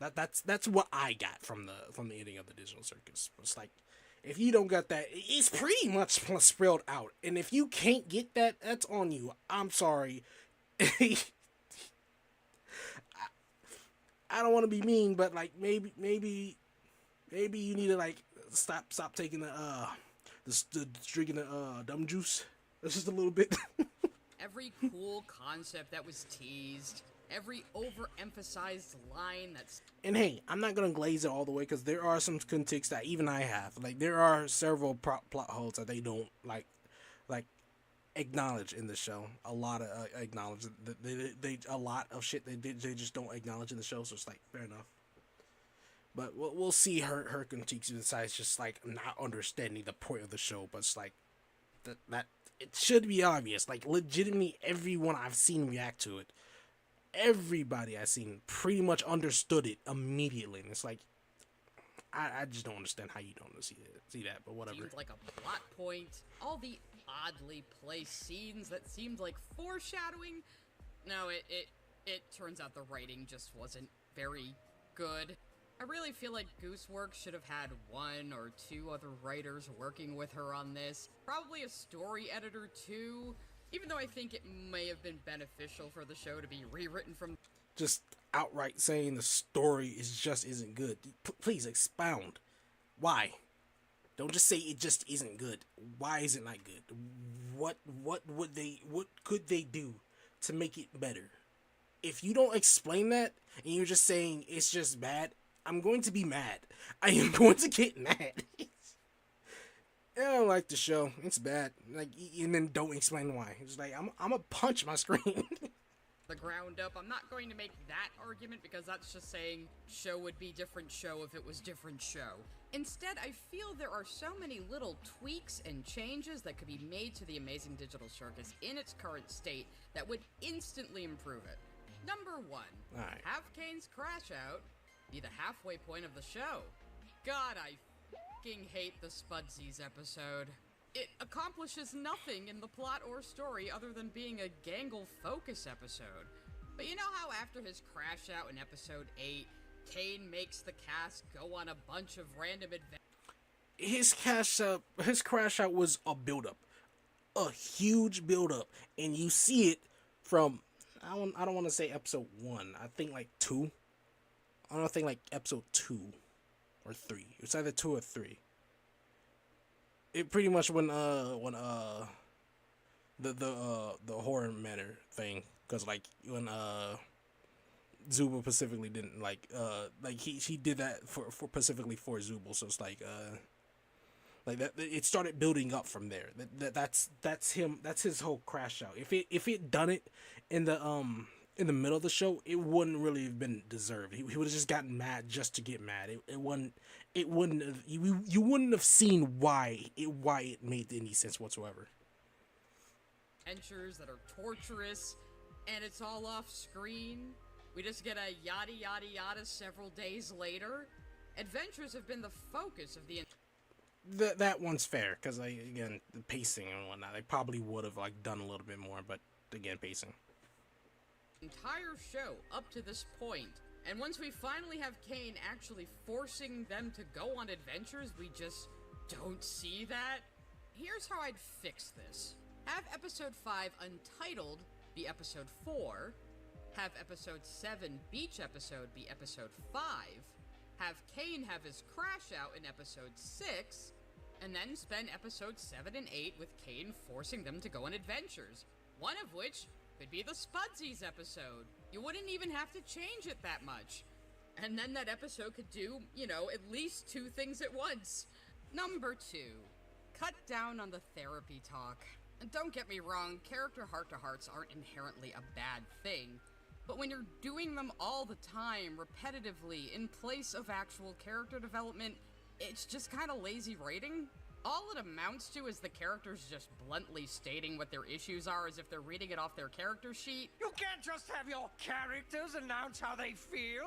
That's what I got from the ending of the digital circus. It's like, if you don't got that, it's pretty much spelled out, and if you can't get that, that's on you. I'm sorry. I don't want to be mean, but like maybe you need to like stop taking the the drinking the dumb juice. That's just a little bit. Every cool concept that was teased, every overemphasized line that's... And hey, I'm not gonna glaze it all the way because there are some critiques that even I have. Like there are several plot holes that they don't like acknowledge in the show. A lot of acknowledge they a lot of shit they just don't acknowledge in the show. So it's like fair enough. But we'll see her critiques besides just like not understanding the point of the show. But it's like that it should be obvious. Like legitimately, everyone I've seen react to it, everybody I've seen pretty much understood it immediately. And it's like I just don't understand how you don't see that. But whatever. Seemed like a plot point. All the oddly placed scenes that seemed like foreshadowing. No, it turns out the writing just wasn't very good. I really feel like Gooseworks should have had one or two other writers working with her on this. Probably a story editor too, even though I think it may have been beneficial for the show to be rewritten from... Just outright saying the story isn't good. Please expound. Why? Don't just say it just isn't good. Why is it not good? What could they do to make it better? If you don't explain that and you're just saying it's just bad, I'm going to be mad. I am going to get mad. I don't like the show. It's bad. Like, and then don't explain why. It's like I'm gonna punch my screen. The ground up. I'm not going to make that argument because that's just saying show would be different show if it was different show. Instead, I feel there are so many little tweaks and changes that could be made to the Amazing Digital Circus in its current state that would instantly improve it. Number 1, Alright. have Kane's crash out be the halfway point of the show. God, I fucking hate the Spudsies episode. It accomplishes nothing in the plot or story other than being a Gangle focus episode. But you know how after his crash out in episode 8, Kane makes the cast go on a bunch of random adventures? His crash out was a build-up. A huge build-up. And you see it from, I don't want to say episode 1. I think like 2. I don't think like episode 2 or 3. It's either 2 or 3. It pretty much when the horror manor thing, because like when Zubo specifically didn't like he did that for specifically for Zubo, so it's like that it started building up from there. That's him. That's his whole crash out. If it done it in the middle of the show, it wouldn't really have been deserved. He would have just gotten mad just to get mad. You wouldn't have seen why it made any sense whatsoever. Adventures that are torturous, and it's all off screen. We just get a yada yada yada several days later. Adventures have been the focus of the... That one's fair, because again, the pacing and whatnot, they probably would have like done a little bit more, but again, pacing. Entire show up to this point, and once we finally have Kane actually forcing them to go on adventures, we just don't see that. Here's how I'd fix this. Have episode 5 Untitled be episode 4, have episode 7 Beach episode be episode 5, have Kane have his crash out in episode 6, and then spend episodes 7 and 8 with Kane forcing them to go on adventures, one of which could be the Spudsies episode. You wouldn't even have to change it that much. And then that episode could do, at least 2 things at once. Number 2, cut down on the therapy talk. And don't get me wrong, character heart-to-hearts aren't inherently a bad thing, but when you're doing them all the time, repetitively, in place of actual character development, it's just kind of lazy writing. All it amounts to is the characters just bluntly stating what their issues are as if they're reading it off their character sheet. You can't just have your characters announce how they feel.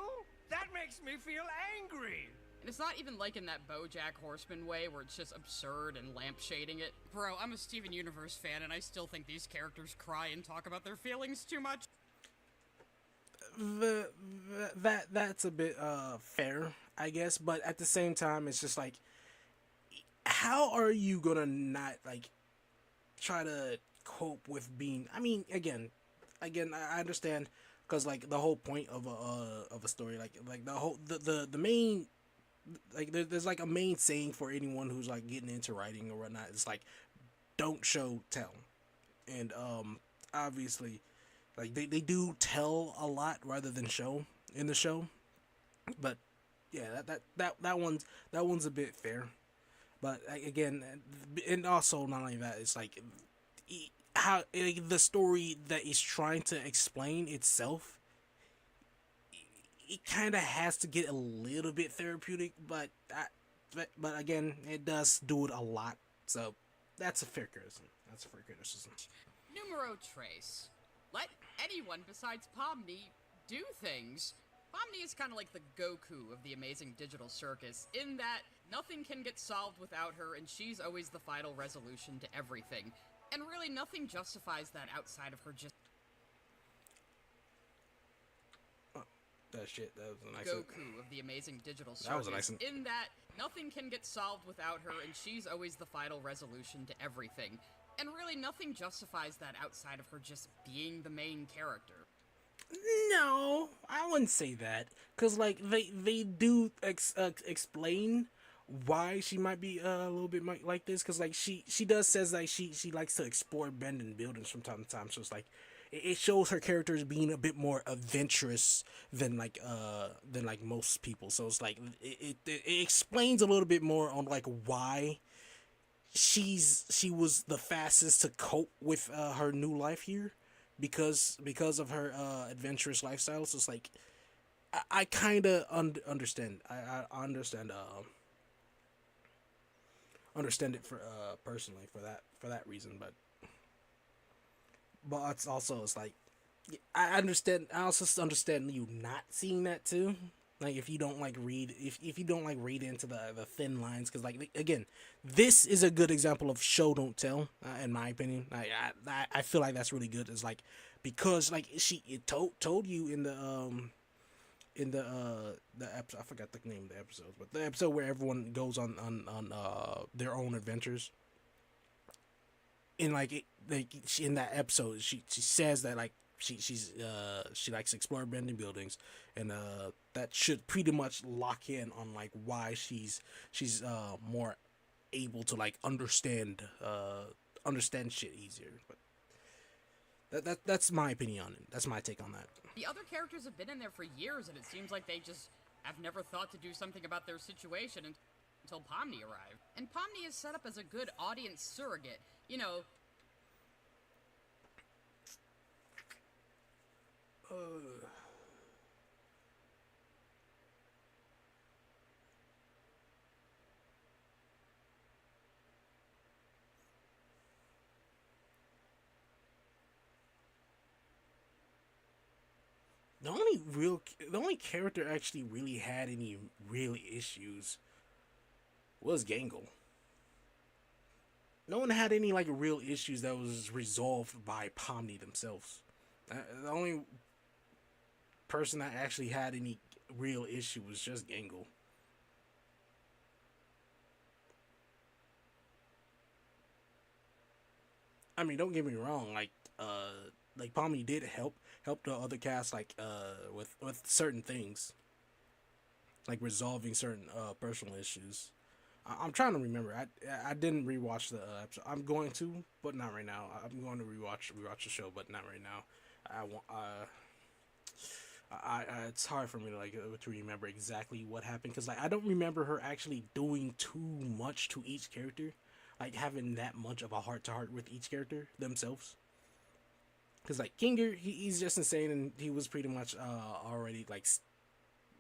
That makes me feel angry. And it's not even like in that BoJack Horseman way where it's just absurd and lampshading it. Bro, I'm a Steven Universe fan and I still think these characters cry and talk about their feelings too much. That's a bit fair, I guess, but at the same time, it's just like, how are you gonna not like try to cope with being? I mean, again, I understand because like the whole point of a story, like the whole the main like there's like a main saying for anyone who's like getting into writing or whatnot. It's like don't show, tell, and obviously, like they do tell a lot rather than show in the show, but yeah, that one's a bit fair. But again, and also not only that, it's like how the story that he's trying to explain itself, it kind of has to get a little bit therapeutic, but again, it does do it a lot. So that's a fair criticism. That's a fair criticism. Numero trace. Let anyone besides Pomni do things. Pomni is kind of like the Goku of the amazing digital circus, in that nothing can get solved without her, and she's always the final resolution to everything. And really, nothing justifies that outside of her just That shit. That was a nice Goku of the amazing digital circus. That was a nice one. In that nothing can get solved without her, and she's always the final resolution to everything. And really, nothing justifies that outside of her just being the main character. No, I wouldn't say that, cause like they do explain why she might be a little bit like this, cause like she does says like she likes to explore abandoned buildings from time to time, so it's like it shows her character as being a bit more adventurous than like most people, so it's like it explains a little bit more on like why she was the fastest to cope with her new life here because of her adventurous lifestyle. So it's like I kind of understand. I understand it for personally for that reason, but it's also it's like I understand. I also understand you not seeing that too. Like if you don't like read if you don't like read into the thin lines, because like again, this is a good example of show don't tell, in my opinion. I feel like that's really good. It's like because like it told you in the episode, I forgot the name of the episode, but the episode where everyone goes on their own adventures. In in that episode, she says that like she likes to explore abandoned buildings, and that should pretty much lock in on like why she's more able to like understand shit easier. But that's my opinion on it. That's my take on that. The other characters have been in there for years, and it seems like they just have never thought to do something about their situation until Pomni arrived. And Pomni is set up as a good audience surrogate. You know, the only character actually really had any real issues was Gangle. No one had any like real issues that was resolved by Pomni themselves. The only person that actually had any real issue was just Gangle. I mean, don't get me wrong. Like Pomni did help the other cast with certain things, like resolving certain personal issues. I'm trying to remember. I didn't rewatch the episode. I'm going to, but not right now. I'm going to rewatch the show, but not right now. It's hard for me to remember exactly what happened, because like I don't remember her actually doing too much to each character, like having that much of a heart to heart with each character themselves. Because like Kinger, he's just insane, and he was pretty much already like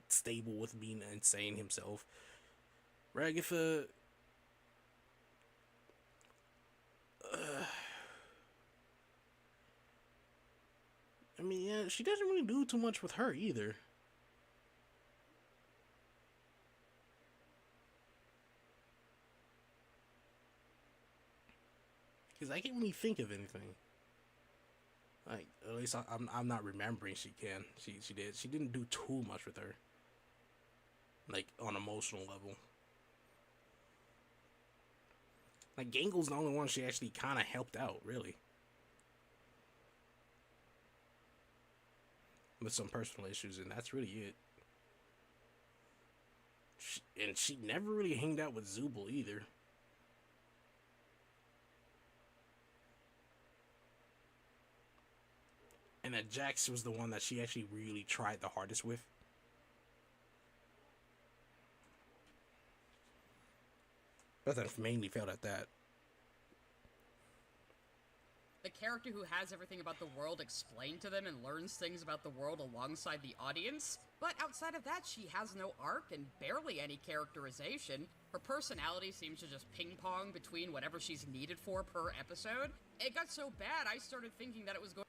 stable with being insane himself. Ragatha, I mean, yeah, she doesn't really do too much with her either. Because I can't really think of anything. Like, at least I'm not remembering she can. She did. She didn't do too much with her. Like, on emotional level. Like, Gangle's the only one she actually kind of helped out, really. With some personal issues, and that's really it. and she never really hanged out with Zubul either. And that Jax was the one that she actually really tried the hardest with. But then mainly failed at that. The character who has everything about the world explained to them and learns things about the world alongside the audience. But outside of that, she has no arc and barely any characterization. Her personality seems to just ping-pong between whatever she's needed for per episode. It got so bad, I started thinking that it was going...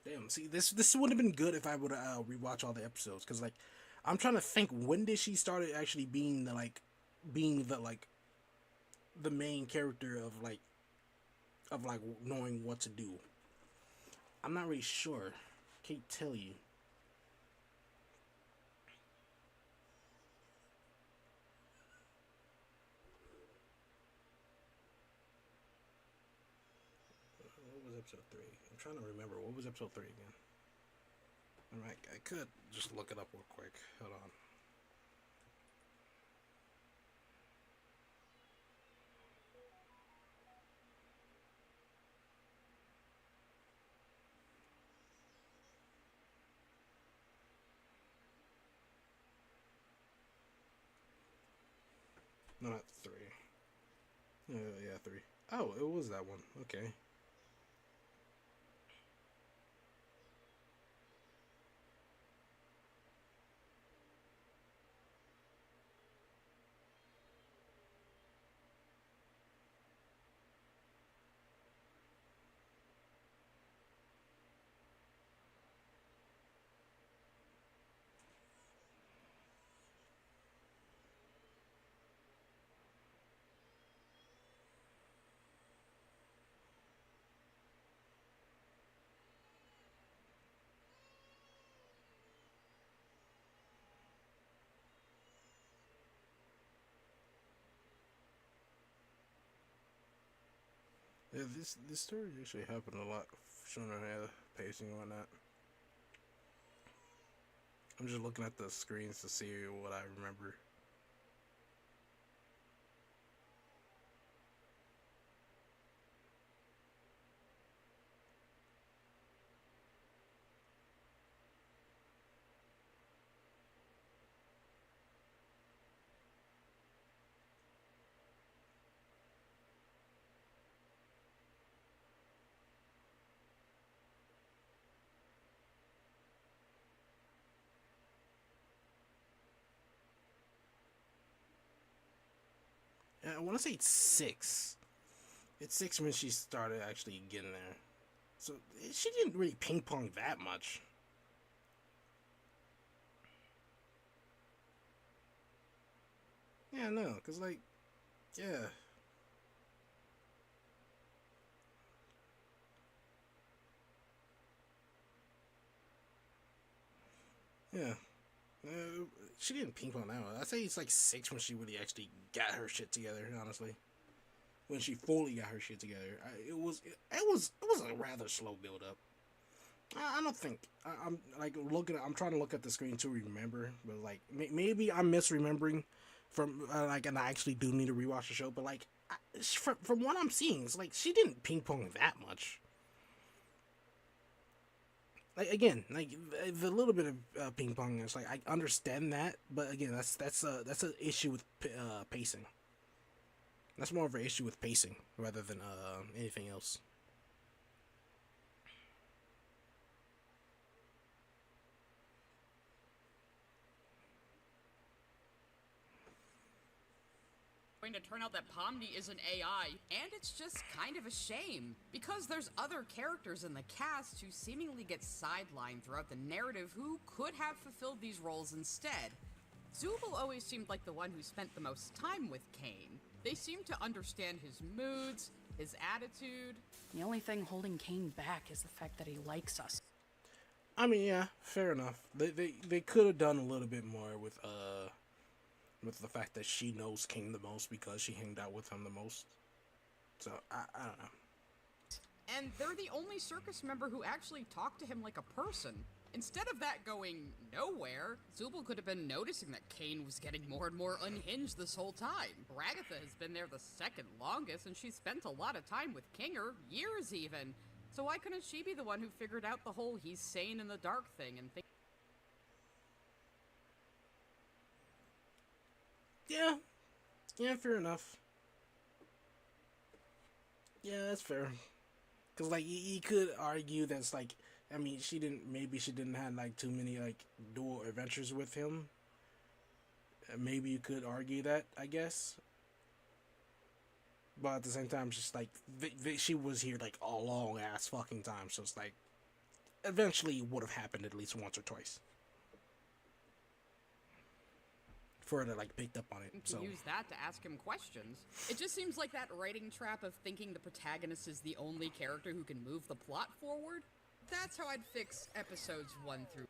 Damn, see, this would have been good if I would rewatch all the episodes, because like I'm trying to think, when did she started actually being the main character of like knowing what to do. I'm not really sure. Can't tell you. What was episode 3? I'm trying to remember. What was episode 3 again? Alright, I could just look it up real quick. Hold on. No, not 3. Yeah, 3. Oh, it was that one. Okay. Yeah, this story actually happened a lot sooner than pacing and whatnot. I'm just looking at the screens to see what I remember. Yeah, I want to say it's 6. It's 6 when she started actually getting there. So she didn't really ping pong that much. Yeah, no, cause like, yeah, yeah. She didn't ping pong that much. I'd say it's like 6 when she really actually got her shit together. Honestly, when she fully got her shit together, it was a rather slow build up. I don't think I'm like looking. I'm trying to look at the screen to remember, but like maybe I'm misremembering from like, and I actually do need to rewatch the show. But like from what I'm seeing, it's like she didn't ping pong that much. Like again, like the little bit of ping pong is like I understand that, but again, that's an issue with pacing. That's more of an issue with pacing rather than anything else. Going to turn out that Pomni is an AI, and it's just kind of a shame, because there's other characters in the cast who seemingly get sidelined throughout the narrative who could have fulfilled these roles instead. Zubul always seemed like the one who spent the most time with Kane. They seemed to understand his moods, his attitude. The only thing holding Kane back is the fact that he likes us. I mean, yeah, fair enough. They could have done a little bit more with the fact that she knows King the most because she hanged out with him the most. So I don't know. And they're the only circus member who actually talked to him like a person. Instead of that going nowhere, Zubul could have been noticing that Kane was getting more and more unhinged this whole time. Bragatha has been there the second longest, and she's spent a lot of time with Kinger, years even. So why couldn't she be the one who figured out the whole he's sane in the dark thing and think? Yeah, fair enough. Yeah, that's fair. Cause like you could argue that's like, I mean, maybe she didn't have like too many like dual adventures with him. Maybe you could argue that, I guess. But at the same time, it's just like she was here like a long ass fucking time, so it's like eventually it would have happened at least once or twice for her to like picked up on it. To So use that to ask him questions. It just seems like that writing trap of thinking the protagonist is the only character who can move the plot forward. That's how I'd fix episodes 1 through.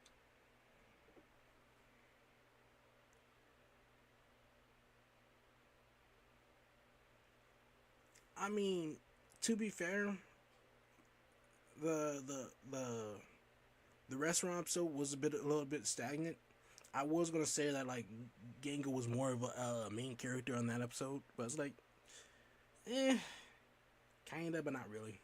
I mean, to be fair, the the the the restaurant episode was a little bit stagnant. I was gonna say that like Genga was more of a main character on that episode, but it's like, kinda, but not really.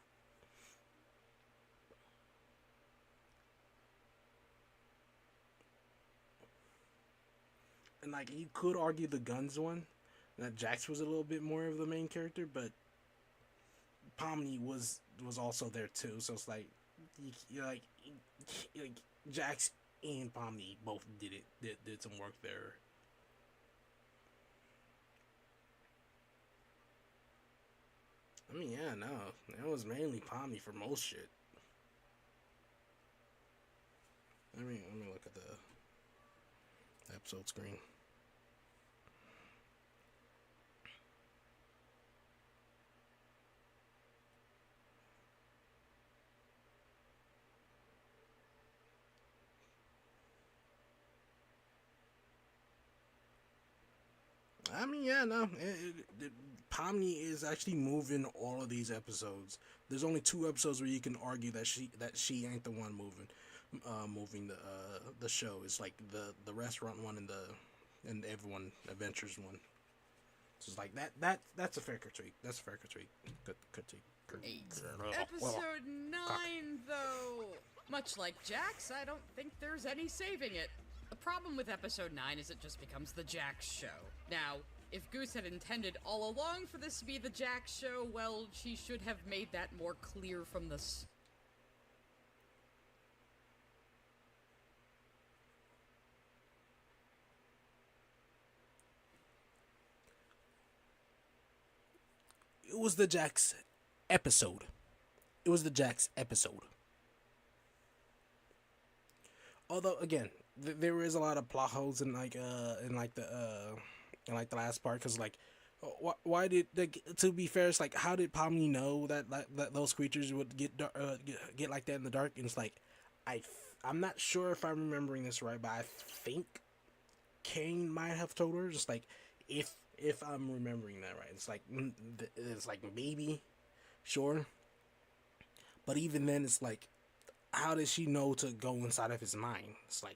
And like you could argue the guns one, that Jax was a little bit more of the main character, but Pomni was also there too. So it's like like Jax and Pomni both did some work there. I mean, yeah, no, it was mainly Pomni for most shit. Let me look at the episode screen. I mean, yeah, no. Pomni is actually moving all of these episodes. There's only 2 episodes where you can argue that she ain't the one moving the show. It's like the restaurant one and Everyone Adventures one. So it's like that's a fair critique. That's a fair critique. Good critique. Episode 9, though. Much like Jax, I don't think there's any saving it. The problem with episode 9 is it just becomes the Jax show. Now, if Goose had intended all along for this to be the Jax show, well, she should have made that more clear from the It was the Jax episode. It was the Jax episode. Although again, there is a lot of plot holes in like the last part, because like why did to be fair, it's like how did Pomni know that those creatures would get like that in the dark? And it's like I'm not sure if I'm remembering this right, but I think Kane might have told her, just like if I'm remembering that right. It's like maybe sure, but even then it's like, how does she know to go inside of his mind? It's like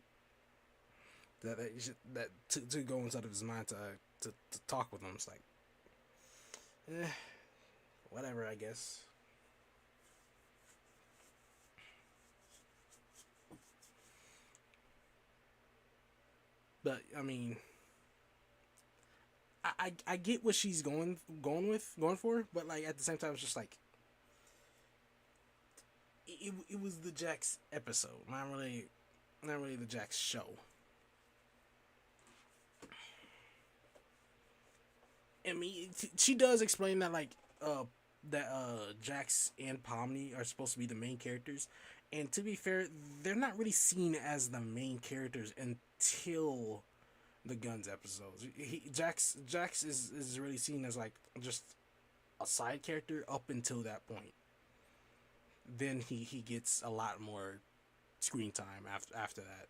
to go inside of his mind to talk with him. It's like, whatever, I guess. But I mean, I get what she's going for, but like at the same time, it's just like it was the Jax episode, not really the Jax show. I mean, she does explain that like Jax and Pomni are supposed to be the main characters, and to be fair, they're not really seen as the main characters until the Guns episodes. Jax is really seen as like just a side character up until that point. Then he gets a lot more screen time after that.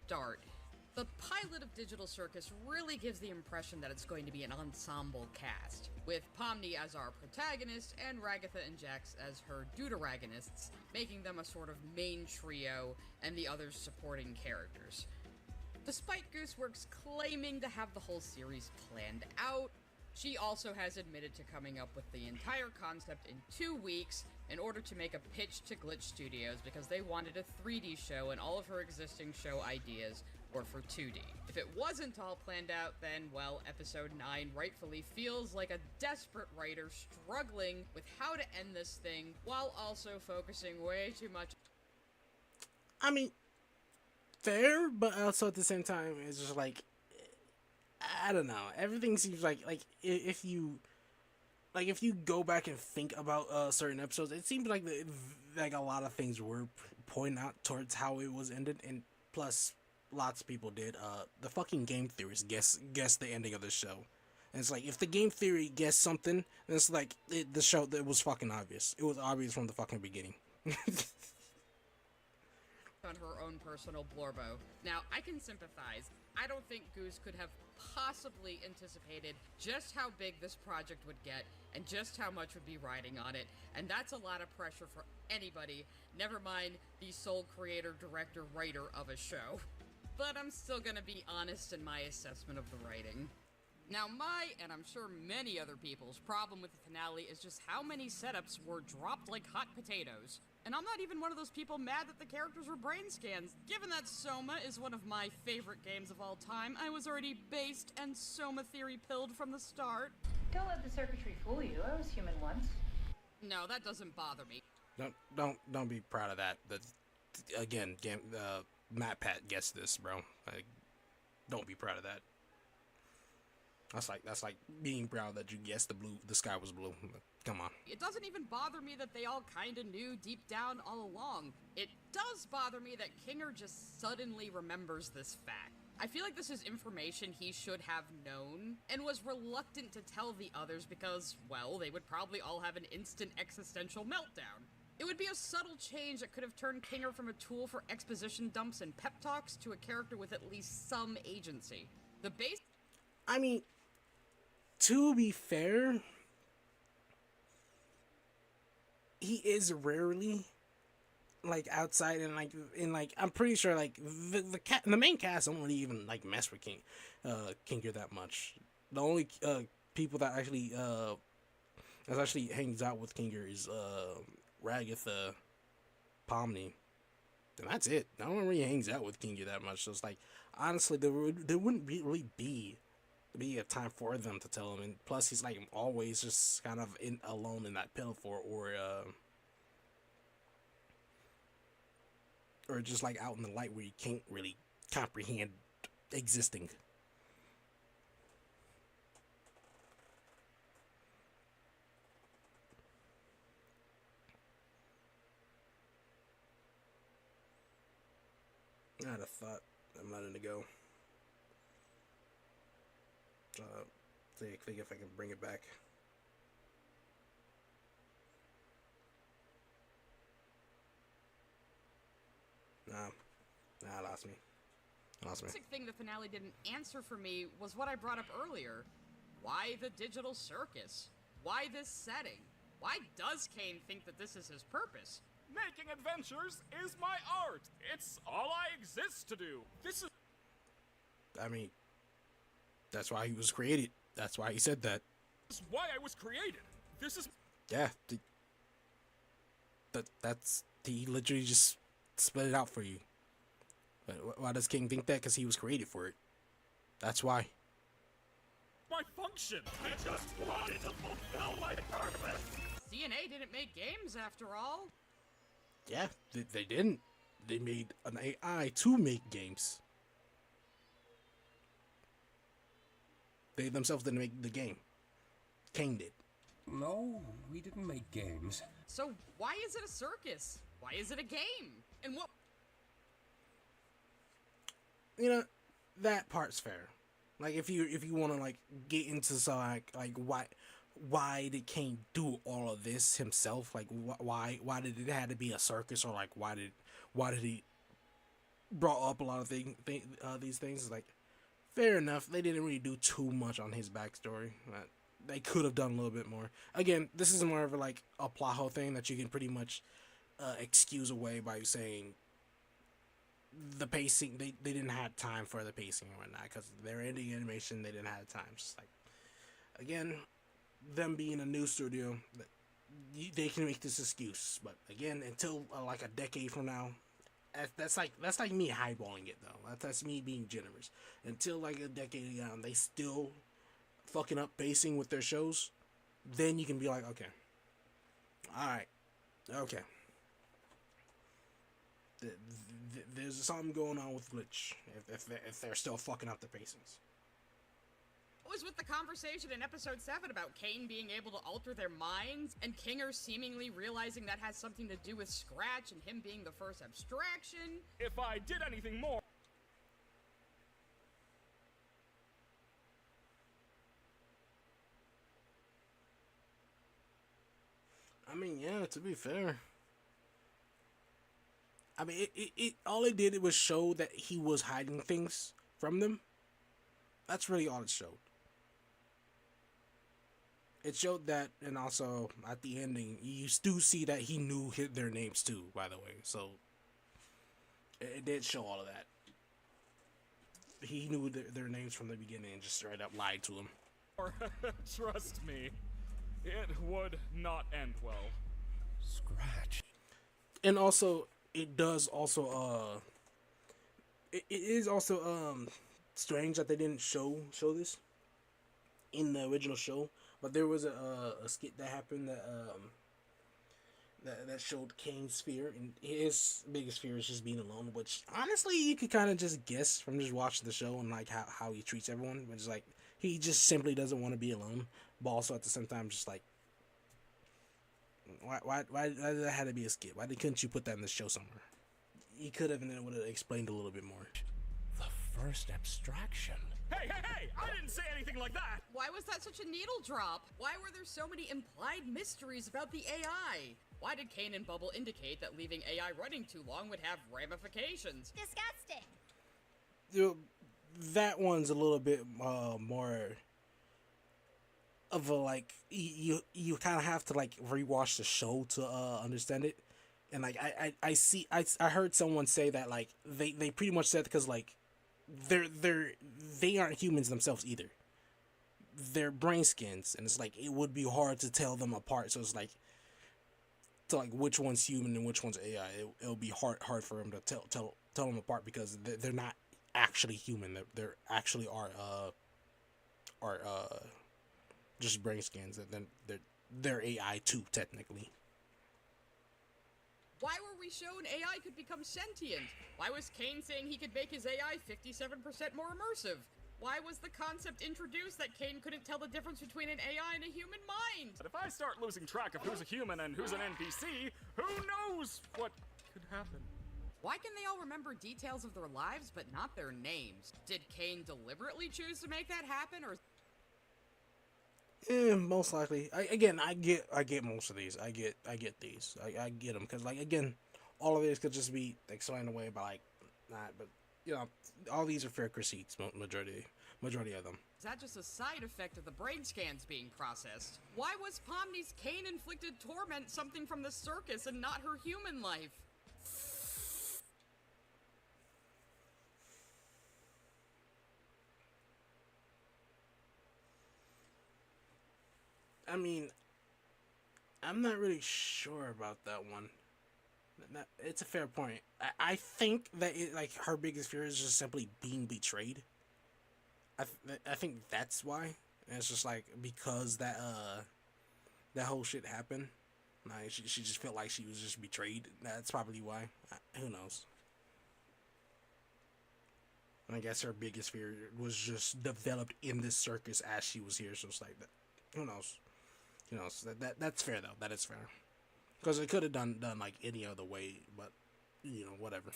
start. The pilot of Digital Circus really gives the impression that it's going to be an ensemble cast, with Pomni as our protagonist and Ragatha and Jax as her deuteragonists, making them a sort of main trio and the others supporting characters. Despite Gooseworks claiming to have the whole series planned out, she also has admitted to coming up with the entire concept in 2 weeks in order to make a pitch to Glitch Studios because they wanted a 3D show and all of her existing show ideas were for 2D. If it wasn't all planned out, then, well, episode 9 rightfully feels like a desperate writer struggling with how to end this thing while also focusing way too much. I mean, fair, but also at the same time, it's just like, I don't know. Everything seems like if you go back and think about certain episodes, it seems like a lot of things were pointing out towards how it was ended, and plus lots of people did. The fucking game theorists guess the ending of the show, and it's like if the game theory guessed something, then it's like the show that was fucking obvious. It was obvious from the fucking beginning. On her own personal blorbo. Now, I can sympathize. I don't think Goose could have possibly anticipated just how big this project would get and just how much would be riding on it, and that's a lot of pressure for anybody, never mind the sole creator, director, writer of a show. But I'm still gonna be honest in my assessment of the writing. Now, my, and I'm sure many other people's, problem with the finale is just how many setups were dropped like hot potatoes. And I'm not even one of those people mad that the characters were brain scans. Given that Soma is one of my favorite games of all time, I was already based and Soma theory pilled from the start. Don't let the circuitry fool you. I was human once. No, that doesn't bother me. Don't be proud of that. Again, Matt Pat guessed this, bro. Like, don't be proud of that. That's like being proud that you guessed the sky was blue. Come on. It doesn't even bother me that they all kinda knew deep down all along. It does bother me that Kinger just suddenly remembers this fact. I feel like this is information he should have known, and was reluctant to tell the others because, well, they would probably all have an instant existential meltdown. It would be a subtle change that could have turned Kinger from a tool for exposition dumps and pep talks to a character with at least some agency. The base... I mean, to be fair, he is rarely outside and I'm pretty sure the main cast don't really even mess with Kinger that much. The only people that actually hangs out with Kinger is Ragatha, Pomni, and that's it. No one really hangs out with Kinger that much. So it's honestly there wouldn't really be a time for them to tell him, and plus he's always just kind of alone in that pinafore or just out in the light where you can't really comprehend existing. I'd have thought I'm letting it go. Think if I can bring it back. Nah, lost me. The basic thing the finale didn't answer for me was what I brought up earlier. Why the digital circus? Why this setting? Why does Kane think that this is his purpose? Making adventures is my art. It's all I exist to do. This is... I mean, that's why he was created. That's why he said that. This is why I was created. This is... Yeah. That's... He literally just split it out for you. But why does King think that? Because he was created for it. That's why. my function. I just wanted to fulfill my purpose. CNA didn't make games after all. Yeah, they didn't. They made an AI to make games. They themselves didn't make the game. Kane did. No, we didn't make games. So why is it a circus? Why is it a game? And what... You know, that part's fair. Like, if you want to, like, get into some, like why did Kane do all of this himself? Like, why did it have to be a circus? Or, like, why did he brought up a lot of these things. Like, fair enough, they didn't really do too much on his backstory. They could have done a little bit more. Again, this is more of like a plot hole thing that you can pretty much excuse away by saying the pacing. They didn't have time for the pacing and whatnot because they're ending animation. They didn't have time. Just like, again, them being a new studio, they can make this excuse. But again, until like a decade from now, that's like me highballing it though. That's me being generous. Until like a decade down, they still fucking up pacing with their shows. Then you can be like, okay, all right, okay. There's something going on with Glitch if they're still fucking up the pacings. What was with the conversation in episode 7 about Kane being able to alter their minds, and Kinger seemingly realizing that has something to do with Scratch and him being the first abstraction? If I did anything more... I mean, yeah, to be fair. I mean, it all it did was show that he was hiding things from them. That's really all it showed. It showed that, and also at the ending, you do see that he knew their names too, by the way. So, it did show all of that. He knew their names from the beginning and just straight up lied to them. Trust me, it would not end well. Scratch. And also, it does also, it is also, strange that they didn't show this in the original show. But there was a skit that happened that showed Kane's fear, and his biggest fear is just being alone. Which honestly, you could kind of just guess from just watching the show and like how he treats everyone. Which is like he just simply doesn't want to be alone, but also at the same time, just like why did that have to be a skit? Why couldn't you put that in the show somewhere? You could have, and then it would have explained a little bit more. The first abstraction. Hey! I didn't say anything like that! Why was that such a needle drop? Why were there so many implied mysteries about the AI? Why did Kane and Bubble indicate that leaving AI running too long would have ramifications? Disgusting. That one's a little bit more of a like you kind of have to like rewatch the show to understand it. And like I heard someone say that like they pretty much said because like they aren't humans themselves either. They're brain skins, and it's like it would be hard to tell them apart. So it's like to like which one's human and which one's AI. It'll be hard for them to tell them apart because they're not actually human. They're actually are just brain scans. And then they're AI too technically. Why were we shown AI could become sentient? Why was Kane saying he could make his AI 57% more immersive? Why was the concept introduced that Kane couldn't tell the difference between an AI and a human mind? But if I start losing track of who's a human and who's an NPC, who knows what could happen? Why can they all remember details of their lives but not their names? Did Kane deliberately choose to make that happen, or... Most likely. I get most of these. I get these. I get them because like again, all of these could just be explained away by like, but you know, all these are fair critiques. Majority of them. Is that just a side effect of the brain scans being processed? Why was Pomni's Kane-inflicted torment something from the circus and not her human life? I mean, I'm not really sure about that one. It's a fair point. I think that like her biggest fear is just simply being betrayed. I think that's why. And it's just like because that whole shit happened. Like she just felt like she was just betrayed. That's probably why. Who knows? And I guess her biggest fear was just developed in this circus as she was here. So it's like that. Who knows? You know, so that's fair though. That is fair, because it could have done like any other way, but you know, whatever.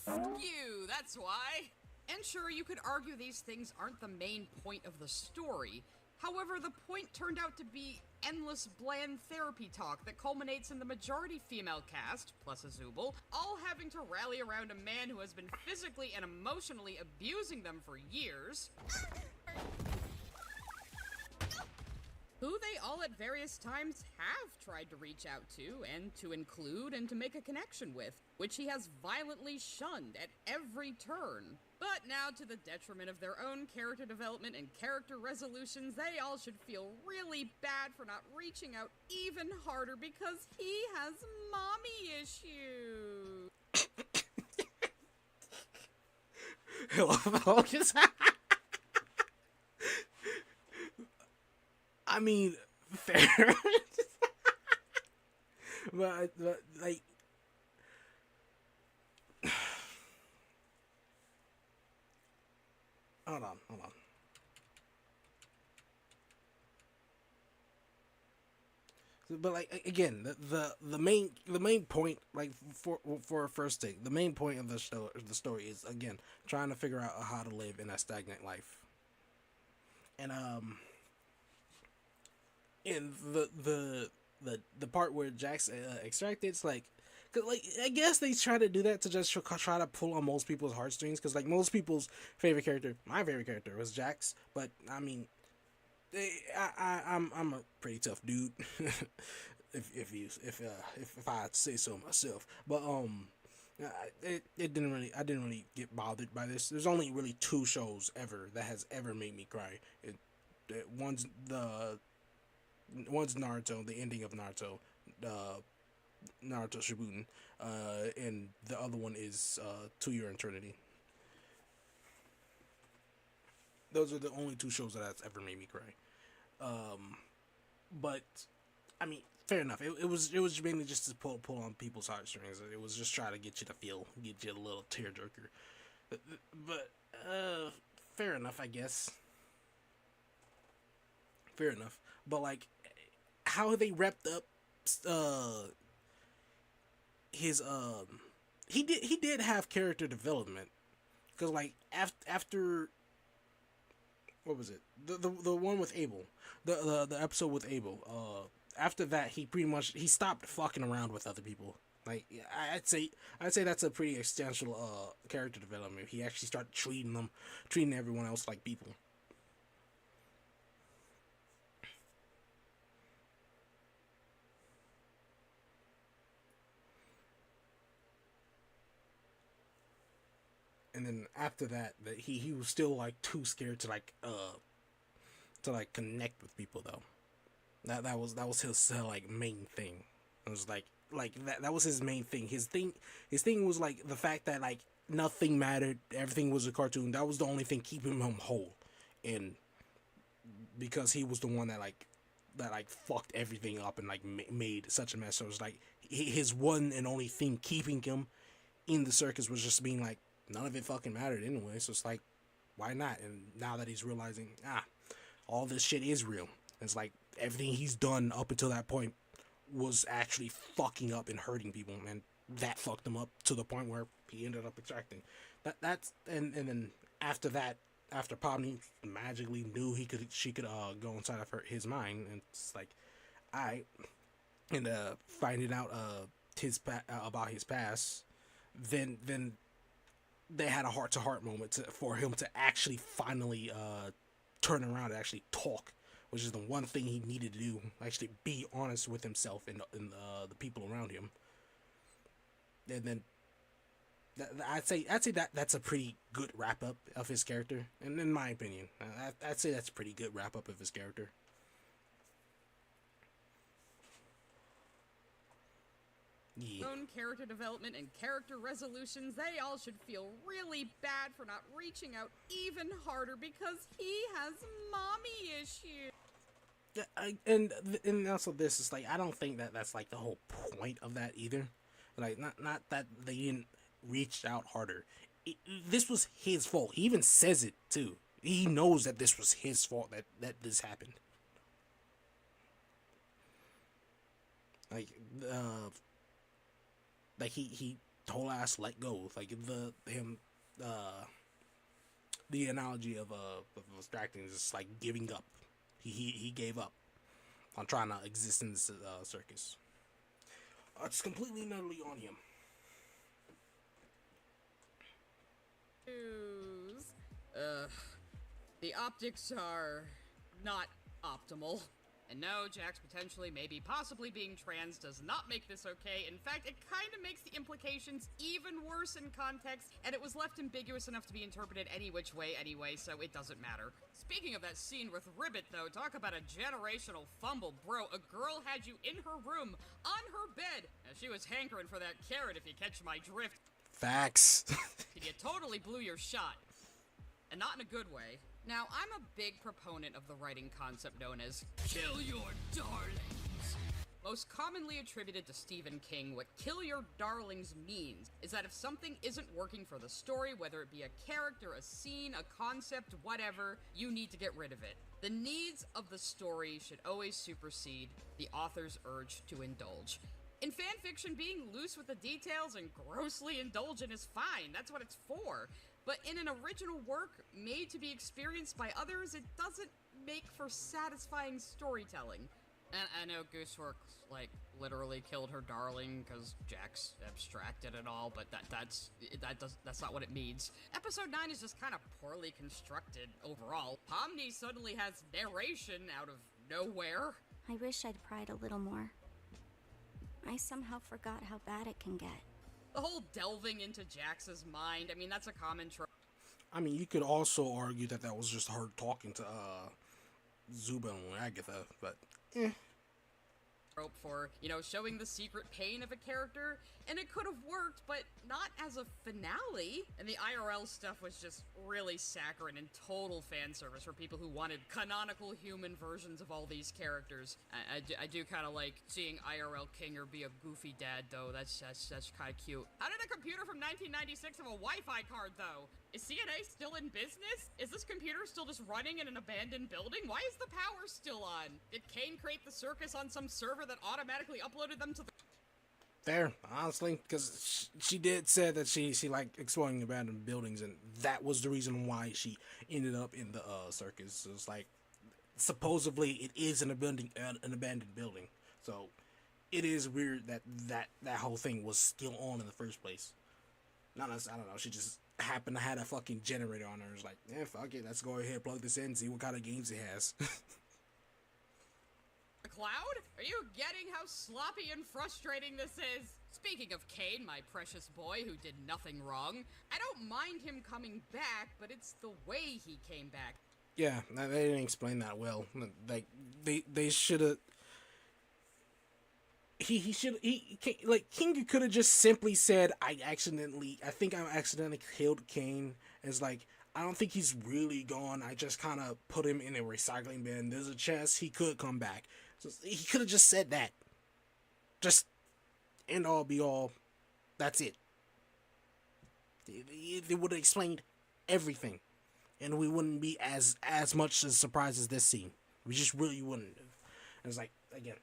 You, that's why. And sure, you could argue these things aren't the main point of the story. However, the point turned out to be endless bland therapy talk that culminates in the majority female cast, plus Azubal, all having to rally around a man who has been physically and emotionally abusing them for years, who they all at various times have tried to reach out to, and to include, and to make a connection with, which he has violently shunned at every turn. But now, to the detriment of their own character development and character resolutions, they all should feel really bad for not reaching out even harder because he has mommy issues. Hello, I mean, fair. but like, hold on. But like again, the main point, like for a first take, the main point of the story is again trying to figure out how to live in a stagnant life, and in the part where Jack's extracted, it's like, cause like I guess they try to do that to just try to pull on most people's heartstrings, because like most people's favorite character, my favorite character was Jax, but I mean, I'm a pretty tough dude, if I say so myself. But it didn't really, I didn't really get bothered by this. There's only really 2 shows ever that has ever made me cry. One's Naruto, the ending of Naruto, Naruto Shippuden, and the other one is To Your Eternity. Those are the only 2 shows that's ever made me cry. But I mean, fair enough. It was mainly just to pull on people's heartstrings. It was just trying to get you a little tearjerker. But fair enough, I guess. Fair enough. But like, how they wrapped up his he did have character development, because like after what was it, the one with Abel, the episode with Abel, after that he pretty much stopped fucking around with other people. Like I'd say that's a pretty substantial character development. He actually started treating everyone else like people. And then after that he was still like too scared to connect with people though. That was his like main thing. It was like that was his main thing. His thing was like the fact that like nothing mattered, everything was a cartoon. That was the only thing keeping him whole, and because he was the one that fucked everything up and like made such a mess. So it was like his one and only thing keeping him in the circus was just being like, none of it fucking mattered anyway, so it's like, why not? And now that he's realizing, all this shit is real. It's like everything he's done up until that point was actually fucking up and hurting people, and that fucked him up to the point where he ended up extracting. That's and then after that, after Pomni magically knew she could go inside of his mind, and it's like, and finding out about his past, then they had a heart-to-heart moment for him to actually finally turn around and actually talk, which is the one thing he needed to do. Actually, be honest with himself and the people around him. And then I'd say that's a pretty good wrap up of his character, and in my opinion, I'd say that's a pretty good wrap up of his character. Yeah. Own character development and character resolutions, they all should feel really bad for not reaching out even harder because he has mommy issues. Yeah, and also this is like, I don't think that's like the whole point of that either. Like not that they didn't reach out harder. This was his fault. He even says it too. He knows that this was his fault that this happened. Like he whole ass let go. Like the analogy of distracting is just like giving up. He gave up on trying to exist in this circus. It's completely and utterly on him. The optics are not optimal. And no, Jax potentially, maybe, possibly being trans does not make this okay. In fact, it kind of makes the implications even worse in context, and it was left ambiguous enough to be interpreted any which way anyway, so it doesn't matter. Speaking of that scene with Ribbit, though, talk about a generational fumble, bro. A girl had you in her room, on her bed, and she was hankering for that carrot, if you catch my drift. Facts. You totally blew your shot. And not in a good way. Now, I'm a big proponent of the writing concept known as kill your darlings. Most commonly attributed to Stephen King, what kill your darlings means is that if something isn't working for the story, whether it be a character, a scene, a concept, whatever, you need to get rid of it. The needs of the story should always supersede the author's urge to indulge. In fanfiction, being loose with the details and grossly indulgent is fine. That's what it's for. But in an original work made to be experienced by others, it doesn't make for satisfying storytelling. And I know Gooseworks, like, literally killed her darling because Jax abstracted it all, but that's not what it means. Episode 9 is just kind of poorly constructed overall. Pomni suddenly has narration out of nowhere. I wish I'd pried a little more. I somehow forgot how bad it can get. The whole delving into Jax's mind, I mean, that's a common trope. I mean, you could also argue that was just her talking to Zuba and Agatha, but trope for, you know, showing the secret pain of a character, and it could have worked, but not as a finale. And the IRL stuff was just really saccharine and total fan service for people who wanted canonical human versions of all these characters. I do kind of like seeing IRL Kinger be a goofy dad, though. That's kind of cute. How did a computer from 1996 have a Wi-Fi card, though? Is CNA still in business? Is this computer still just running in an abandoned building? Why is the power still on? Did Kane create the circus on some server that automatically uploaded them to the... Fair, honestly, because she did say that she liked exploring abandoned buildings, and that was the reason why she ended up in the circus. It was like, supposedly it is an abandoned building, so it is weird that whole thing was still on in the first place. Not unless, I don't know, she just happened to have a fucking generator on her. It's like, yeah, fuck it, let's go ahead, plug this in, see what kind of games it has. Cloud? Are you getting how sloppy and frustrating this is? Speaking of Kane, my precious boy who did nothing wrong, I don't mind him coming back, but it's the way he came back. Yeah, they didn't explain that well. Like, they should have... King could have just simply said, I think I accidentally killed Kane. It's like, I don't think he's really gone. I just kind of put him in a recycling bin. There's a chance he could come back. So he could have just said that. Just end all be all. That's it. It would have explained everything, and we wouldn't be as much as surprised as this scene. We just really wouldn't have. And it's like, again,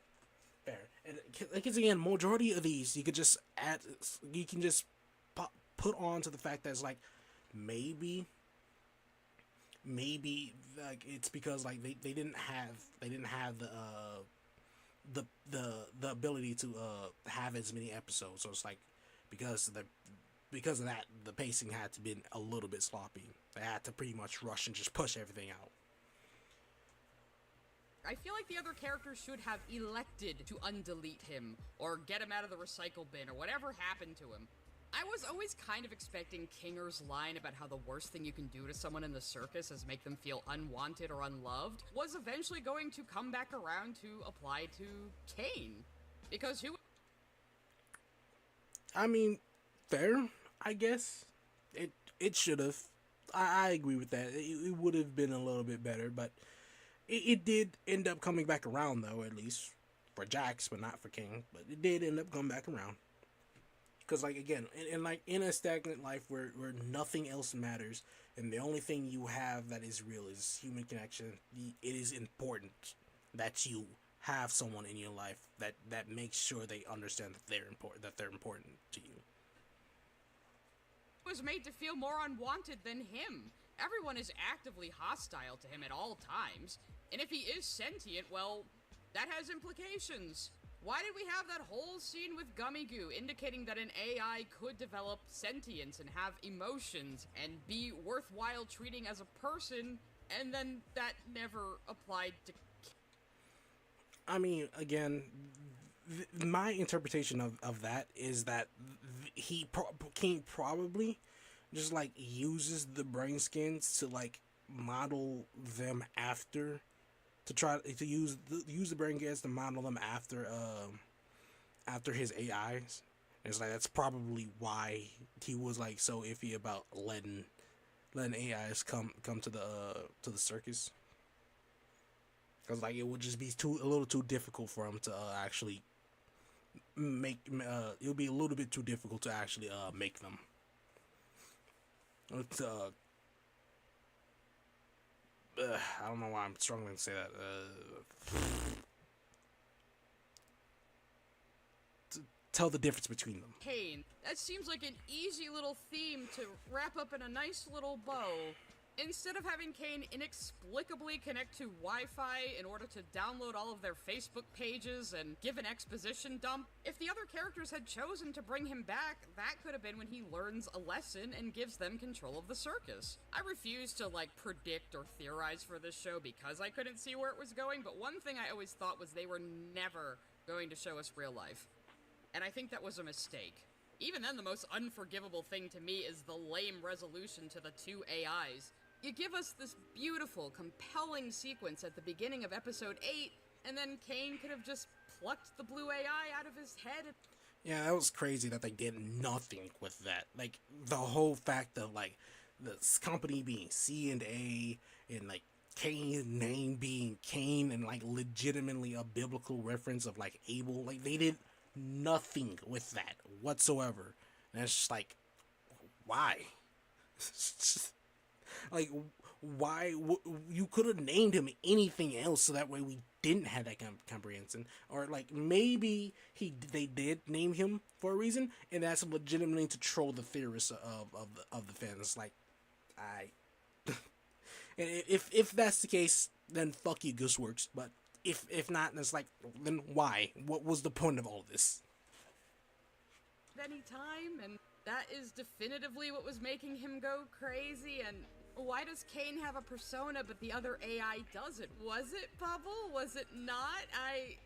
fair. And because again, majority of these you could just add. You can just put on to the fact that it's like maybe like it's because like they didn't have the ability to have as many episodes, so it's like because of that the pacing had to be a little bit sloppy. They had to pretty much rush and just push everything out. I feel like the other characters should have elected to undelete him or get him out of the recycle bin or whatever happened to him. I was always kind of expecting Kinger's line about how the worst thing you can do to someone in the circus is make them feel unwanted or unloved was eventually going to come back around to apply to Kane. Because who... I mean, fair, I guess. It should have. I agree with that. It would have been a little bit better, but it did end up coming back around, though, at least. For Jax, but not for King. But it did end up coming back around. Because, like, again, in a stagnant life where nothing else matters, and the only thing you have that is real is human connection, it is important that you have someone in your life that makes sure they understand that they're important to you. Was made to feel more unwanted than him. Everyone is actively hostile to him at all times. And if he is sentient, well, that has implications. Why did we have that whole scene with Gummy Goo indicating that an AI could develop sentience and have emotions and be worthwhile treating as a person, and then that never applied to... I mean, again, my interpretation of that is that King probably just like uses the brain scans to like model them after, to try to use the brain scans to model them after his AIs. And it's like that's probably why he was like so iffy about letting AIs come to the circus. Because like it would just be a little too difficult for him to actually make. It would be a little bit too difficult to actually make them. It's, I don't know why I'm struggling to say that. To tell the difference between them. Kane. That seems like an easy little theme to wrap up in a nice little bow. Instead of having Kane inexplicably connect to Wi-Fi in order to download all of their Facebook pages and give an exposition dump, if the other characters had chosen to bring him back, that could have been when he learns a lesson and gives them control of the circus. I refuse to, like, predict or theorize for this show because I couldn't see where it was going, but one thing I always thought was they were never going to show us real life. And I think that was a mistake. Even then, the most unforgivable thing to me is the lame resolution to the two AIs. You give us this beautiful, compelling sequence at the beginning of episode 8, and then Kane could have just plucked the blue AI out of his head. Yeah, that was crazy that they did nothing with that. Like, the whole fact of, like, this company being C&A, and, like, Kane's name being Kane, and, like, legitimately a biblical reference of, like, Abel. Like, they did nothing with that whatsoever. And it's just like, why? Like, why? You could have named him anything else so that way we didn't have that comprehension. Or, like, maybe they did name him for a reason, and that's legitimately to troll the theorists of the fans. Like, and if that's the case, then fuck you, Gooseworks. But if not, then it's like, then why? What was the point of all this? Any time, and that is definitively what was making him go crazy. And why does Kane have a persona but the other AI doesn't? Was it Bubble? Was it not? I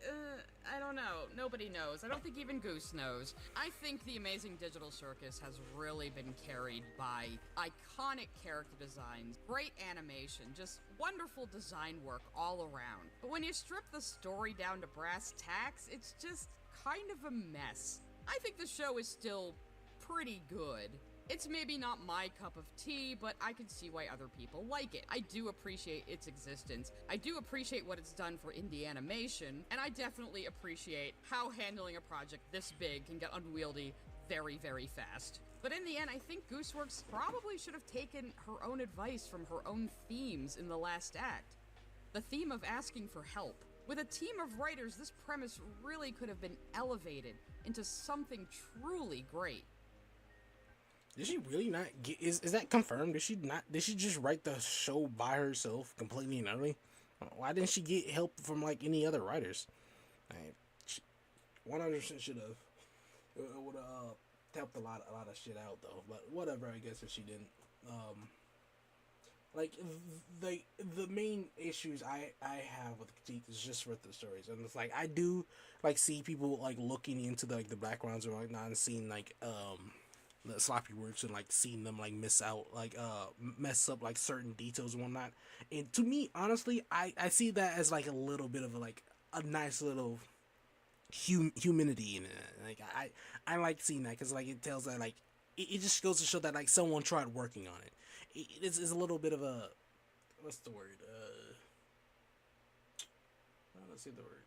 don't know. Nobody knows. I don't think even Goose knows. I think the Amazing Digital Circus has really been carried by iconic character designs, great animation, just wonderful design work all around. But when you strip the story down to brass tacks, it's just kind of a mess. I think the show is still pretty good. It's maybe not my cup of tea, but I can see why other people like it. I do appreciate its existence. I do appreciate what it's done for indie animation, and I definitely appreciate how handling a project this big can get unwieldy very, very fast. But in the end, I think Gooseworks probably should have taken her own advice from her own themes in the last act. The theme of asking for help. With a team of writers, this premise really could have been elevated into something truly great. Did she really not get? Is that confirmed? Did she not? Did she just write the show by herself completely and utterly? Why didn't she get help from like any other writers? 100% should have. It would have helped a lot of shit out though. But whatever, I guess if she didn't. Like the main issues I have with critique is just with the stories, and it's like I do like see people like looking into the backgrounds or whatnot and seeing like the sloppy works and like seeing them like mess up like certain details and whatnot. And to me, honestly, I see that as like a little bit of a nice little humanity in it. Like I like seeing that because like it tells that like it just goes to show that like someone tried working on it. It's a little bit of a, what's the word? Let's see the word.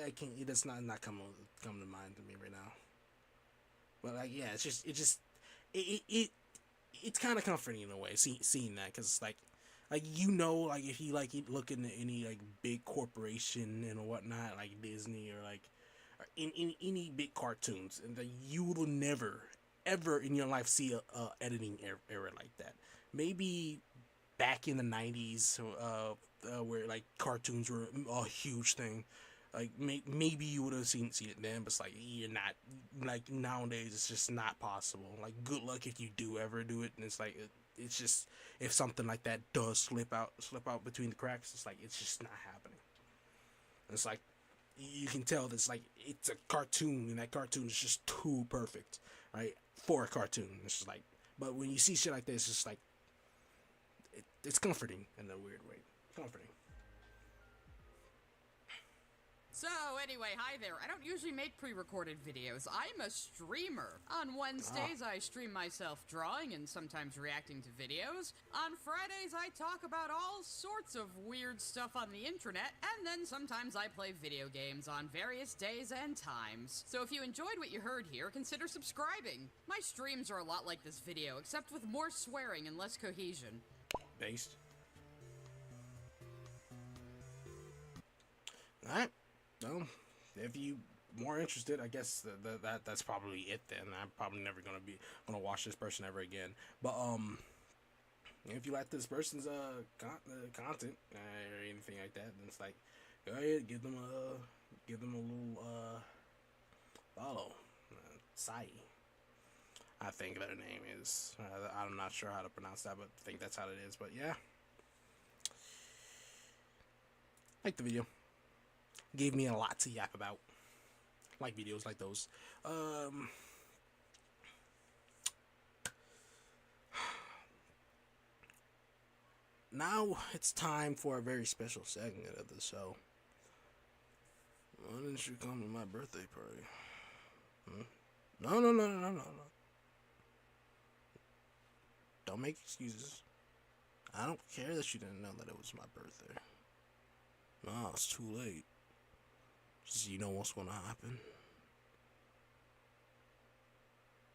I can't. It does not come to mind to me right now. But like, yeah, it's kind of comforting in a way seeing that, because like if you like look into any like big corporation and whatnot, like Disney or like in any big cartoons, and that you will never ever in your life see a editing error like that. Maybe back in the 90s, where like cartoons were a huge thing. Like maybe you would have seen it then, but it's like you're not. Like nowadays, it's just not possible. Like good luck if you do ever do it, and it's like it's just if something like that does slip out between the cracks, it's like it's just not happening. It's like you can tell that's like it's a cartoon, and that cartoon is just too perfect, right, for a cartoon. It's just like, but when you see shit like this, it's just like it's comforting in a weird way. Comforting. So anyway, hi there. I don't usually make pre-recorded videos. I'm a streamer. On Wednesdays, I stream myself drawing and sometimes reacting to videos. On Fridays, I talk about all sorts of weird stuff on the internet, and then sometimes I play video games on various days and times. So if you enjoyed what you heard here, consider subscribing. My streams are a lot like this video, except with more swearing and less cohesion. Based. Alright. Well, if you more interested, I guess that's probably it. Then I'm probably never gonna watch this person ever again. But if you like this person's content or anything like that, then it's like go ahead, give them a little follow. Sai, I think their name is. I'm not sure how to pronounce that, but I think that's how it is. But yeah, like the video. Gave me a lot to yap about. Like videos like those. Now it's time for a very special segment of the show. Why didn't you come to my birthday party? No. Don't make excuses. I don't care that you didn't know that it was my birthday. No, it's too late. You know what's gonna happen?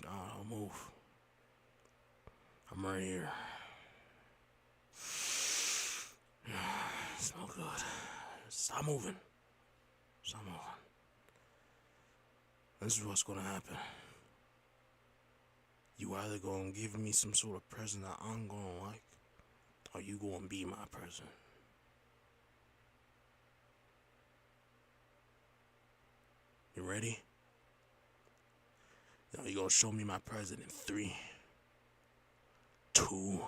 No, don't move. I'm right here. It's no good. Stop moving. Stop moving. This is what's gonna happen. You either gonna give me some sort of present that I'm gonna like, or you gonna be my present. You ready? Now you gonna show me my present in 3, 2,